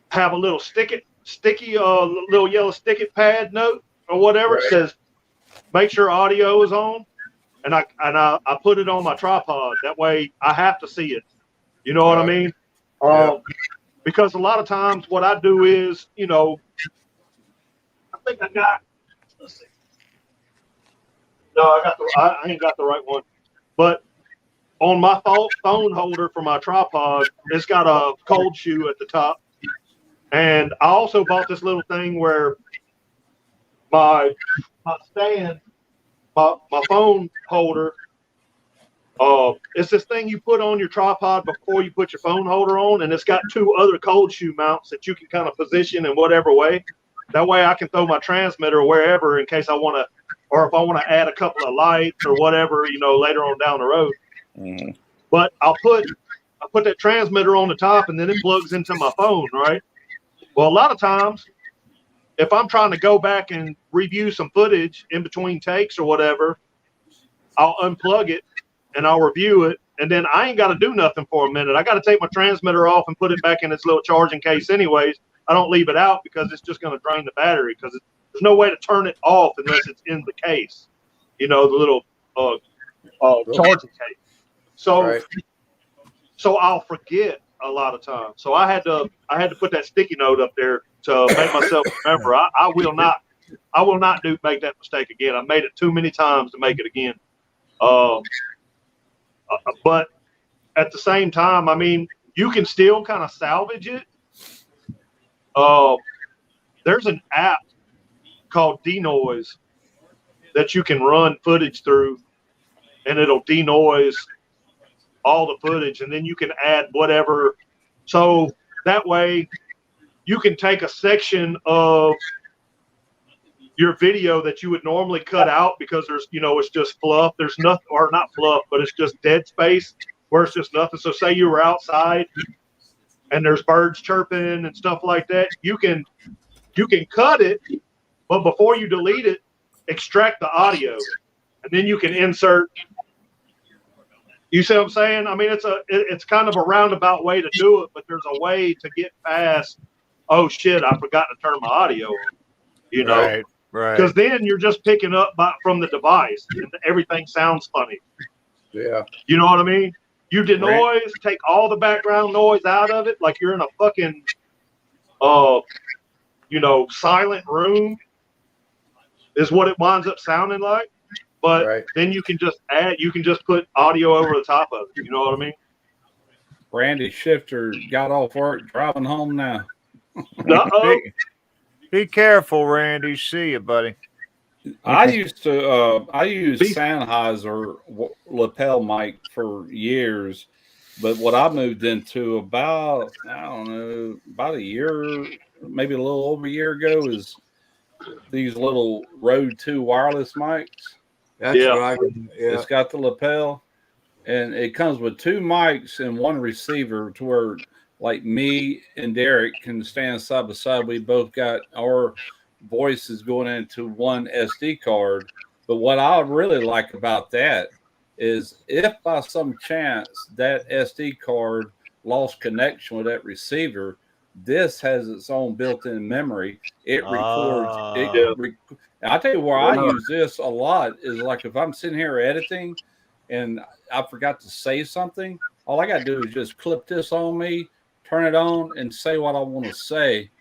have a little sticky little yellow sticky pad note or whatever. It says make sure audio is on, and I put it on my tripod. That way I have to see it. You know what I mean? Because a lot of times what I do is, you know, I think I got. Let's see. No, I ain't got the right one, but on my phone holder for my tripod, it's got a cold shoe at the top. And I also bought this little thing where my stand, my phone holder, it's this thing you put on your tripod before you put your phone holder on, and it's got 2 other cold shoe mounts that you can kind of position in whatever way. That way I can throw my transmitter wherever in case I want to, or if I want to add a couple of lights or whatever, you know, later on down the road. But I put that transmitter on the top, and then it plugs into my phone, right? Well, a lot of times, if I'm trying to go back and review some footage in between takes or whatever, I'll unplug it and I'll review it, and then I ain't got to do nothing for a minute. I got to take my transmitter off and put it back in its little charging case anyways. I don't leave it out because it's just going to drain the battery, because there's no way to turn it off unless it's in the case, you know, the little charging case. So I'll forget a lot of times. So I had to put that sticky note up there to make myself remember. I will not make that mistake again. I made it too many times to make it again. But at the same time, I mean, you can still kind of salvage it. There's an app called Denoise that you can run footage through, and it'll denoise all the footage, and then you can add whatever. So that way you can take a section of your video that you would normally cut out because there's, you know, it's just fluff. There's nothing, or not fluff, but it's just dead space where it's just nothing. So say you were outside and there's birds chirping and stuff like that. You can cut it, but before you delete it, extract the audio, and then you can insert. You see what I'm saying? I mean, it's kind of a roundabout way to do it, but there's a way to get past, oh shit, I forgot to turn my audio on, you know?
Right.
Because then you're just picking up from the device, and everything sounds funny.
Yeah.
You know what I mean? You denoise, take all the background noise out of it, like you're in a fucking, you know, silent room, is what it winds up sounding like. But
Right.
then you can just put audio over the top of it. You know what I mean?
Randy Shifter got off work, driving home now.
Uh-oh.
Be careful, Randy. See you, buddy.
I used Sennheiser lapel mic for years, but what I moved into about a year, maybe a little over a year ago, is these little Rode 2 wireless mics.
That's
Yeah.
right. Yeah.
It's got the lapel, and it comes with 2 mics and 1 receiver, to where like me and Derek can stand side by side. We both got our voices going into 1 SD card. But what I really like about that is, if by some chance that SD card lost connection with that receiver, this has its own built-in memory. It records. I tell you where I use this a lot is, like, if I'm sitting here editing and I forgot to say something, all I got to do is just clip this on me, turn it on, and say what I want to say.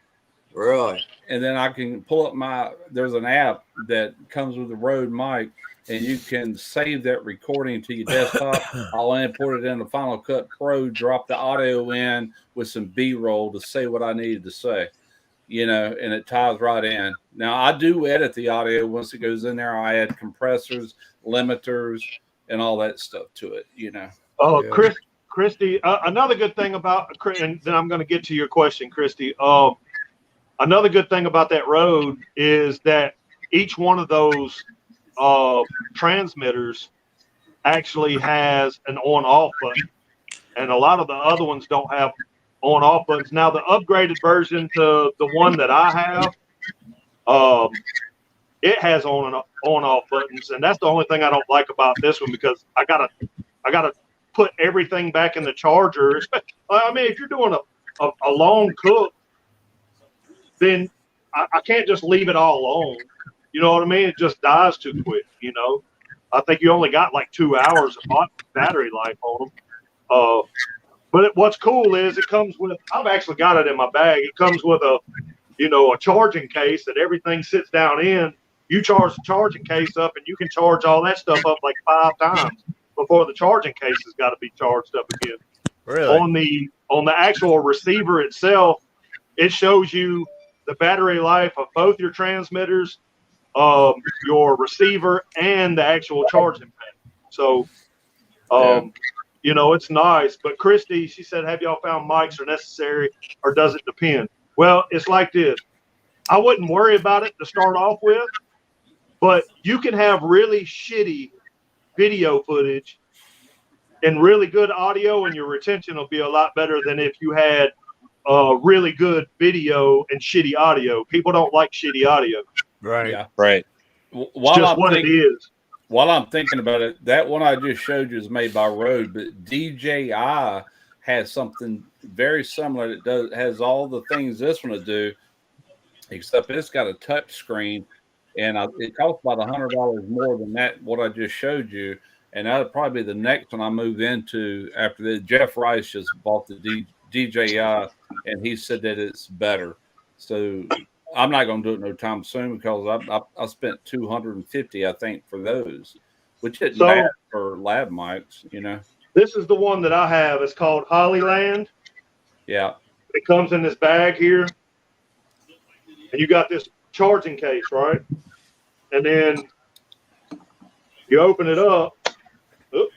Really?
And then I can pull up there's an app that comes with the Rode mic, and you can save that recording to your desktop. I'll import it into Final Cut Pro, drop the audio in with some B-roll to say what I needed to say, and it ties right in. Now, I do edit the audio once it goes in there. I add compressors, limiters, and all that stuff to it,
Oh, yeah. Christy, another good thing about, and then I'm going to get to your question, Christy. Another good thing about that Rode is that each one of those transmitters actually has an on-off button, and a lot of the other ones don't have on-off buttons. Now, the upgraded version to the one that I have, it has on-off buttons, and that's the only thing I don't like about this one, because I gotta put everything back in the charger. I mean, if you're doing a long cook, then I can't just leave it all on. You know what I mean? It just dies too quick, I think you only got like 2 hours of battery life on them. But what's cool is it comes with, I've actually got it in my bag. It comes with a charging case that everything sits down in. You charge the charging case up, and you can charge all that stuff up like 5 times before the charging case has got to be charged up again.
Really?
On the actual receiver itself, it shows you the battery life of both your transmitters, your receiver, and the actual charging pad. So, it's nice. But Christy, she said, have y'all found mics are necessary, or does it depend? Well, it's like this. I wouldn't worry about it to start off with, but you can have really shitty video footage and really good audio, and your retention will be a lot better than if you had really good video and shitty audio. People don't like shitty audio.
Right.
Yeah.
Right.
It's just what it is.
While I'm thinking about it, that one I just showed you is made by Rode, but DJI has something very similar that has all the things this one will do, except it's got a touch screen, and it costs about $100 more than what I just showed you, and that'll probably be the next one I move into after this. Jeff Rice just bought the DJI, and he said that it's better. So I'm not going to do it no time soon, because I spent $250, I think, for those, which isn't bad for lab mics,
This is the one that I have. It's called Hollyland.
Yeah.
It comes in this bag here, and you got this charging case, right? And then you open it up, and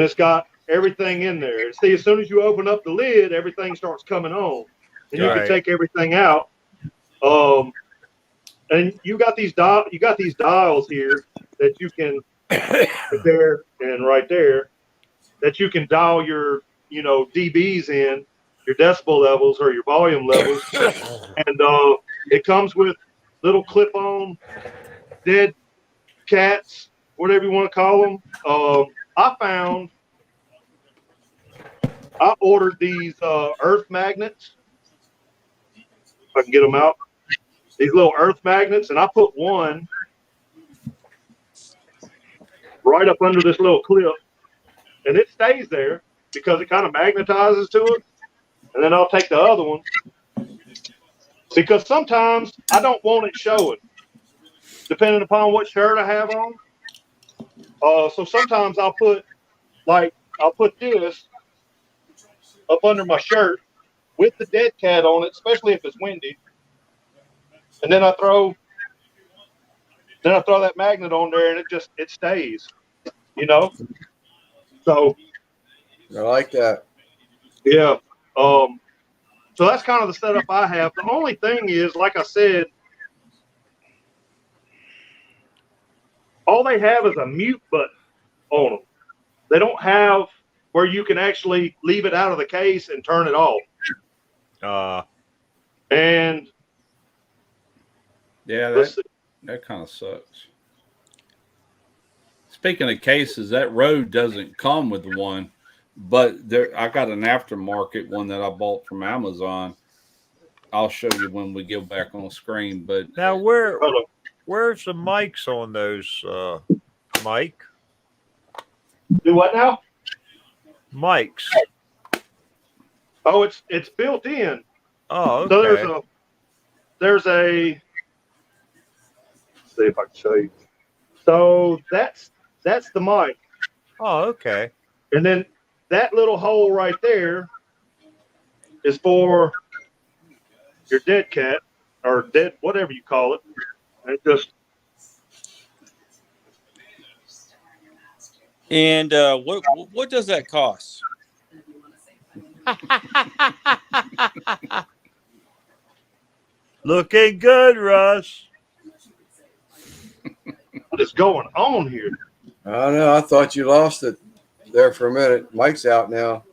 it's got everything in there. See, as soon as you open up the lid, everything starts coming on, and you can take everything out. And you got these dials here that you can right there and right there, that you can dial your dBs in, your decibel levels or your volume levels, and it comes with little clip-on dead cats, whatever you want to call them. I ordered these earth magnets. If I can get them out. These little earth magnets, and I put one right up under this little clip, and it stays there because it kind of magnetizes to it. And then I'll take the other one, because sometimes I don't want it showing. depending upon what shirt I have on. So sometimes I'll put this up under my shirt with the dead cat on it, especially if it's windy. And then I throw that magnet on there, and it stays. You know. So
I like that.
yeah. So that's kind of the setup I have. The only thing is, like I said, all they have is a mute button on them. They don't have where you can actually leave it out of the case and turn it off. And
yeah, that kind of sucks. Speaking of cases, that Rode doesn't come with one, but I got an aftermarket one that I bought from Amazon. I'll show you when we go back on screen. But
now, where's the mics on those, Mike?
Do what now?
Mics.
Oh, it's built in.
Oh, okay.
So there's a. Let's see if I can show you. So that's the mic.
Oh, okay.
And then that little hole right there is for your dead cat or dead, whatever you call it. And it just.
And what does that cost?
Looking good, Russ.
What is going on here?
I don't know. I thought you lost it there for a minute. Mike's out now.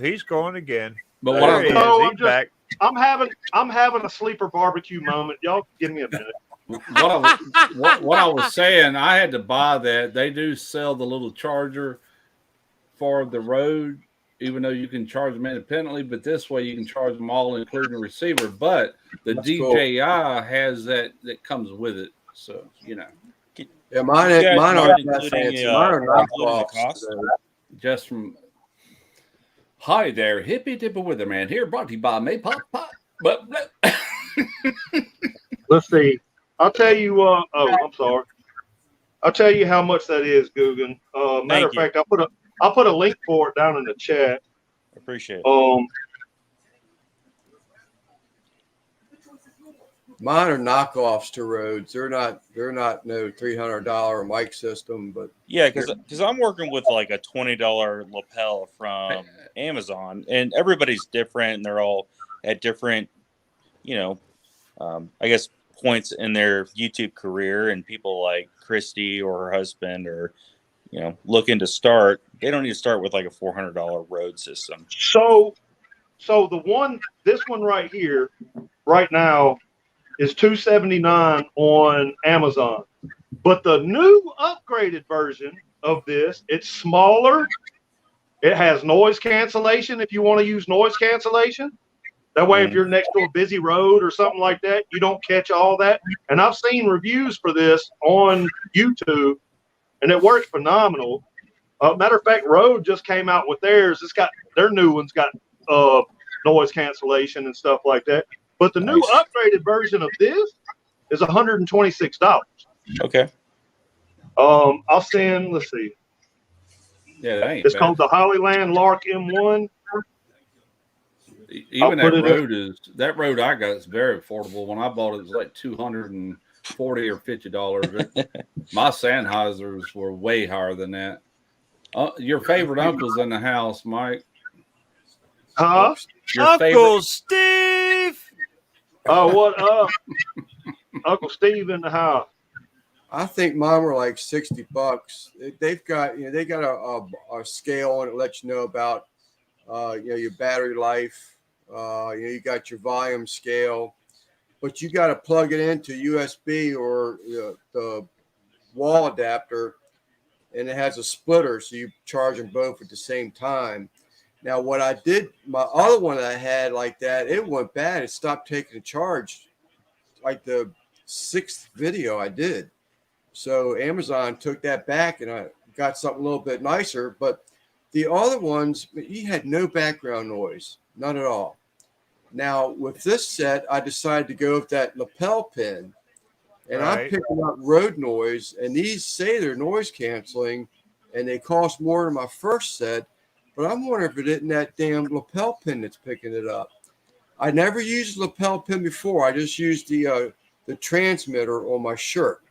He's going again.
But
there he is. He's back.
I'm having a sleeper barbecue moment. Y'all give me a minute.
What I was saying, I had to buy that. They do sell the little charger for the Rode, even though you can charge them independently. But this way, you can charge them all, including the receiver. But the
That's
DJI has that comes with it. So
Yeah, mine aren't that fancy. Mine are knockoffs.
Just from hi there, hippy dippy weatherman here, brought to you by May Pop Pop. But
let's see. I'll tell you. I'm sorry. I'll tell you how much that is, Guggen. Matter of fact, I'll put a link for it down in the chat.
Appreciate it.
Mine are knockoffs to Rhodes. They're not no $300 mic system, but
yeah, because I'm working with like a $20 lapel from Amazon, and everybody's different, and they're all at different, I guess points in their YouTube career, and people like Christy or her husband or looking to start, they don't need to start with like a $400 Rode system.
So this one right here right now is $279 on Amazon, but the new upgraded version of this, it's smaller, it has noise cancellation if you want to use noise cancellation. That way, if you're next to a busy road or something like that, you don't catch all that. And I've seen reviews for this on YouTube, and it works phenomenal. Matter of fact, Rode just came out with theirs. Their new one's got noise cancellation and stuff like that. But the new upgraded version of this is $126.
Okay.
I'll send. Let's see.
Yeah, that ain't
it's
bad.
called the Hollyland Lark M1.
Even that Rode I got is very affordable. When I bought it, it was like $240 or $50. My Sennheisers were way higher than that. Your favorite uncle's in the house, Mike.
Huh?
Uncle Steve.
Oh, what up? Uncle Steve in the house.
I think mine were like $60. They've got they got a scale and it lets you know about your battery life. You got your volume scale, but you got to plug it into USB or the wall adapter, and it has a splitter, so you charge them both at the same time. Now, what I did, my other one that I had like that, it went bad. It stopped taking a charge, like the 6th video I did. So Amazon took that back, and I got something a little bit nicer. But the other ones, he had no background noise, none at all. Now, with this set, I decided to go with that lapel pin. and I'm picking up road noise, and these say they're noise canceling, and they cost more than my first set, but I'm wondering if it isn't that damn lapel pin that's picking it up. I never used a lapel pin before. I just used the transmitter on my shirt,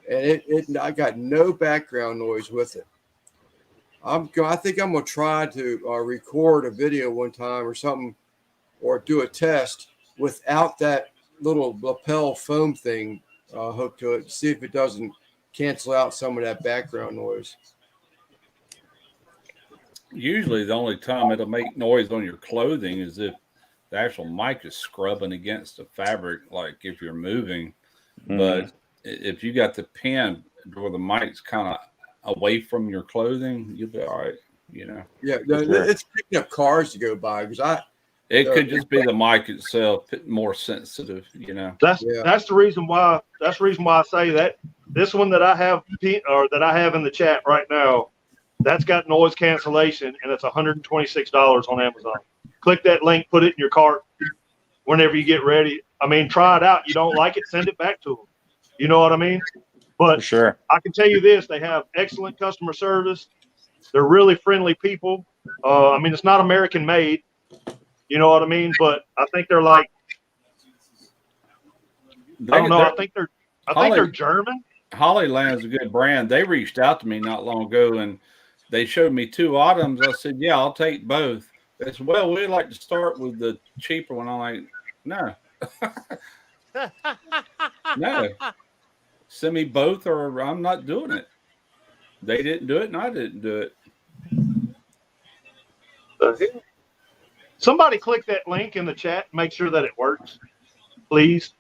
and I got no background noise with it. I think I'm gonna try to record a video one time or something, or do a test without that little lapel foam thing hooked to it, see if it doesn't cancel out some of that background noise.
Usually the only time it'll make noise on your clothing is if the actual mic is scrubbing against the fabric, like if you're moving. But if you got the pin where the mic's kind of away from your clothing, you'll be all right, you know.
Yeah, it's picking up cars to go by because
it could just be the mic itself more sensitive, you know.
That's the reason why. That's the reason why I say that this one that I have in the chat right now, that's got noise cancellation, and it's $126 on Amazon. Click that link, put it in your cart whenever you get ready. I mean, try it out. You don't like it, send it back to them. You know what I mean? But
For sure.
I can tell you this: they have excellent customer service. They're really friendly people. I mean, it's not American made. You know what I mean? But I think they're like, I don't know. I think they're German.
Hollyland's a good brand. They reached out to me not long ago, and they showed me 2 items. I said, "Yeah, I'll take both." They said, "Well, we'd like to start with the cheaper one." I'm like, "No, no, send me both, or I'm not doing it." They didn't do it, and I didn't do it.
Somebody click that link in the chat. Make sure that it works, please.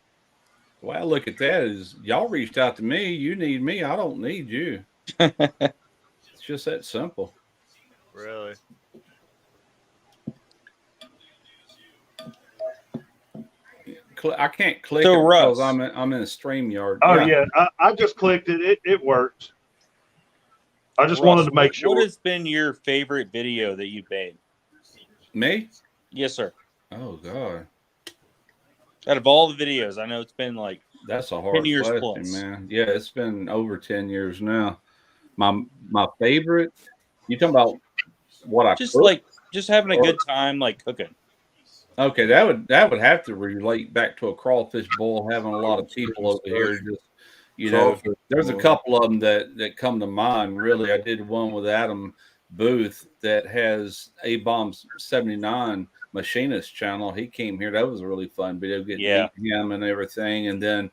Well, look at that. Is y'all reached out to me? You need me. I don't need you. It's just that simple.
Really?
I can't click
So,
it because
Russ.
I'm in a StreamYard.
Oh yeah, I just clicked it. It works. I just wanted to make sure.
What has been your favorite video that you've made?
Me?
Yes, sir.
Oh God.
Out of all the videos, I know it's been like
That's a hard
10 years
question,
plus.
man. Yeah, it's been over 10 years now. My favorite. You talking about what I
just
cook?
like just having a good time, like cooking.
Okay, that would have to relate back to a crawfish boil. Having a lot of people over here, just there's a couple of them that come to mind. Really, I did one with Adam Booth that has A-Bomb's 79 Machinist channel. He came here. That was a really fun video, getting to meet him and everything. And then,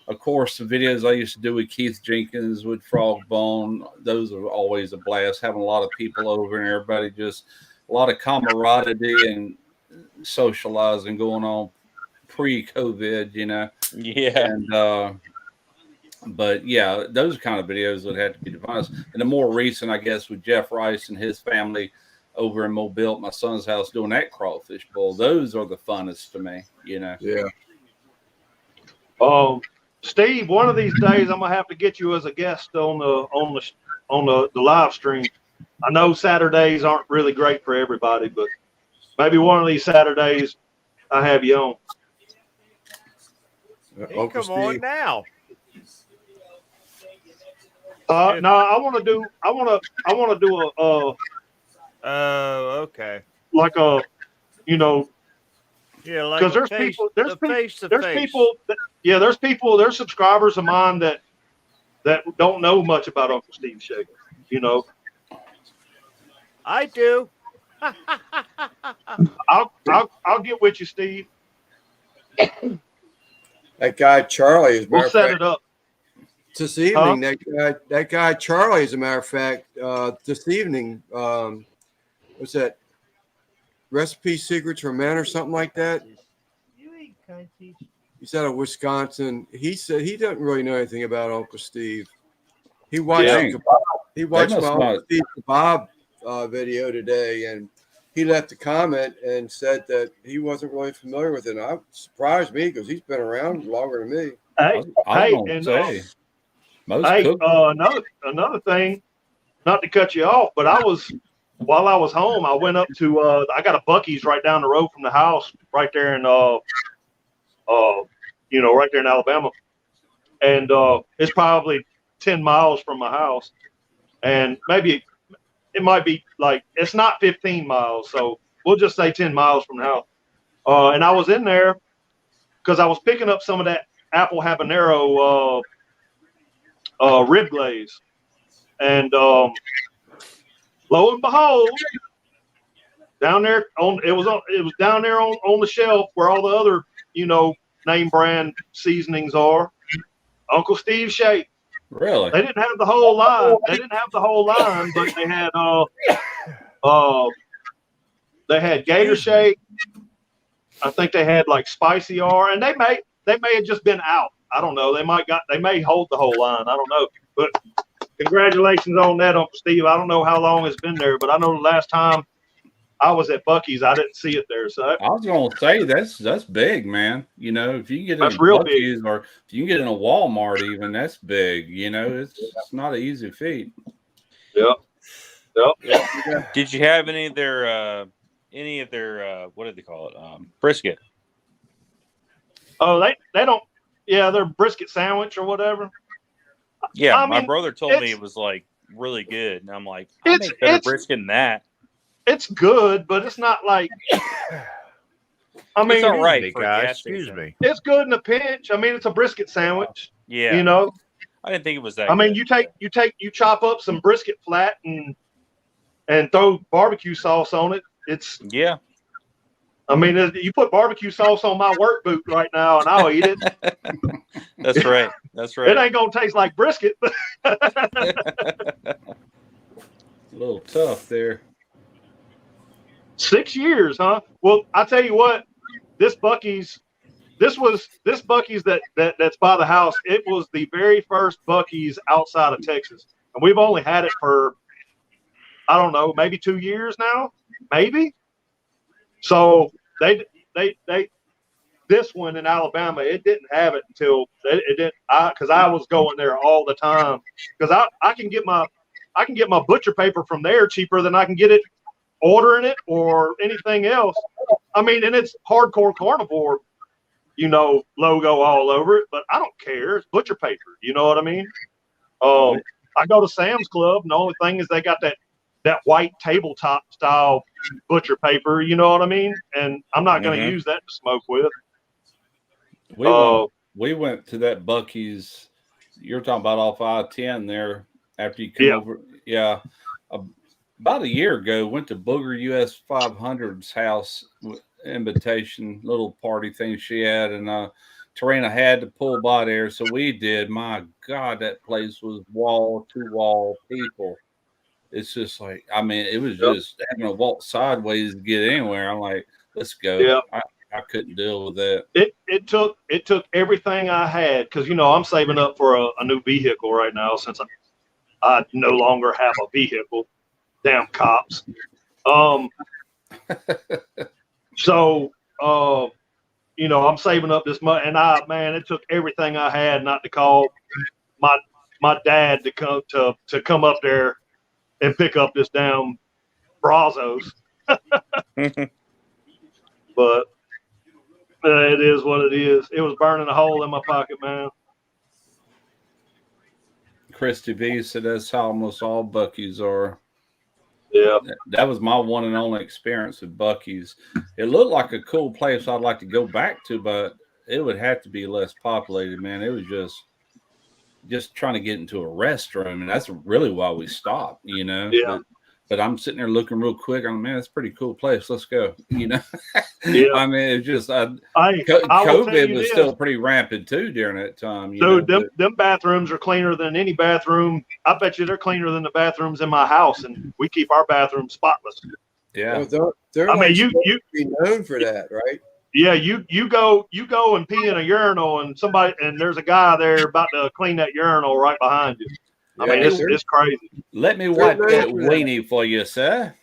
of course, the videos I used to do with Keith Jenkins with Frogbone, those are always a blast. Having a lot of people over and everybody, just a lot of camaraderie and socializing going on pre-COVID, you know.
Yeah.
And but yeah, those kind of videos would have to be defined. And the more recent, I guess, with Jeff Rice and his family over in Mobile at my son's house doing that crawfish bowl, those are the funnest to me, you know.
Yeah.
Steve, one of these days I'm gonna have to get you as a guest on the live stream. I know Saturdays aren't really great for everybody, but maybe one of these Saturdays I have you on.
Uncle
Come
Steve.
on now.
No, I want to do a
Okay.
like a, you know,
Yeah, like
because there's subscribers of mine that don't know much about Uncle Steve Shaker, you know.
I do.
I'll get with you, Steve.
That guy Charlie is.
We'll set it up
this evening. That guy Charlie, as a matter of fact, this evening. What's that? Recipe Secrets for Men or something like that. He's out of Wisconsin. He said he doesn't really know anything about Uncle Steve. He watched my Uncle Steve Kebab video today, and he left a comment and said that he wasn't really familiar with it. And it surprised me because he's been around longer than me.
Another thing, not to cut you off, but while I was home, I went up to I got a Buc-ee's right down the road from the house, right there in right there in Alabama. and it's probably 10 miles from my house, and maybe it might be like it's not 15 miles, so we'll just say 10 miles from the house. And I was in there because I was picking up some of that apple habanero rib glaze, and lo and behold, down there it was down there on the shelf where all the other name brand seasonings are. Uncle Steve's Shake.
Really?
They didn't have the whole line. But they had Gator Shake. I think they had like Spicy R, and they may have just been out. I don't know. They may hold the whole line. I don't know. But congratulations on that, Uncle Steve. I don't know how long it's been there, but I know the last time I was at Buc-ee's, I didn't see it there. So
I was gonna say that's big, man. If you can get
that's
in
real
Buc-ee's
big.
or if you can get in a Walmart, even that's big. It's not an easy feat.
Yep.
Did you have any of their what do they call it? Brisket.
Oh, they don't. Yeah, their brisket sandwich or whatever.
Yeah,
I
my
mean,
brother told me it was like really good, and I'm like, I make better brisket than that.
It's good, but it's not like. I mean,
it's all right.
Hey, guys, excuse me.
It's good in a pinch. I mean, it's a brisket sandwich.
Yeah, I didn't think it was that.
I mean,
good.
you chop up some brisket flat and throw barbecue sauce on it.
Yeah.
I mean, you put barbecue sauce on my work boot right now, and I'll eat it.
That's right. That's right.
It ain't gonna taste like brisket.
A little tough there.
6 years, huh? Well, I tell you what, this Buc-ee's that's by the house. It was the very first Buc-ee's outside of Texas, and we've only had it for I don't know, maybe 2 years now, maybe. So they this one in Alabama, it didn't have it until it didn't. Because I was going there all the time because I can get my butcher paper from there cheaper than I can get it ordering it or anything else. I mean, and it's hardcore carnivore, logo all over it, but I don't care. It's butcher paper. You know what I mean? I go to Sam's Club, and the only thing is they got that white tabletop style butcher paper, you know what I mean? And I'm not going to use that to smoke with.
We went to that Buc-ee's. You're talking about off I-10 there after you come over. Yeah. About a year ago, went to Booger US 500's house invitation, little party thing she had. And Tarina had to pull by there. So we did. My God, that place was wall to wall people. It's just like, I mean, it was just having to walk sideways to get anywhere. I'm like, let's go.
Yeah.
I couldn't deal with that.
It took everything I had because I'm saving up for a new vehicle right now since I no longer have a vehicle. Damn cops. So I'm saving up this money, and it took everything I had not to call my dad to come up there and pick up this damn Brazos. But it is what it is. It was burning a hole in my pocket, man.
Christy B said that's how almost all Buc-ee's are.
Yeah.
That was my one and only experience with Buc-ee's. It looked like a cool place I'd like to go back to, but it would have to be less populated, man. It was just trying to get into a restroom, and that's really why we stopped,
Yeah.
But I'm sitting there looking real quick. I'm, man, it's a pretty cool place. Let's go.
Yeah.
I mean, it's just COVID was still pretty rampant too during that time.
Them bathrooms are cleaner than any bathroom. I bet you they're cleaner than the bathrooms in my house, and we keep our bathrooms spotless.
Yeah.
Well, they're you be known for that, right?
Yeah, you go and pee in a urinal, and there's a guy there about to clean that urinal right behind you. I mean, it's crazy.
Let me wipe that weenie for you, sir.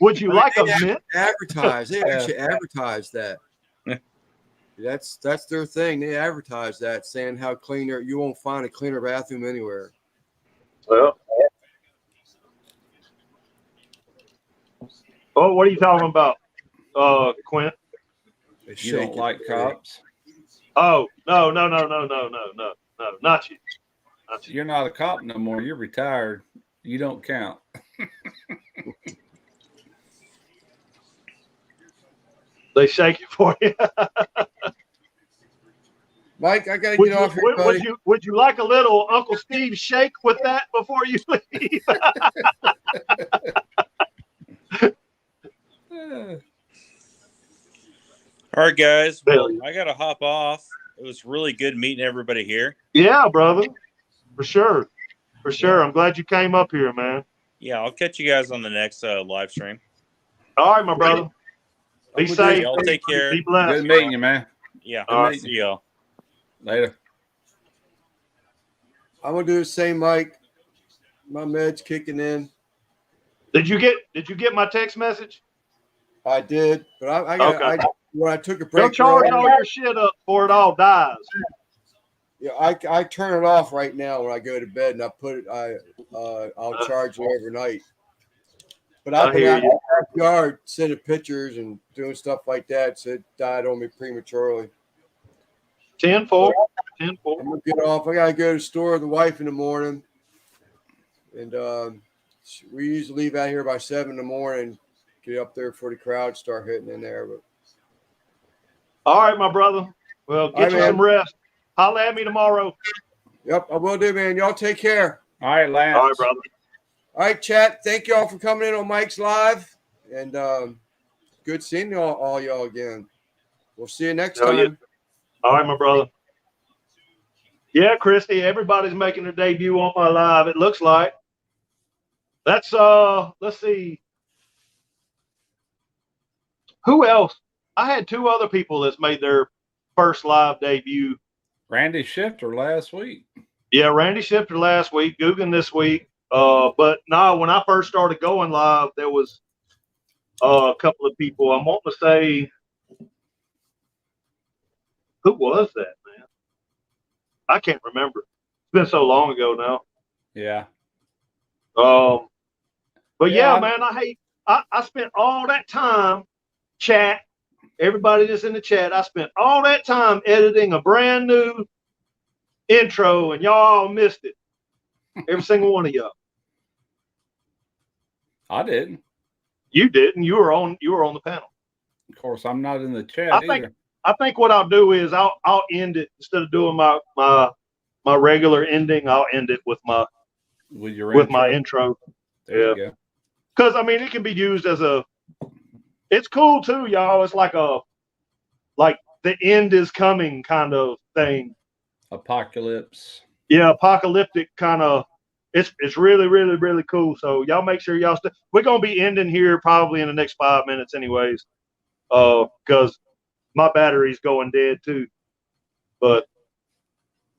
Would you like a mint?
Advertise. They actually advertise that. That's their thing. They advertise that, saying how cleaner you won't find a cleaner bathroom anywhere.
Well, what are you talking about, Quint?
You don't like cops?
Oh, no, not you. Not you.
You're not a cop no more. You're retired. You don't count.
They shake it for you.
Mike, I gotta get off here, buddy.
Would you like a little Uncle Steve shake with that before you leave?
All right, guys. Well,
Billy.
I got to hop off. It was really good meeting everybody here.
Yeah, brother. For sure. For sure. I'm glad you came up here, man.
Yeah, I'll catch you guys on the next live stream.
All right, my brother. Be safe.
Y'all take care.
Be blessed.
Good meeting you, man.
Yeah.
All right.
See y'all.
Later.
I'm gonna do the same, Mike. My meds kicking in.
Did you get my text message?
I did, but when I took a break,
Don't charge all your shit up before it all dies.
Yeah, I turn it off right now when I go to bed, and I put it. I'll charge it overnight. But I've been out in the backyard sending pictures and doing stuff like that, so it died on me prematurely.
10-4.
I'm gonna get off. I gotta go to the store with the wife in the morning, and we usually leave out here by 7 in the morning. Get up there before the crowd start hitting in there. But
all right, my brother. Well, get you some rest. Holla at me tomorrow.
Yep, I will do, man. Y'all take care.
All right, Lance.
All right, brother.
All right, chat. Thank y'all for coming in on Mike's Live, and good seeing all y'all again. We'll see you next time.
Yeah. All right, my brother. Yeah, Christy, everybody's making their debut on my live, it looks like. That's let's see. Who else? I had 2 other people that's made their first live debut.
Randy Shifter last week.
Yeah, Randy Shifter last week, Guggen this week. But no, when I first started going live, there was a couple of people. I'm wanting to say, who was that, man? I can't remember. It's been so long ago now.
Yeah.
But yeah, man, I spent all that time, chat, everybody that's in the chat, I spent all that time editing a brand new intro, and y'all all missed it. Every single one of y'all.
I didn't.
You didn't. You were on the panel.
Of course, I'm not in the chat either.
I think what I'll do is I'll end it instead of doing my regular ending. I'll end it with my intro.
There you go.
Because I mean, it can be used as it's cool too, y'all. It's like the end is coming kind of thing.
Apocalypse.
Yeah, apocalyptic kind of. It's really, really, really cool. So y'all make sure y'all we're gonna be ending here probably in the next 5 minutes, anyways. Because my battery's going dead too. But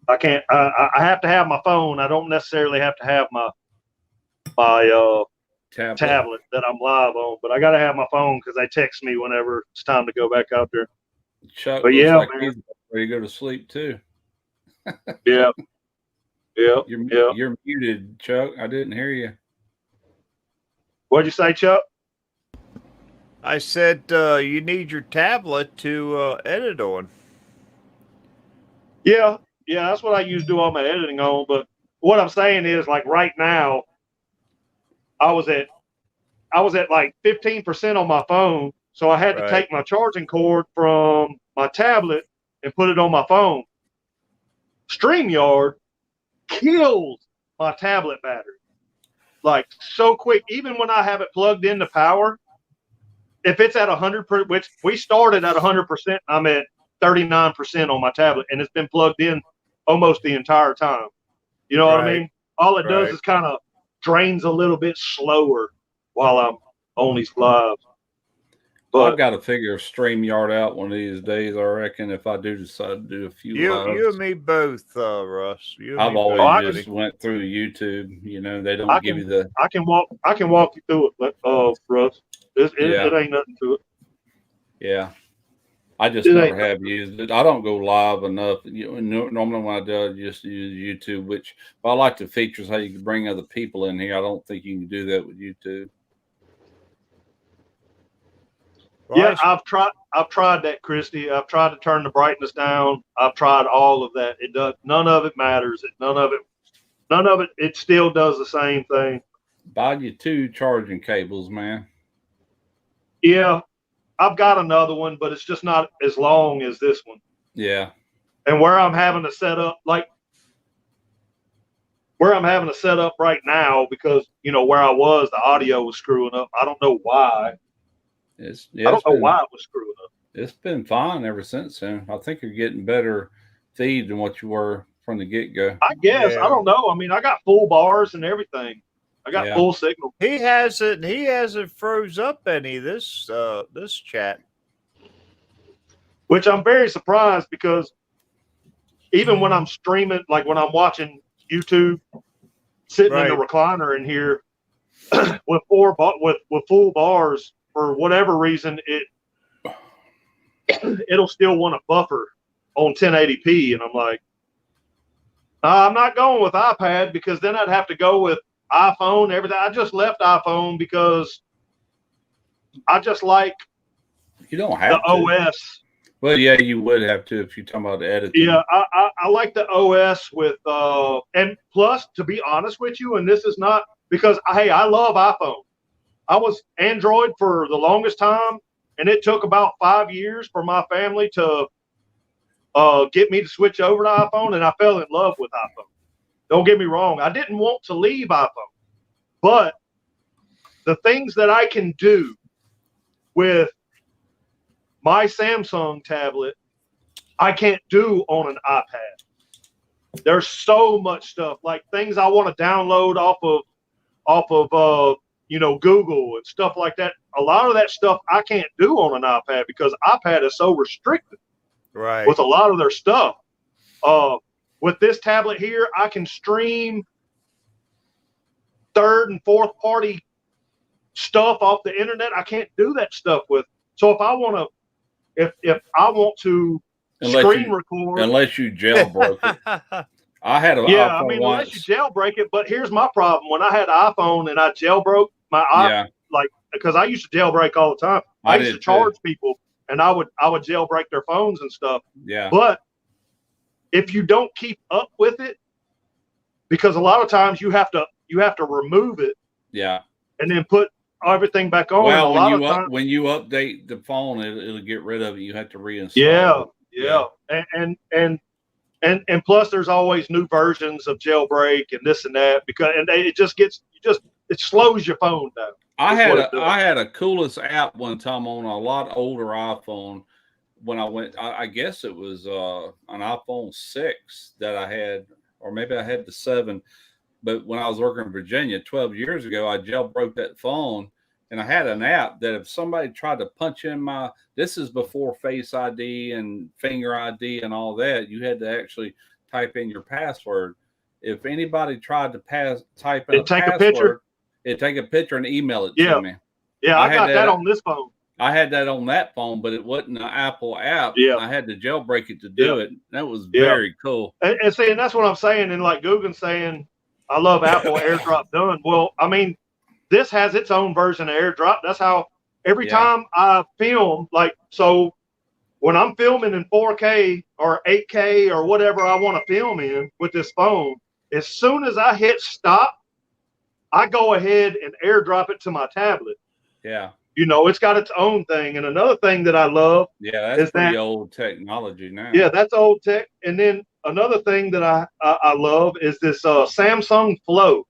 I can't. I have to have my phone. I don't necessarily have to have my tablet that I'm live on, but I got to have my phone because they text me whenever it's time to go back out there.
Chuck
but
looks
yeah,
like
man.
he's ready to go to sleep too.
Yeah.
You're muted, Chuck. I didn't hear you.
What'd you say, Chuck?
I said you need your tablet to edit on.
Yeah, that's what I usually do all my editing on. But what I'm saying is, like right now, I was at like 15% on my phone, so I had to take my charging cord from my tablet and put it on my phone. StreamYard kills my tablet battery like so quick. Even when I have it plugged into power, if it's at 100%, which we started at 100%, I'm at 39% on my tablet, and it's been plugged in almost the entire time. You know what I mean? All it does is kind of drains a little bit slower while I'm on these lives. But
I've got to figure StreamYard out one of these days, I reckon, if I do decide to do a few lives.
You and me both, Russ.
I've always just went through YouTube. You know, they don't give you the.
I can walk you through it, Russ. It ain't nothing to it.
Yeah. I just never have used it. I don't go live enough. Normally when I do, I just use YouTube, which I like the features how you can bring other people in here. I don't think you can do that with YouTube.
Yeah, I've tried that, Christy. I've tried to turn the brightness down. I've tried all of that. It does. None of it matters. None of it. It still does the same thing.
Buy you 2 charging cables, man.
Yeah, I've got another one, but it's just not as long as this one.
Yeah.
And where I'm having to set up, right now, because where I was, the audio was screwing up. I don't know why. I don't know why it was screwing up.
It's been fine ever since then. I think you're getting better feed than what you were from the get-go.
I guess. I don't know. I mean, I got full bars and everything. I got full signal.
He hasn't froze up any this chat.
Which I'm very surprised, because even when I'm streaming, like when I'm watching YouTube, sitting in the recliner in here with full bars, for whatever reason, it'll still want to buffer on 1080p, and I'm like, I'm not going with iPad, because then I'd have to go with iPhone, everything. I just left iPhone because I just like
you don't have
the OS.
Well, yeah, you would have to if you're talking about editing.
Yeah, I like the OS with and plus, to be honest with you, and this is not because I love iPhone. I was Android for the longest time, and it took about 5 years for my family to get me to switch over to iPhone, and I fell in love with iPhone. Don't get me wrong. I didn't want to leave iPhone, but the things that I can do with my Samsung tablet, I can't do on an iPad. There's so much stuff, like things I want to download off of Google and stuff like that. A lot of that stuff I can't do on an iPad, because iPad is so restricted with a lot of their stuff. With this tablet here, I can stream third and fourth party stuff off the internet. I can't do that stuff with. So if I want to screen record,
unless you jailbroke it. I had an
iPhone
once.
Unless you jailbreak it. But here's my problem: when I had an iPhone and I jailbroke my because I used to jailbreak all the time. I used to charge people, and I would jailbreak their phones and stuff.
Yeah.
But if you don't keep up with it, because a lot of times you have to remove it.
Yeah.
And then put everything back on.
Well, when you update the phone, it'll get rid of it. You have to reinstall.
Yeah. And plus, there's always new versions of jailbreak and this and that, it slows your phone down.
I had a coolest app one time on a lot older iPhone when I went. I guess it was an iPhone 6 that I had, or maybe I had the 7. But when I was working in Virginia 12 years ago, I jailbroke that phone, and I had an app that if somebody tried to punch in this is before Face ID and Finger ID and all that, you had to actually type in your password. If anybody tried to type in a password, it'd take a picture and email it to me.
Yeah, I got that on this phone.
I had that on that phone, but it wasn't an Apple app.
Yeah.
I had to jailbreak it to do it. That was very cool.
And that's what I'm saying. And like Guggen's saying, I love Apple AirDrop done. Well, I mean, this has its own version of AirDrop. That's how every time I film, so when I'm filming in 4K or 8K or whatever I want to film in with this phone, as soon as I hit stop, I go ahead and AirDrop it to my tablet.
Yeah.
It's got its own thing. And another thing that I love.
Yeah, that's pretty old technology now.
Yeah, that's old tech. And then another thing that I love is this Samsung Flow.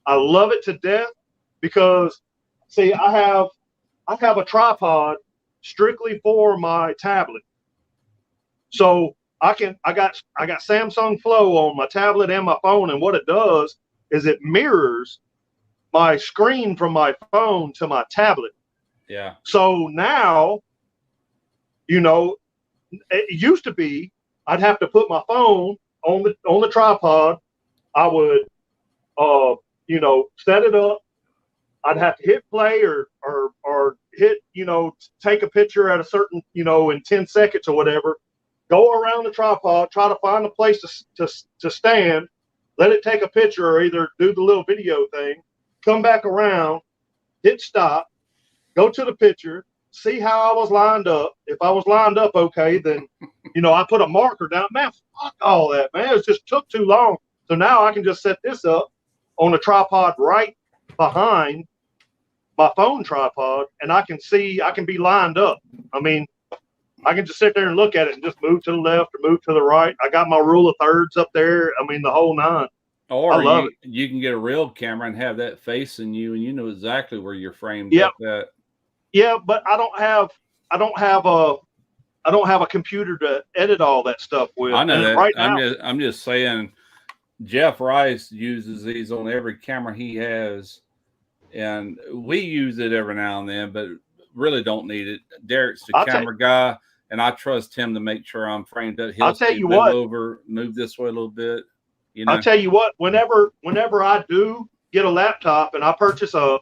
I love it to death because, see, I have a tripod strictly for my tablet. So I got Samsung Flow on my tablet and my phone, and what it does is it mirrors my screen from my phone to my tablet.
Yeah.
So now, it used to be I'd have to put my phone on the tripod. I would, set it up. I'd have to hit play or hit, take a picture at a certain, in 10 seconds or whatever. Go around the tripod, try to find a place to stand, let it take a picture or either do the little video thing, come back around, hit stop, go to the picture, see how I was lined up. If I was lined up okay, then, you know, I put a marker down. Man, fuck all that, man. It just took too long. So now I can just set this up on a tripod right behind my phone tripod, and I can be lined up. I mean, I can just sit there and look at it and just move to the left or move to the right. I got my rule of thirds up there. I mean, the whole nine.
Or
I love it.
you can get a real camera and have that facing you, and you know exactly where you're framed
Yep.
up at.
Yeah, but I don't have a computer to edit all that stuff with.
I know
and
that.
Right now,
I'm just saying, Jeff Rice uses these on every camera he has, and we use it every now and then, but really don't need it. Derek's the camera guy, and I trust him to make sure I'm framed up. He'll say, move this way a little bit. You know?
I'll tell you what, whenever I do get a laptop and I purchase a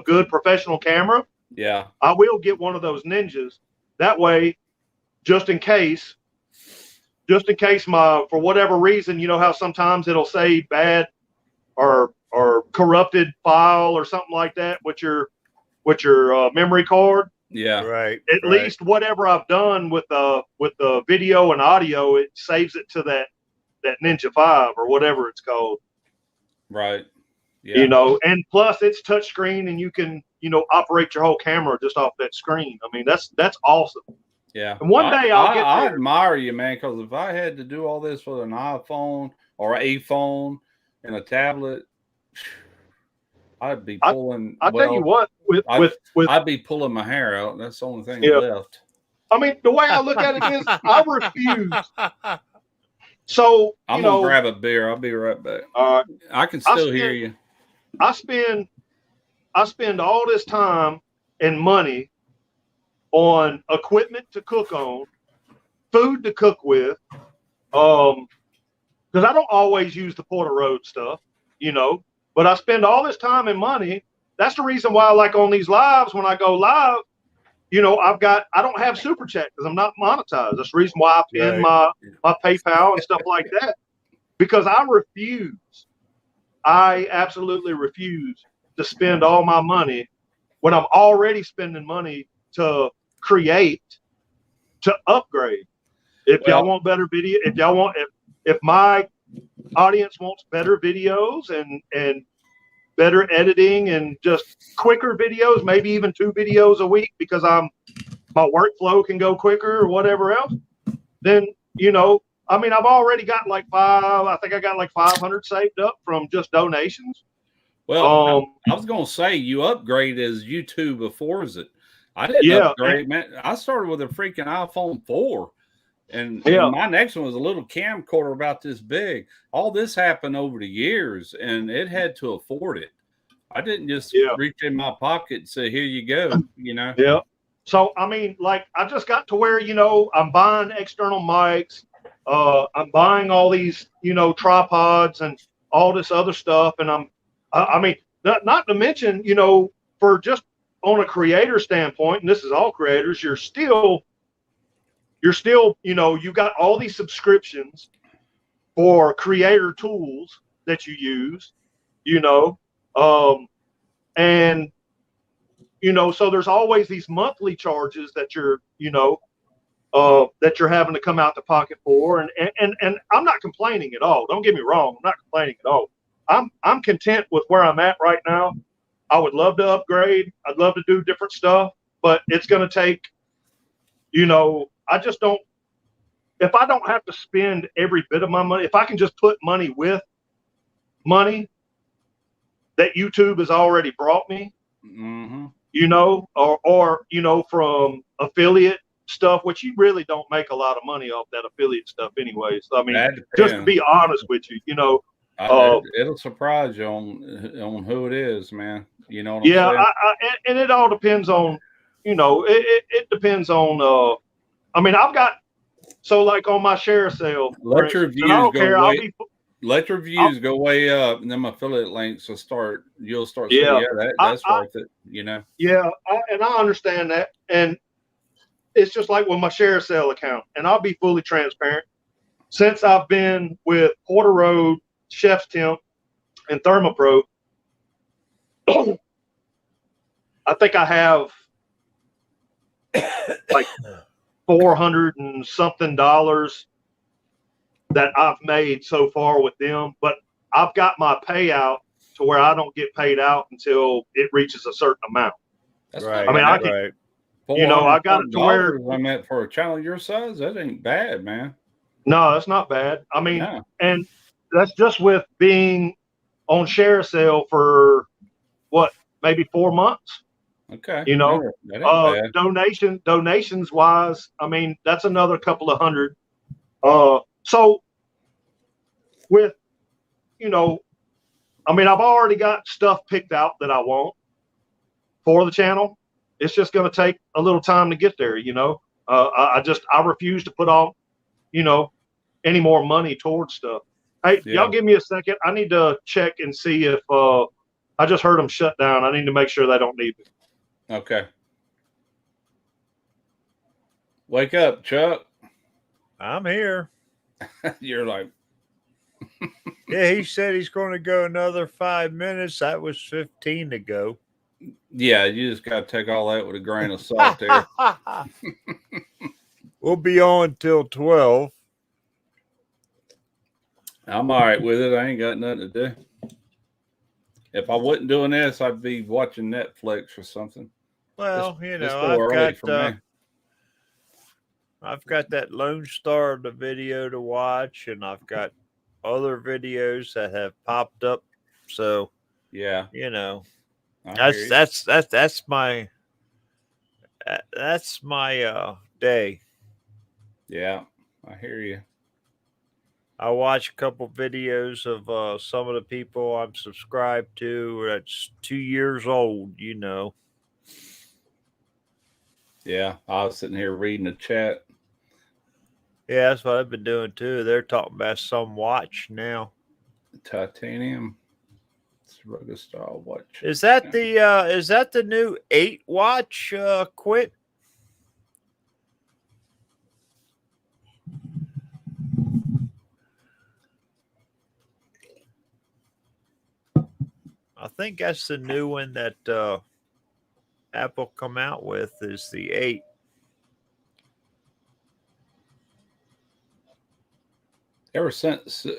good professional camera,
yeah,
I will get one of those Ninjas. That way, just in case for whatever reason, you know how sometimes it'll say bad or corrupted file or something like that with your memory card.
Yeah,
right.
At least whatever I've done with the video and audio, it saves it to that Ninja 5 or whatever it's called.
Right. Yeah.
You know, and plus it's touchscreen and you can, you know, operate your whole camera just off that screen. I mean, that's awesome.
Yeah.
And one day I'll get there.
I admire you, man, because if I had to do all this with an iPhone or a phone and a tablet, I'd be pulling.
I'll tell you what,
I'd be pulling my hair out. That's the only thing left.
I mean, the way I look at it is I refuse. So
I'm gonna grab a beer. I'll be right back.
All right.
I can still hear you.
I spend all this time and money on equipment to cook on, food to cook with, because I don't always use the Porter Road stuff, you know, but I spend all this time and money. That's the reason why, like on these lives, when I go live, you know, I don't have super chat because I'm not monetized. That's the reason why I pin my PayPal and stuff like that, because I absolutely refuse to spend all my money when I'm already spending money to create, to upgrade. If y'all want better video, if my audience wants better videos and better editing and just quicker videos, maybe even 2 videos a week because my workflow can go quicker or whatever else, then, you know, I mean, I've already got I think I got like 500 saved up from just donations.
Well, I was going to say you upgrade as YouTube affords it. I didn't upgrade, man. I started with a freaking iPhone 4. And my next one was a little camcorder about this big. All this happened over the years, and it had to afford it. I didn't just reach in my pocket and say, here you go, you know?
Yeah. So, I mean, like, I just got to where, you know, I'm buying external mics. I'm buying all these, you know, tripods and all this other stuff. And I mean, not to mention, you know, for just on a creator standpoint, and this is all creators, you're still, you know, you got all these subscriptions for creator tools that you use, you know, and, you know, so there's always these monthly charges that you're, you know, that you're having to come out the pocket for. And I'm not complaining at all. Don't get me wrong. I'm not complaining at all. I'm content with where I'm at right now. I would love to upgrade. I'd love to do different stuff, but it's going to take, you know, I just don't, if I don't have to spend every bit of my money, if I can just put money with money that YouTube has already brought me, you know, or, you know, from affiliate stuff, which you really don't make a lot of money off that affiliate stuff anyway. So, I mean, just to be honest with you, you know,
it'll surprise you on who it is, man. You know what I'm saying?
And it all depends on, you know, it depends on, I mean, I've got, so like on my share sale,
let your views go way up, and then my affiliate links will start. You'll start saying, that's worth it, you know.
Yeah, and I understand that, and it's just like with my share sale account, and I'll be fully transparent. Since I've been with Porter Road, Chef's Temp, and Thermopro, I think I have like $400 and something that I've made so far with them, but I've got my payout to where I don't get paid out until it reaches a certain amount.
That's
Right.
I mean, I can,
right.
you know, I got it to where,
I meant for a channel your size, that ain't bad, man.
no, that's not bad. I mean,
No.
and that's just with being on share sale for what, maybe 4 months,
Okay.
you know,
that ain't bad.
donations wise. I mean, that's another couple of hundred. So with, you know, I mean, I've already got stuff picked out that I want for the channel. It's just going to take a little time to get there, you know. I refuse to put on, you know, any more money towards stuff. Hey, y'all give me a second. I need to check and see if I just heard them shut down. I need to make sure they don't need me.
Okay. Wake up, Chuck.
I'm here.
You're like,
Yeah, he said he's going to go another 5 minutes. That was 15 to go.
yeah, you just got to take all that with a grain of salt there.
We'll be on till 12.
I'm all right with it. I ain't got nothing to do. If I wasn't doing this, I'd be watching Netflix or something.
Well,
It's still early for me.
I've got that Lone Star the video to watch, and I've got other videos that have popped up. So
Yeah,
you know,
I hear you.
that's my day.
Yeah, I hear you.
I watch a couple videos of some of the people I'm subscribed to that's 2 years old, you know.
Yeah, I was sitting here reading the chat.
Yeah, that's what I've been doing too. They're talking about some watch now.
Titanium. It's a rugged style watch.
Is that the new 8 watch quit? I think that's the new one that Apple come out with is the 8.
Ever since, the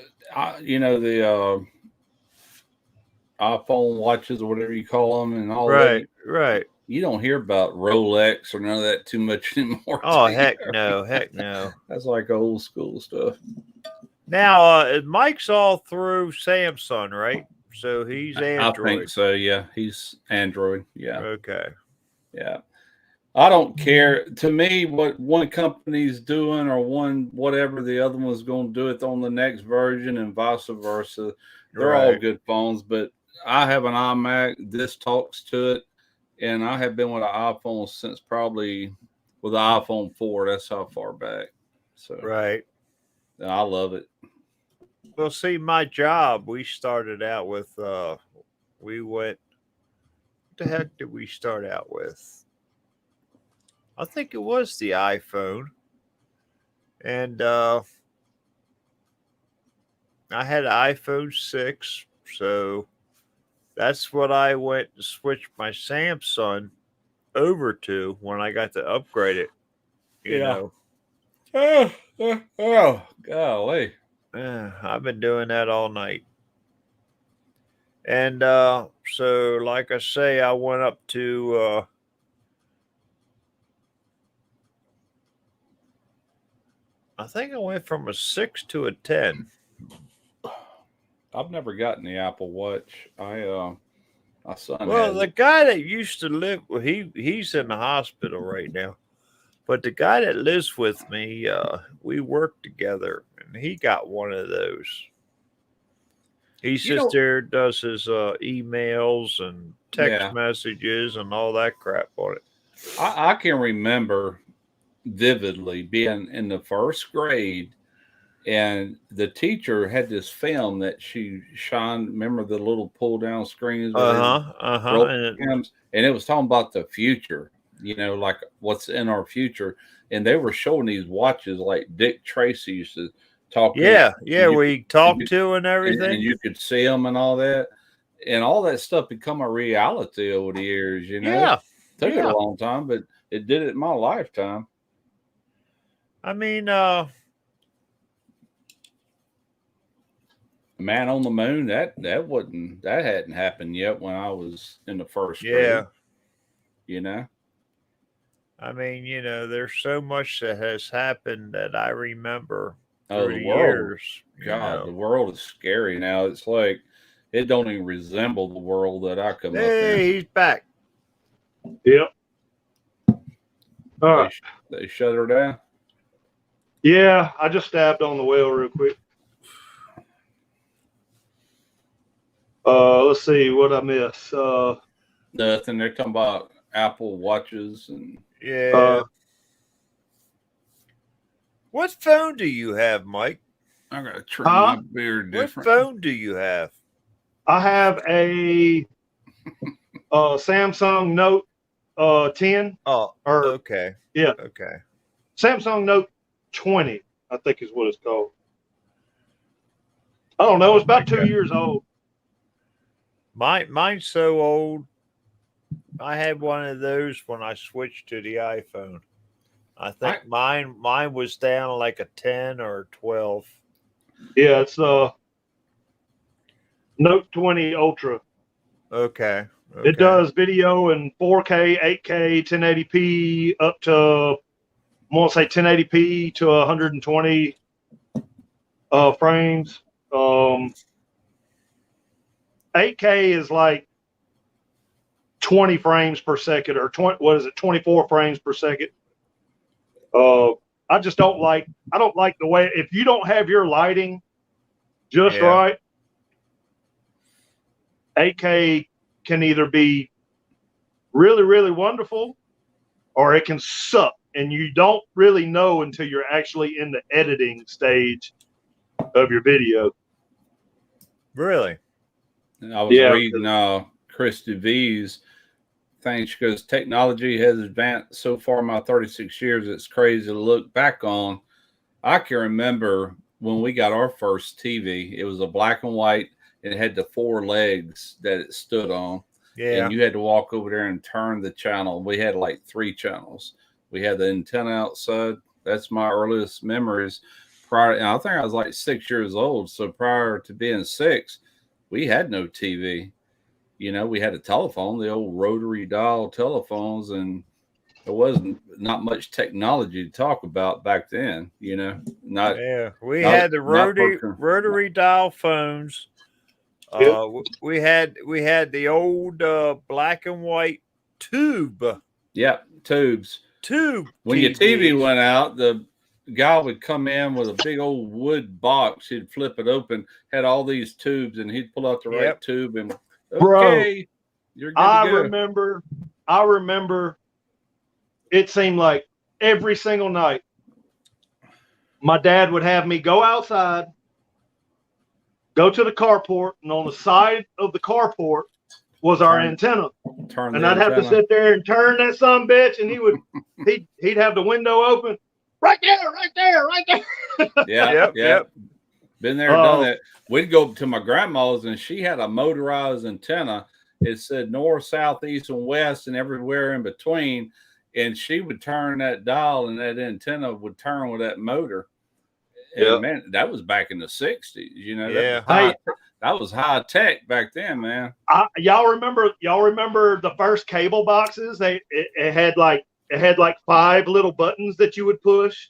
iPhone watches or whatever you call them and all that.
Right.
You don't hear about Rolex or none of that too much anymore.
Oh, heck no.
That's like old school stuff.
Now, Mike's all through Samsung, right? So he's Android.
I think so, yeah. He's Android, yeah.
Okay.
Yeah. I don't care. To me, what one company's doing or one whatever the other one's going to do it on the next version and vice versa. They're all good phones, but I have an iMac. This talks to it, and I have been with an iPhone since probably with the iPhone 4. That's how far back. So
Right.
I love it.
Well, see, my job, we started out with, what the heck did we start out with? I think it was the iPhone. And I had an iPhone 6, so that's what I went to switch my Samsung over to when I got to upgrade it. You know.
Oh, golly.
I've been doing that all night. And so, like I say, I went up to I think I went from a 6 to a 10.
I've never gotten the Apple Watch. My son
Well,
has
the
it.
guy that used to live, well, he's in the hospital right now. But the guy that lives with me, we work together, and he got one of those. He sits there, does his emails and text messages and all that crap on it.
I can remember vividly being in the first grade, and the teacher had this film that she shined. Remember the little pull down screens? And it was talking about the future, like what's in our future. And they were showing these watches like Dick Tracy used to talk.
Yeah, we talked to and everything.
And you could see them and all that. And all that stuff become a reality over the years,
Yeah.
Took it
Yeah.
a long time, but it did it in my lifetime.
I mean,
Man on the Moon, that hadn't happened yet when I was in the first grade.
yeah.
You know?
I mean, there's so much that has happened that I remember
Oh,
through
the
the
world.
years.
God, the world is scary now. It's like it don't even resemble the world that I come up in.
Hey, he's back.
Yep. All right.
They shut her down.
Yeah, I just stabbed on the wheel real quick. Let's see what I miss.
Nothing. They're talking about Apple watches and
Yeah. What phone do you have, Mike?
I gotta trim my beard
What
different.
phone do you have?
I have a Samsung Note 10.
Oh,
Or
okay.
yeah,
Okay.
Samsung Note 20, I think is what it's called. I don't know. It's about 2 years old.
Mine's so old. I had one of those when I switched to the iPhone. I think mine was down like a 10 or 12.
Yeah, it's Note 20 Ultra.
Okay.
It does video in 4K, 8K, 1080p, up to, I want to say 1080p to 120 frames. 8K is like 20 frames per second, or 24 frames per second. I just don't like the way, if you don't have your lighting just right, 8K can either be really, really wonderful, or it can suck, and you don't really know until you're actually in the editing stage of your video.
Really?
And I was reading Christy V's thing. She goes, technology has advanced so far in my 36 years, it's crazy to look back on. I can remember when we got our first TV, it was a black and white, and it had the 4 legs that it stood on.
Yeah.
And you had to walk over there and turn the channel. We had like 3 channels. We had the antenna outside. That's my earliest memories. And I think I was like 6 years old. So prior to being 6, we had no TV. We had a telephone, the old rotary dial telephones, and there wasn't not much technology to talk about back then. We had
the rotary dial phones. We had the old black and white tube.
Yeah, tubes. When your TV went out, the guy would come in with a big old wood box. He'd flip it open, had all these tubes, and he'd pull out the right tube and okay, you're good to go.
I remember it seemed like every single night my dad would have me go outside, go to the carport, and on the side of the carport was our antenna. And I'd have to sit there and turn that son bitch, and he'd have the window open. Right there.
Yep. Been there, done that. We'd go to my grandma's, and she had a motorized antenna. It said north, south, east, and west, and everywhere in between. And she would turn that dial, and that antenna would turn with that motor. And man, that was back in the 60s. That was high tech back then, man.
Y'all remember the first cable boxes? It had like 5 little buttons that you would push,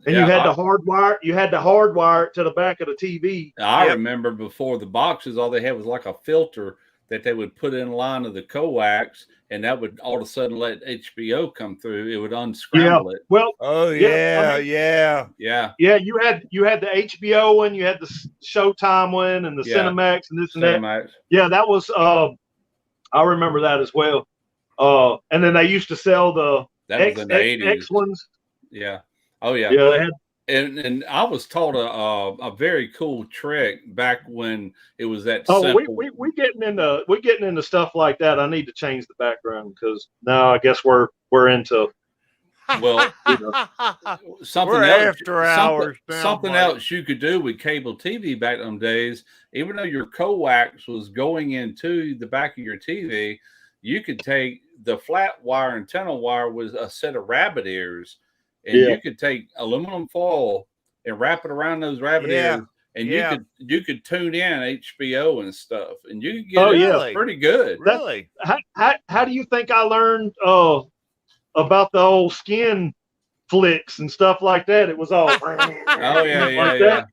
and you had to hardwire it to the back of the TV.
I remember before the boxes, all they had was like a filter that they would put in line of the coax, and that would all of a sudden let HBO come through. It would unscramble it.
Well,
you
had the HBO one, you had the Showtime one, and the Cinemax, and this and that. Yeah, that was. I remember that as well. And then they used to sell the X ones.
Yeah. Oh yeah.
Yeah, they had.
And I was taught a very cool trick back when it was that.
Oh, we getting into stuff like that. I need to change the background because now I guess we're into.
Well, something else you could do with cable TV back in them days, even though your coax was going into the back of your TV, you could take the flat wire and tunnel wire was a set of rabbit ears, and you could take aluminum foil and wrap it around those rabbit ears, and you could tune in HBO and stuff, and you could get it pretty good.
Really?
How do you think I learned about the old skin flicks and stuff like that? It was all
yeah.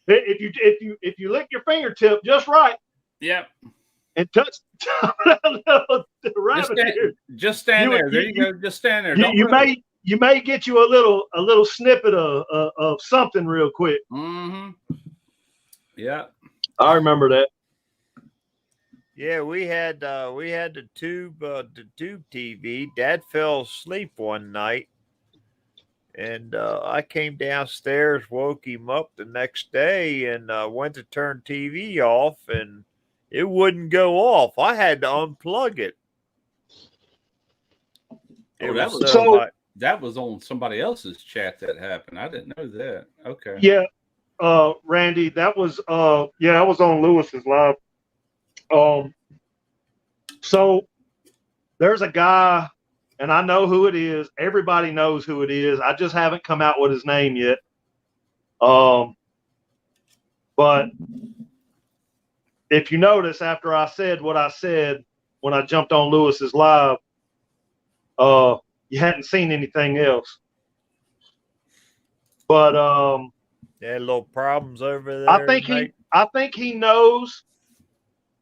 If you lick your fingertip just right, and touch the rabbit ear,
just stand there. There you go. Just stand there.
You may get you a little snippet of something real quick.
Yeah,
I remember that.
Yeah, we had the tube TV. Dad fell asleep one night, and I came downstairs, woke him up the next day, and went to turn TV off, and it wouldn't go off. I had to unplug it.
That was on somebody else's chat that happened. I didn't know that. Okay.
Yeah, Randy, that was I was on Lewis's live. So there's a guy, and I know who it is. Everybody knows who it is. I just haven't come out with his name yet. But if you notice, after I said what I said when I jumped on Lewis's live, you hadn't seen anything else. But
had little problems over there.
I think he knows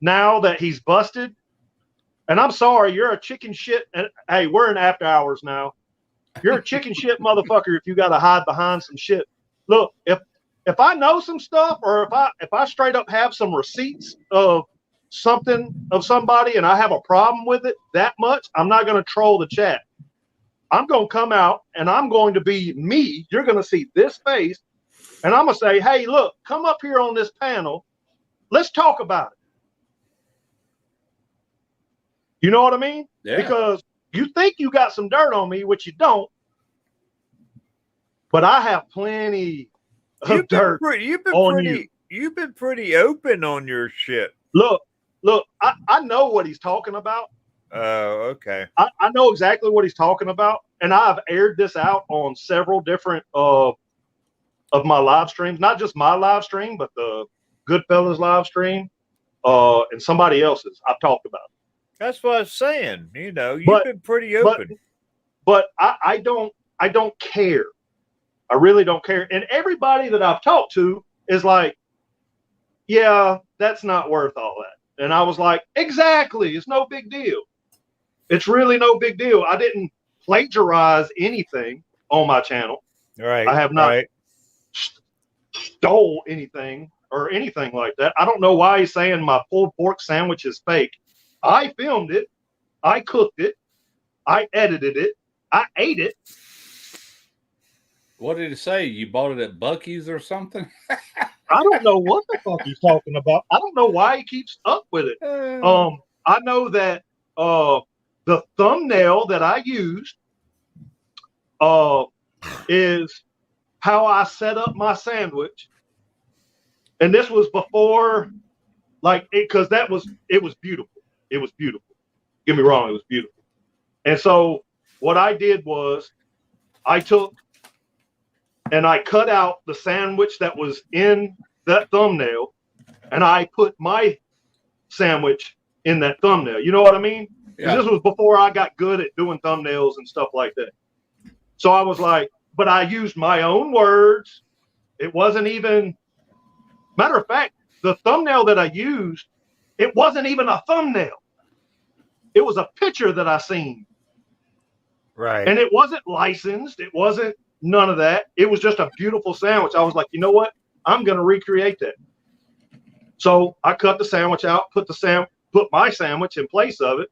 now that he's busted. And I'm sorry, you're a chicken shit. And hey, we're in after hours now. You're a chicken shit motherfucker if you got to hide behind some shit. Look, if I know some stuff, or if I straight up have some receipts of something of somebody and I have a problem with it that much, I'm not going to troll the chat. I'm going to come out and I'm going to be me. You're going to see this face, and I'm going to say, hey, look, come up here on this panel. Let's talk about it. You know what I mean?
Yeah.
Because you think you got some dirt on me, which you don't. But I have plenty of dirt on you.
You've been pretty open on your shit.
Look, I know what he's talking about.
Oh, okay.
I know exactly what he's talking about. And I've aired this out on several different of my live streams. Not just my live stream, but the Goodfellas live stream and somebody else's I've talked about.
That's what I was saying. You know, you've been pretty open.
But I don't care. I really don't care. And everybody that I've talked to is like, yeah, that's not worth all that. And I was like, exactly. It's no big deal. It's really no big deal. I didn't plagiarize anything on my channel.
Right.
I have not stole anything or anything like that. I don't know why he's saying my pulled pork sandwich is fake. I filmed it. I cooked it. I edited it. I ate it.
What did he say? You bought it at Buc-ee's or something?
I don't know what the fuck he's talking about. I don't know why he keeps up with it. I know that the thumbnail that I used is how I set up my sandwich. And this was before, because it was beautiful. It was beautiful. Get me wrong, it was beautiful. And so what I did was I took and I cut out the sandwich that was in that thumbnail, and I put my sandwich in that thumbnail. You know what I mean? Yeah. This was before I got good at doing thumbnails and stuff like that. So I was like, but I used my own words. It wasn't even, matter of fact, the thumbnail that I used, it wasn't even a thumbnail. It was a picture that I seen.
Right.
And it wasn't licensed. It wasn't none of that. It was just a beautiful sandwich. I was like, you know what? I'm going to recreate that. So I cut the sandwich out, put my sandwich in place of it.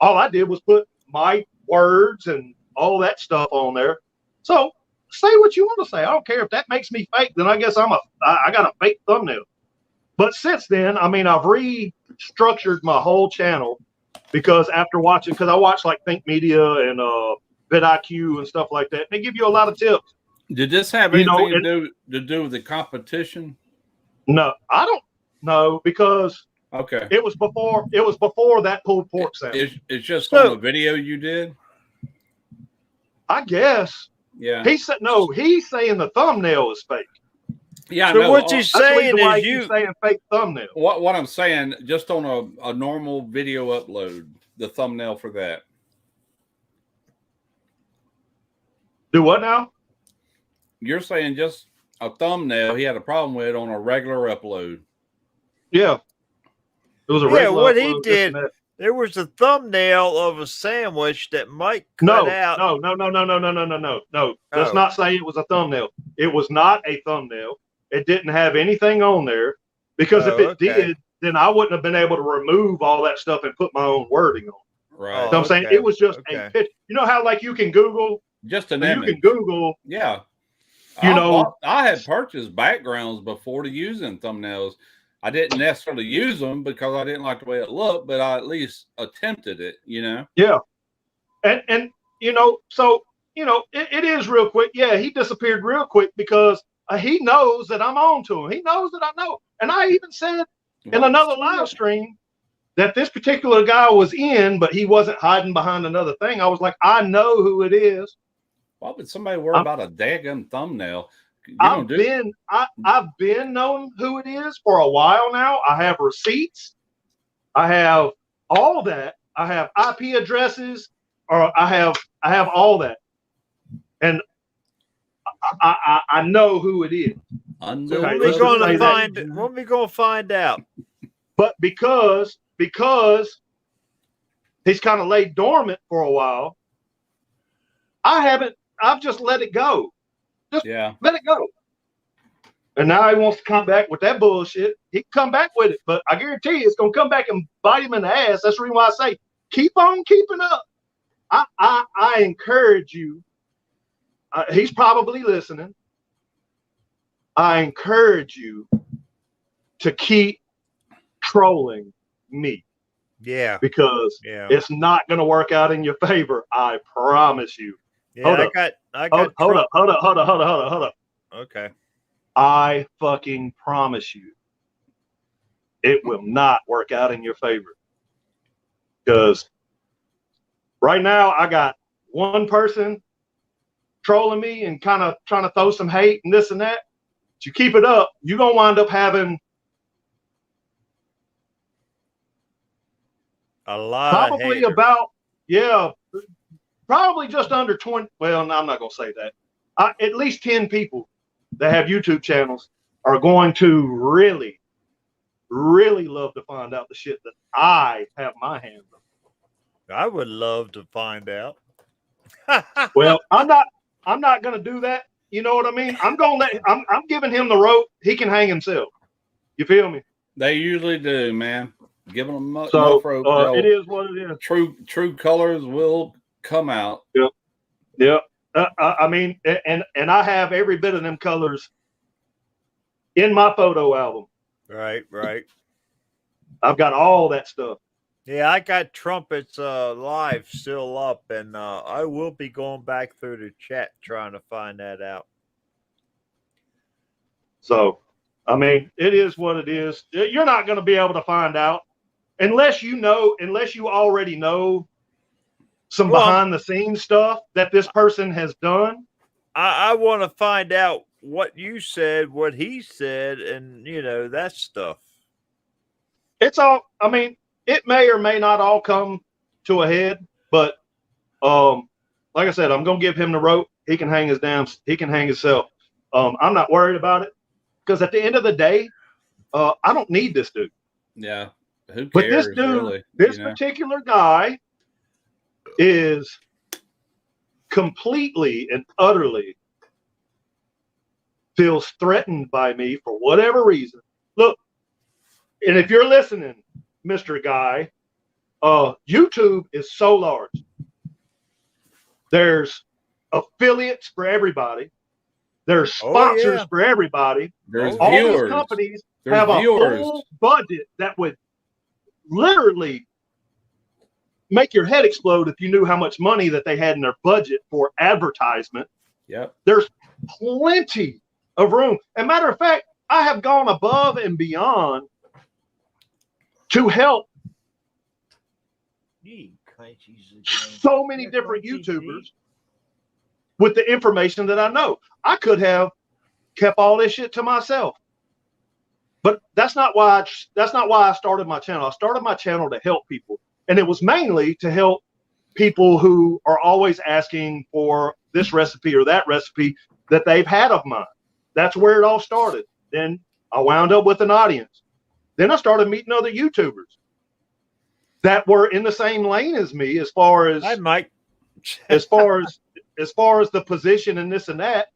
All I did was put my words and all that stuff on there. So say what you want to say. I don't care if that makes me fake. Then I guess I got a fake thumbnail. But since then, I mean, I've restructured my whole channel because after watching, because I watch like Think Media and BBQ and stuff like that. They give you a lot of tips.
Did this have anything to do with the competition?
No, I don't know, because
Okay.
It was before that pulled pork sandwich.
It's just
So-
on a video you did.
I guess.
Yeah.
He said no. He's saying the thumbnail is fake.
Yeah. I
So
know.
what he's
That's the
saying
reason why
is
he's saying fake thumbnail.
What I'm saying, just on a normal video upload, the thumbnail for that.
Do what now?
You're saying just a thumbnail he had a problem with on a regular upload.
Yeah. It was a
Yeah,
regular
what he
upload, this and
did,
that.
there was a thumbnail of a sandwich that might cut
No,
out.
no. Let's
Oh.
not say it was a thumbnail. It was not a thumbnail. It didn't have anything on there because if
Oh,
it
okay.
did, then I wouldn't have been able to remove all that stuff and put my own wording on it.
Right.
So I'm saying
okay,
it was just
okay.
a pitch. You know how like you can Google,
Just an
you
image.
can Google,
Yeah.
you know,
I had purchased backgrounds before to using thumbnails. I didn't necessarily use them because I didn't like the way it looked, but I at least attempted it, you know?
yeah. And you know, so you know, it is real quick. Yeah, he disappeared real quick because he knows that I'm on to him. He knows that I know. And I even said in another live stream that this particular guy was in, but he wasn't hiding behind another thing. I was like, I know who it is.
Why would somebody worry about a daggum thumbnail?
I've been knowing who it is for a while now. I have receipts. I have all that. I have IP addresses, or I have all that, and I know who it is.
So
Okay,
when
let's
we going
just say
to
that.
find? When we going to find out?
But because he's kind of laid dormant for a while, I've just let it go. Just let it go. And now he wants to come back with that bullshit. He can come back with it, but I guarantee you it's going to come back and bite him in the ass. That's the reason why I say keep on keeping up. I encourage you. He's probably listening. I encourage you to keep trolling me.
Yeah.
Because it's not going to work out in your favor. I promise you.
Yeah,
Hold up.
Okay.
I fucking promise you, it will not work out in your favor. Because right now I got one person trolling me and kind of trying to throw some hate and this and that. But you keep it up, you're going to wind up having
a lot
probably
of haters.
Probably just under 20. Well, no, I'm not going to say that. At least 10 people that have YouTube channels are going to really, really love to find out the shit that I have my hands on.
I would love to find out.
Well, I'm not going to do that. You know what I mean? I'm giving him the rope. He can hang himself. You feel me?
They usually do, man. Giving them enough rope.
It is what it is.
True colors will come out.
Yep. I mean, and I have every bit of them colors in my photo album.
Right.
I've got all that stuff.
Yeah, I got Trumpets live still up, and I will be going back through the chat trying to find that out.
So, I mean, it is what it is. You're not going to be able to find out unless you already know some behind the scenes stuff that this person has done.
I want to find out what you said, what he said, and that stuff.
It's all, I mean, it may or may not all come to a head, but like I said, I'm gonna give him the rope. He can hang himself. I'm not worried about it because at the end of the day, I don't need this dude.
Yeah. Who cares?
But this dude,
really,
this particular guy is completely and utterly feels threatened by me for whatever reason. Look, and if you're listening, Mr. Guy, YouTube is so large. There's affiliates for everybody. There's sponsors for everybody.
There's
all
viewers.
these companies
There's
have
viewers.
a full budget that would literally make your head explode if you knew how much money that they had in their budget for advertisement.
Yep.
There's plenty of room. As a matter of fact, I have gone above and beyond to help
Ye crunchies again.
so many different YouTubers with the information that I know. I could have kept all this shit to myself, but that's not why I started my channel. I started my channel to help people, and it was mainly to help people who are always asking for this recipe or that recipe that they've had of mine. That's where it all started. Then I wound up with an audience. Then I started meeting other YouTubers that were in the same lane as me as far as
Hi, Mike.
as far as the position and this and that.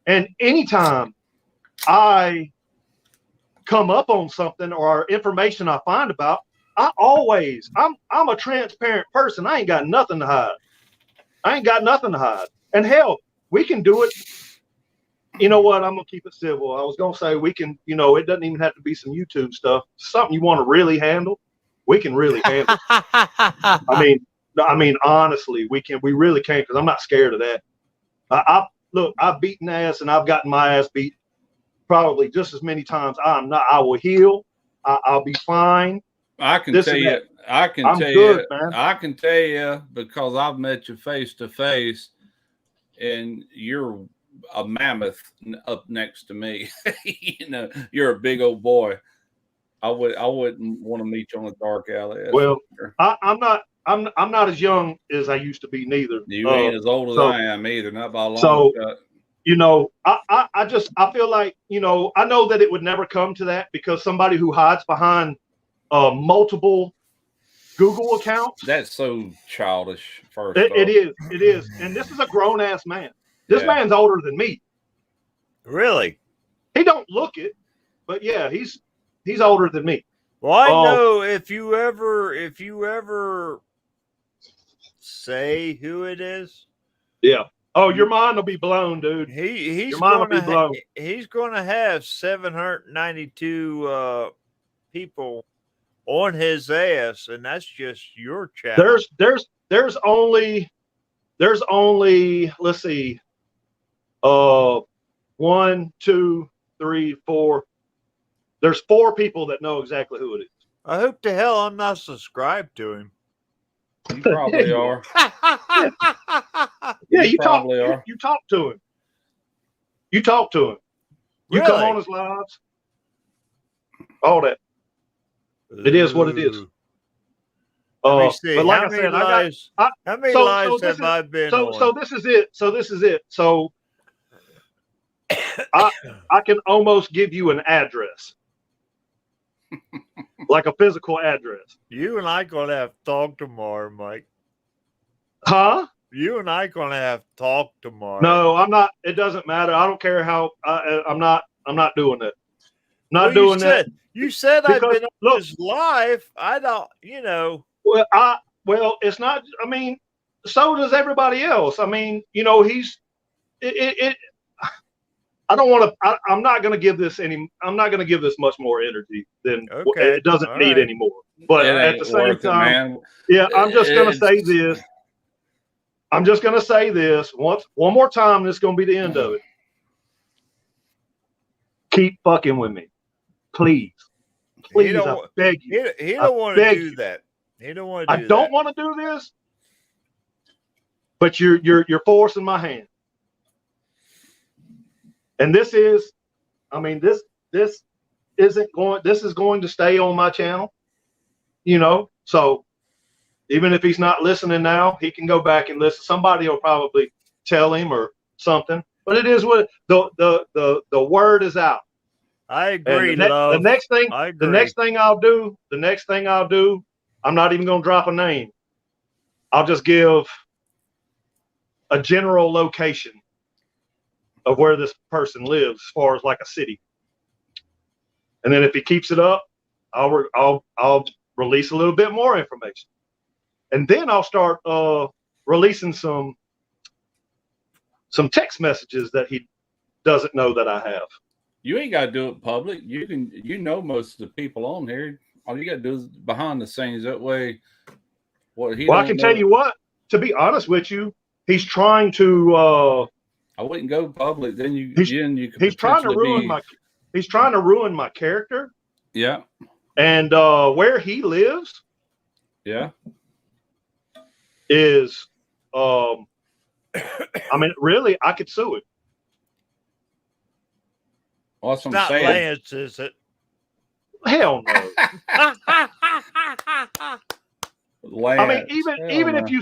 And anytime I come up on something or information I find about, I'm a transparent person. I ain't got nothing to hide. And hell, we can do it. You know what? I'm gonna keep it civil. I was gonna say we can, it doesn't even have to be some YouTube stuff. Something you want to really handle, we can really handle. I mean, honestly, we really can, because I'm not scared of that. I've beaten ass and I've gotten my ass beat probably just as many times. I will heal. I'll be fine.
I can tell you, man. I can tell you, because I've met you face to face, and you're a mammoth up next to me. You're a big old boy. I wouldn't want to meet you on a dark alley.
Well, sure. I'm not as young as I used to be neither.
You ain't as old as I am either, not by a long shot.
I feel like, I know that it would never come to that, because somebody who hides behind multiple Google accounts.
That's so childish.
It is. And this is a grown ass man. This man's older than me.
Really?
He don't look it, but yeah, he's older than me.
Well, I know if you ever say who it is.
Yeah. Oh, your mind will be blown, dude.
He's going to have 792 people on his ass, and that's just your channel. There's only let's see, 1, 2, 3, 4. There's 4 people that know exactly who it is. I hope to hell I'm not subscribed to him.
You probably are.
Yeah, you talk to him. You talk to him. You come on his lives. All that. It is what it is.
Let me see.
But like
how many lives have I been on?
So this is it. So I can almost give you an address. Like a physical address.
You and I gonna have to talk tomorrow, Mike.
Huh?
You and I gonna have to talk tomorrow.
No, I'm not. It doesn't matter. I don't care how. I'm not doing it. Not doing that.
You said I've been on this live. I don't.
Well, it's not. I mean, so does everybody else. I mean, he's. I don't want to. I'm not going to give this I'm not going to give this much more energy than it doesn't need anymore. But at the same time, I'm just going to say this. I'm just going to say this one more time. And it's going to be the end of it. Keep fucking with me, please. Please, I beg you.
He don't want to do that. He don't want to do that.
I don't want to do this, but you're forcing my hand. And this is going to stay on my channel, so even if he's not listening now, he can go back and listen. Somebody will probably tell him or something, but it is what the word is out.
I agree.
The next thing I'll do, I'm not even going to drop a name. I'll just give a general location of where this person lives, as far as like a city. And then if he keeps it up, I'll release a little bit more information. And then I'll start releasing some text messages that he doesn't know that I have.
You ain't got to do it public. Most of the people on here. All you got to do is behind the scenes. That way, I can
tell you what. To be honest with you, he's trying to.
I wouldn't go public. Then you.
He's trying to ruin my character.
Yeah.
And where he lives
Yeah.
is, I mean, really, I could sue it.
Well, that's what I'm
Not
saying.
Lance, is it?
Hell no.
Lance,
I mean, even if you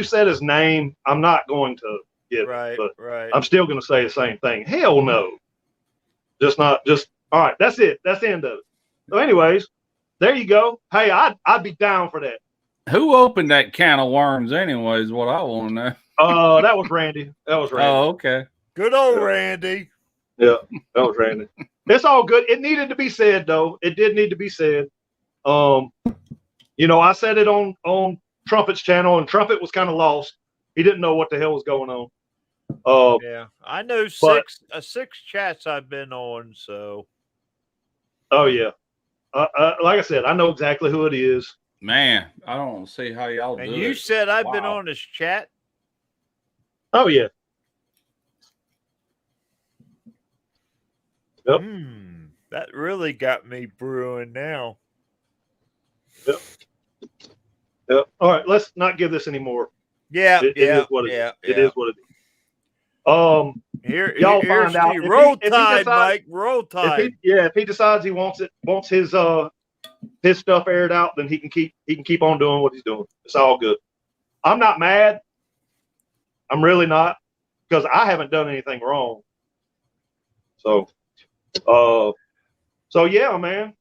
said his name, I'm not going to give
Right,
it, but
right.
I'm still going to say the same thing. Hell no. Just all right. That's it. That's the end of it. So, anyways, there you go. Hey, I'd be down for that.
Who opened that can of worms, anyways? What I want to know.
That was Randy.
Oh, okay.
Good old Randy.
Yeah, that was Randy. It's all good. It needed to be said, though. It did need to be said. You know, I said it on Trumpet's channel, and Trumpet was kind of lost. He didn't know what the hell was going on.
Yeah, I know six chats I've been on. So,
oh yeah, like I said, I know exactly who it is.
Man, I don't see how y'all do it.
and you said I've been
Wow.
on this chat.
Oh yeah. Yep.
That really got me brewing now.
Yep. Yep. All right, let's not give this anymore.
Yeah,
It is what it is. It is what it is.
Here,
y'all
here's
find out.
the roll tide,
decides,
Mike. Roll tide.
If he decides he wants his stuff aired out, then he can keep on doing what he's doing. It's all good. I'm not mad. I'm really not, because I haven't done anything wrong. So yeah, man.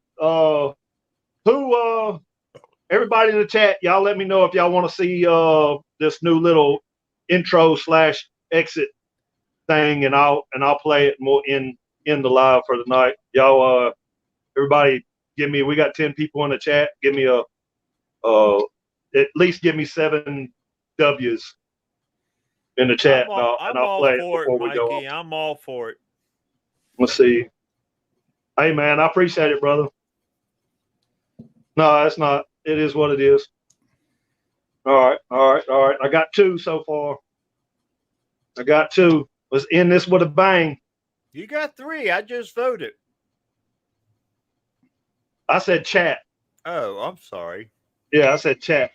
Everybody in the chat, y'all let me know if y'all want to see this new little intro / exit thing, and I'll play it more in the live for the night. Y'all, everybody, we got 10 people in the chat. Give me at least give me 7 W's in the chat, and I'll play it before we go on.
I'm all for it.
Let's see. Hey, man, I appreciate it, brother. No, it's not. It is what it is. All right. I got 2 so far. I got 2. Let's end this with a bang.
You got 3. I just voted.
I said chat.
Oh, I'm sorry.
Yeah, I said chat.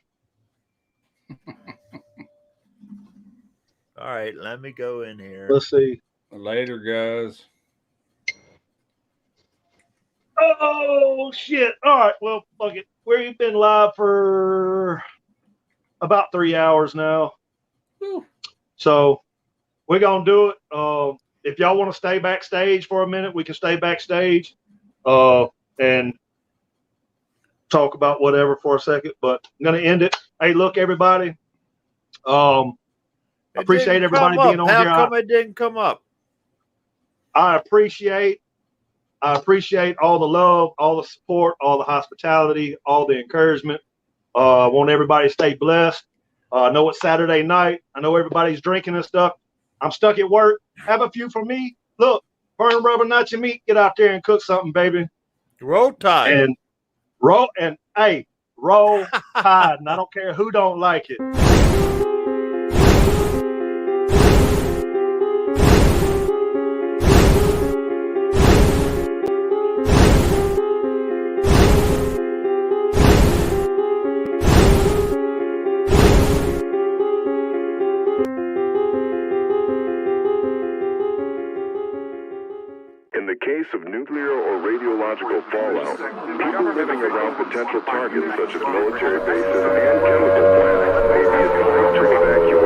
All right, let me go in here.
Let's see.
Later, guys.
Oh, shit. All right. Well, fuck it. We've been live for about 3 hours now.
Whew.
So we're going to do it. If y'all want to stay backstage for a minute, we can stay backstage and talk about whatever for a second. But I'm going to end it. Hey, look, everybody. I appreciate everybody being on here.
How come it didn't come up?
I appreciate all the love, all the support, all the hospitality, all the encouragement. I want everybody to stay blessed. I know it's Saturday night. I know everybody's drinking and stuff. I'm stuck at work. Have a few for me. Look, burn rubber, not your meat. Get out there and cook something, baby.
Roll tide.
And roll tide. And I don't care who don't like it.
In the case of nuclear or radiological fallout, people living around potential targets such as military bases and chemical plants may be advised to evacuate.